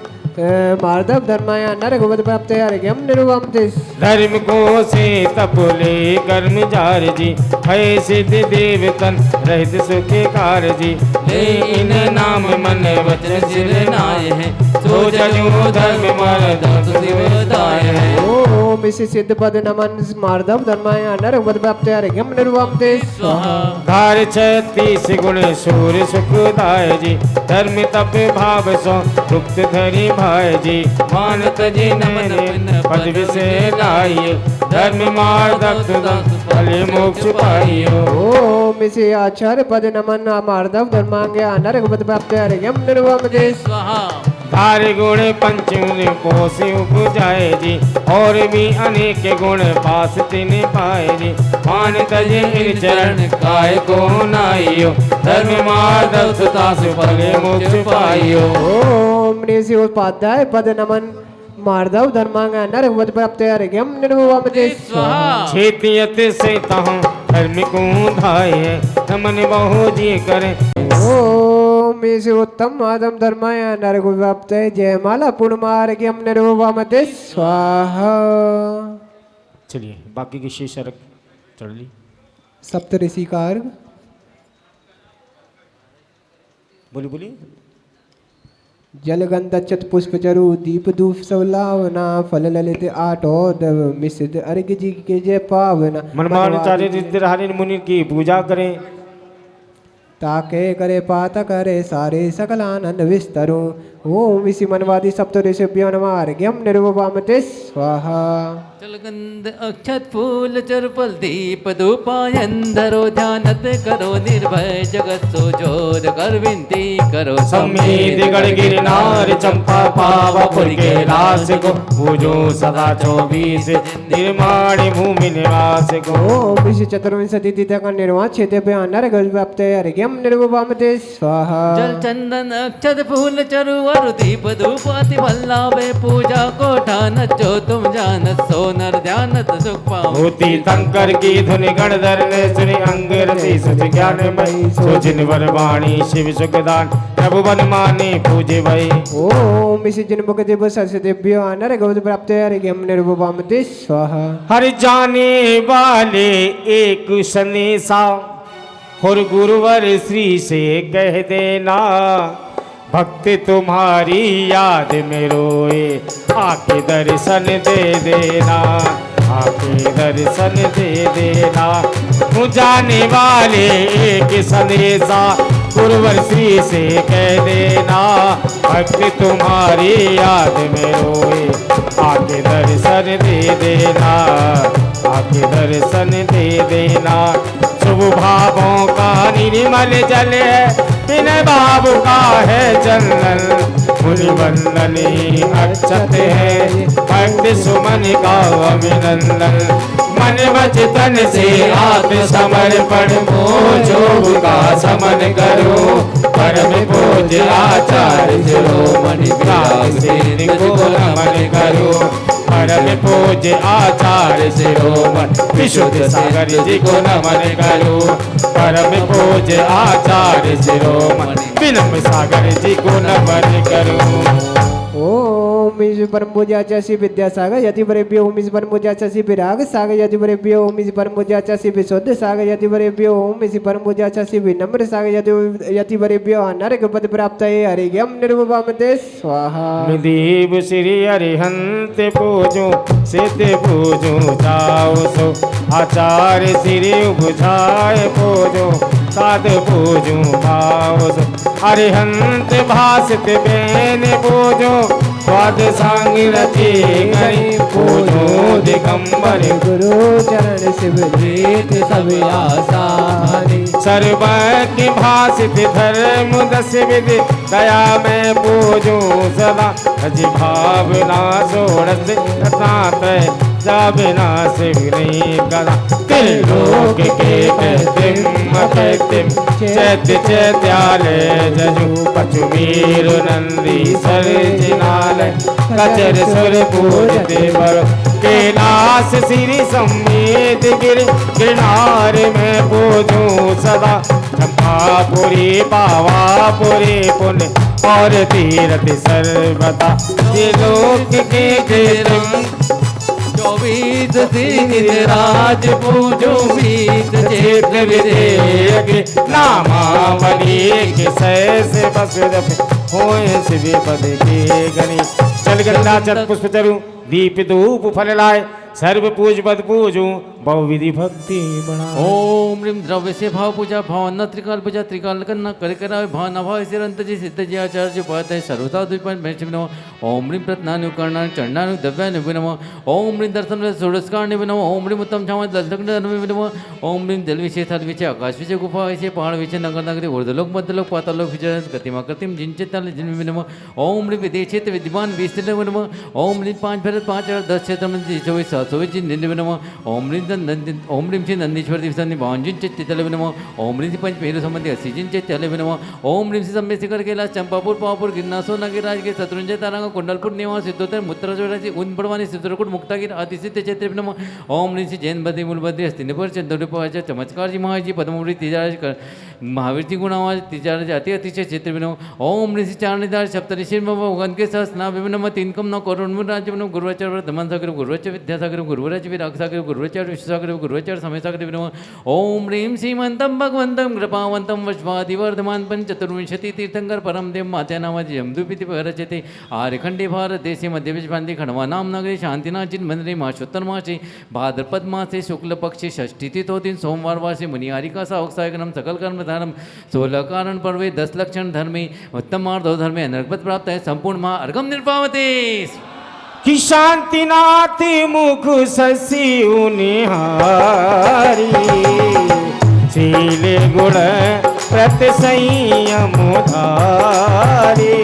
मार्दव धर्माय नरगपद प्राप्त अर्घ्यम निर्ववामते। धर्म को से तपले कर्म जार जी, है सिद्ध देवतन रहित सुख कार जी। ले इन नाम मन वचन सिर नाय है, सो जनो धर्म मार्दव शिवदाय है। ओम इसी सिद्ध पद नमन मार्दव धर्माय नरगपद प्राप्त अर्घ्यम निर्ववामते स्वाहा। धार 36 गुण सूर्य सुखदाय जी, धर्म तप भाव सो रुक्त धरि भाई जी। मानत जी नमन पद से लाइए, धर्म मार्दव फल मोक्ष पाइयो। ओम इसी आचार्य पद नमन मार्दव धर्मांग नरगपद प्राप्त अर्घ्यम निर्ववामते स्वाहा। धार गुण पंचम पोष उपजाए जी, और भी अनेक गुण पास तिन पाए जी। मान तजे इन चरण काय को नाइयो, धर्म मार्दव सुतास फल मोक्ष पाइयो। ओम ऋषि उपाध्याय पद नमन मार्दव धर्मांग नरगपद प्राप्त अर्घ्यम निर्ववामते स्वाहा। क्षेत्रियत से तहु धर्म को धाये, नमन बहु जी करे। ओम ऋषि उत्तम आदम धर्माय नरगपद प्राप्त जयमाला पूर्णमार्घ्यम निर्ववामते स्वाहा। चलिए बाकी की शेष अर्घ चढ़ ली। सप्त ऋषि का अर्घ बोली बोली। जलगंध अक्षत पुष्प चरु दीप धूप सब लावना, फल ललित आठोद मिश्रित अर्घ जी के जय पावना। मनमाचार्य रिद्ध मुनि की पूजा करें, ताके करे पात करे सारे सकल आनंद विस्तरु। ओम इसी मनवादी सप्त ऋषिभ्यो नमः अर्घ्यम निर्ववामते स्वाहा। जलगंध अक्षत फूल चरुफल दीप धूपायंधरो, ध्यानत करो निर्भय जगत सोजोर, कर विनती करो समेत गढ़ गिरनार चंपा पावापुर के रास को, पूजो सदा 24 निर्माण भूमि निवास को। ओम इसी चतुर्विंशति तिथि का निर्वाण क्षेत्र नरगपद प्राप्त अर्घ्यम निर्ववामते स्वाहा। जल चंदन अक्षत फूल चरु और दीप धूपाति भल्लावे, पूजा को ठानत जो तुम जानत, सोनर ध्यानत सुख पाओ। होती तंकर की धुनि गणधर ने सुनि, अंग रति सच ज्ञान मई, सोचिन वर वाणी शिव सुखदान, प्रभु बन माने पूजे भई। ओम इसी जिनमुख देव सरस्वतीभ्यो नरगपद प्राप्त अर्घ्यम निर्ववामते स्वाहा। हर जाने वाले एक संदेशा, और गुरुवर श्री से कह देना, भक्त तुम्हारी याद में रोए, आके दर्शन दे देना, आके दर्शन दे देना। जाने वाले एक संदेशा, गुरुवर श्री से कह देना, भक्त तुम्हारी याद में रोए, आके दर्शन दे देना, आके दर्शन दे देना। शुभ भावों का निर्मल जल है, बिन भाव का है चंदन, मुनि वंदनी अक्षत है, भक्त सुमन का अभिनंदन। मन वचन से आत्म समर्पण को, जोग का समन करो, परम पूज्य आचार्य शिरोमणि विराज को नमन करो, परम पूज्य आचार्य शिरोमणि विशुद्ध सागर जी को नमन करो, परम पूज्य आचार्य शिरोमणि विनम्र सागर जी को नमन करो। ओम ओम श्री परम पूज्याचार्य श्री विद्यासागर यतिवरेभ्यो ओम श्री परम पूज्याचार्य श्री विराग सागर यतिवरेभ्यो ओम श्री परम पूज्याचार्य श्री विशुद्ध सागर यतिवरेभ्यो ओम श्री परम पूज्याचार्य श्री विनम्र सागर यतिवरेभ्यो नरक पद प्राप्त हरिगम निर्वमते स्वाहा देव श्री अरिहंत पूजो सिद्ध पूजो जाओ सो आचार्य श्री बुझाए पूजो साध पूजो भाव सो अरिहंत भाषित बेन पूजो स्वाद सांग रति गरी पूजो दिगंबर गुरु चरण शिव प्रीत सब आसानी सर्वज्ञ भाषित धर्म दस विधि दया में पूजो सदा अजि भावना सोड़स नाथ जाबिना सिवनी कदा त्रिलोक के कहतिम चैत्य चैत्यालय जजु पचुमीर नंदी सर जिनालय कचर सुर पूजते बर कैलाश श्री समेत गिर गिरनार में पूजो सदा चंपापुरी पावापुरी पुण्य और तीर्थ सर्वदा त्रिलोक के चौबीस दिन राज पूजो बीत चेत विधेयक नामावली के सहस बस होए शिव पद के गणि चल गंगा चल पुष्प चरु दीप धूप फल लाए सर्व पूज पद पूजू बहु विधि भक्ति बना ओम ह्रीम द्रव्य से भाव पूजा भावना त्रिकाल पूजा त्रिकाल करना कर करावे भाव न भाव से अंत जी सिद्ध जी आचार्य उपाध्याय सर्वता द्विपन भेष नमो ओम ह्रीम प्रत्नानु कर्णानु चंडानु दव्यानु नमो ओम ह्रीम दर्शन षोडशकार नमो ओम ह्रीम उत्तम छाम दलग्न नमो ओम ह्रीम जल विषय थल विषय आकाश विषय गुफा विषय पहाड़ विषय नगर नगरी ऊर्ध्वलोक मध्यलोक पातालोक विचरण गतिमा कृतिम जिनचित तल जिन नमो ओम ह्रीम विदेशित विद्यमान विस्तृत नमो ओम ह्रीम 5 भरत 5 और 10 क्षेत्र में 24 724 जिन नमो ओम ह्रीम ओम ह्रीम श्री नंदीश्वर दिवसांनी भावजिन चित्तले नमो ओम ह्रीम श्री पंचमेरु संबंधी असीजिन चित्तले नमो ओम ह्रीम श्री संबेशिकर कैलाश चंपापुर पावापुर गिरनासो नगराज के शत्रुंजय तारांग कुंडलपुर निवास सिद्धोत्तर मुत्तराजोराजी उन बड़वानी सिद्धरकुट मुक्तागिर अतिसिद्ध क्षेत्र नमो ओम ह्रीम श्री जैन बद्री मूलभद्री हस्तिनपुर चंद्रपाच चमत्कार जी महाराज जी पद्मपुरी तीजाराज महावीर जी गुणावाज तीजाराज अति अतिशय क्षेत्र नमो ओम ह्रीम श्री चारणीदार सप्तऋषि भगवान के साथ स्नाभ नम तीन कम नौ करोड़ राज्य नमो गुरुवाचार्य धमन सागर गुरुवाचार्य विद्यासागर गुरुवराज विराग सागर गुरुवाचार्य विश्वसागर गुरुवाचार्य समेसागर नमो ओम ह्रीम श्रीमंतम भगवंतम कृपावंतम वैश्वादिवर्धमान पंचतुर्विंशति तीर्थंकर परम देव मात्या नामाजी यमदुपीति रचते आर्यखंडे भारत देशे मध्य विश्वांति खंडवा नाम नगरी शांतिनाथ जिन मंदिरे मासोत्तर मासे भाद्रपद मासे शुक्ल पक्षे षष्ठी तिथो दिन सोमवार वासे मुनिहारिका सावसायकनम सकल कर्म धर्म 16 कारण पर्वे 10 लक्षण धर्मे उत्तम मार्दो धर्मे अनर्गपत प्राप्त है संपूर्ण माँ अर्घम निर्पावते कि शांतिनाथ मुख शशि निहारी शील गुण प्रत संयम धारी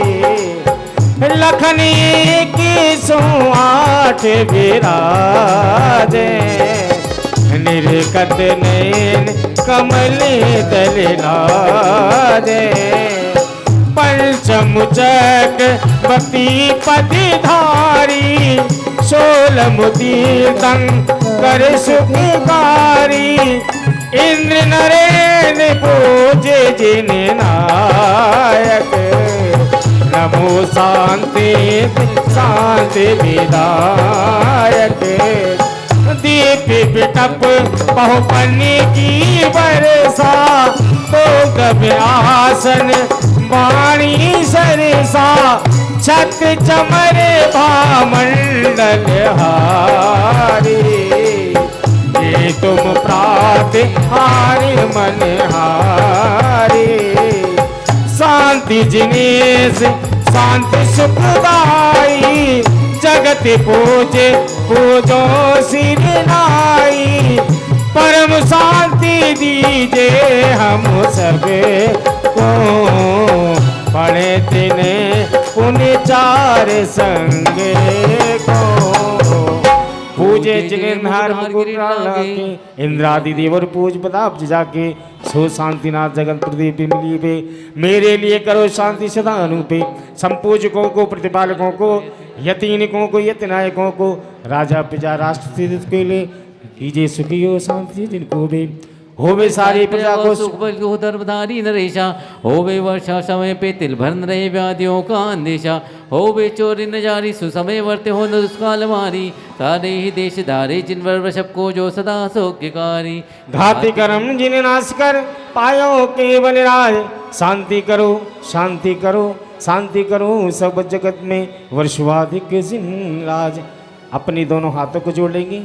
लखनी की 108 विराजे निर्कत नैन कमल दल लाजे पंचमुचक भक्ति पतिधारी 16 मुतीर्थं कर सुखकारी इंद्र नरेन पूजे जिन नायक नमो शांति शांति विदायक दीप बिटप बहुपन्नी की वर्षा तो कभी आसन वाणी सरसा छत चमर भामंडल हारी ये तुम प्रात हारि मन हारी शांति जिनेश शांति सुखदाई जगत पूजे पूजो सिर नाई परम शांति दीजे हम सब को पढ़े तिने पुण्य 4 संग को पूजे जिनेन्द्र मुकुट इंद्रादि देवर पूज प्रताप जाके सो शांतिनाथ जगत प्रदीप मिलीपे मेरे लिए करो शांति सदा अनुपे संपूजकों को प्रतिपालकों को यतीनिकों को यतनायकों को राजा प्रजा राष्ट्र के लिए कीजिए सुखी हो शांति जिनको भी होवे सारी प्रजा को सुख बल को धर्मधारी नरेशा, होवे वर्षा समय पे तिल भर न रहे व्याधियों का अंदेशा, होवे चोरी न जारी सुसमय वर्ते हो न दुष्काल मारी, सारे ही देश धारे जिनवर वृषभ को जो सदा सौख्यकारी। घाति कर्म जिन नाश कर पायो केवल राज, शांति करो शांति करो शांति करो सब जगत में वर्षवाधिक जिन राज। अपने दोनों हाथों को जोड़ लेंगे।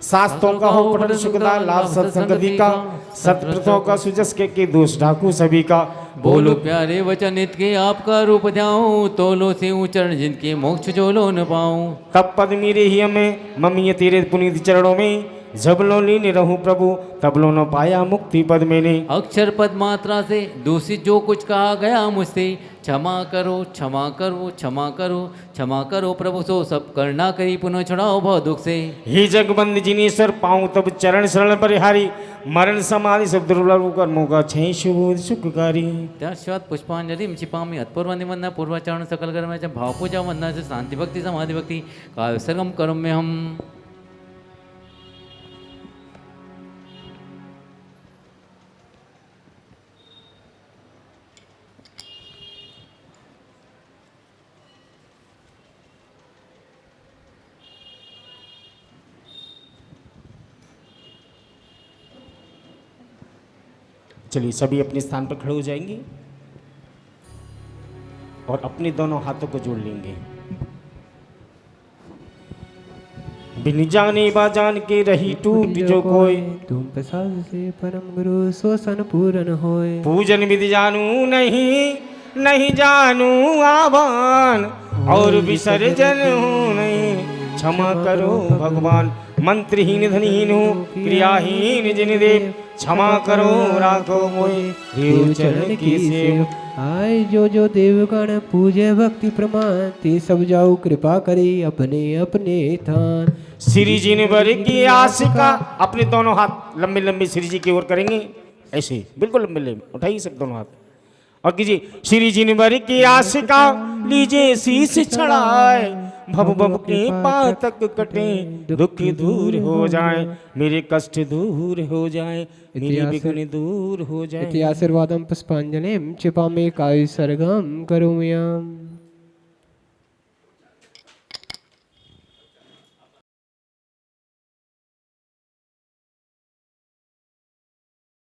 शास्त्रों का हो पठन सुखदा लाभ सत्संगति का, सत्प्रथों का सुजस के दोष ढाकू सभी का। बोलो प्यारे वचन इत के आपका रूप ध्याऊं, तोलो से चरण जिनके मोक्ष जो लो न पाऊं। तब पद मेरे ही हमें मम्मी तेरे पुनीत चरणों में, जब लो लीन रहूं प्रभु तब लो न पाया मुक्ति पद मैंने। अक्षर पद मात्रा से दूषित जो कुछ कहा गया मुझसे, क्षमा करो क्षमा करो क्षमा करो क्षमा करो प्रभु सो सब करना करी पुनः छुड़ाओ भव दुख से। हे जगबंद जिनेश्वर पाऊं तब चरण शरण परिहारी, मरण समाधि सब दुर्लभ कर्मों का छह शुभ सुखकारी। तस्मात् पुष्पांजलि क्षिपामि अत्पूर्व निवंदन पूर्वाचरण सकल कर्म च भाव पूजा वंदना से शांति भक्ति समाधि भक्ति काव्य सर्गम कर्म में हम। चलिए सभी अपने स्थान पर खड़े हो जाएंगे और अपने दोनों हाथों को जोड़ लेंगे। बिन जाने बा जान के रही टूट जो कोई, तुम प्रसाद से परम गुरु शोषण पूर्ण होए। पूजन विधि जानू नहीं नहीं जानू आवान, और विसर्जन हूँ नहीं क्षमा करो भगवान। मंत्रहीन धनहीन हूँ क्रियाहीन जिन देव, क्षमा करो राखो मोए देव चरण की सेव। आय जो देवगण पूजे भक्ति प्रमाण, ते सब जाओ कृपा करे अपने अपने थान। श्री जी ने वर की आशिका, अपने दोनों हाथ लंबे लंबे श्री जी की ओर करेंगे, ऐसे बिल्कुल लंबे लंबे उठाइए सब दोनों हाथ और कीजिए। श्री जी ने वर की आशिका, लीजिए शीश चढ़ाए, भव भव के पातक कटे दुख दूर हो जाए, मेरे कष्ट दूर हो जाए, मेरे विघ्न दूर हो जाए। इति आशीर्वादं पुष्पांजलिं क्षिपामि काव्य सर्गम करोम्यहम्।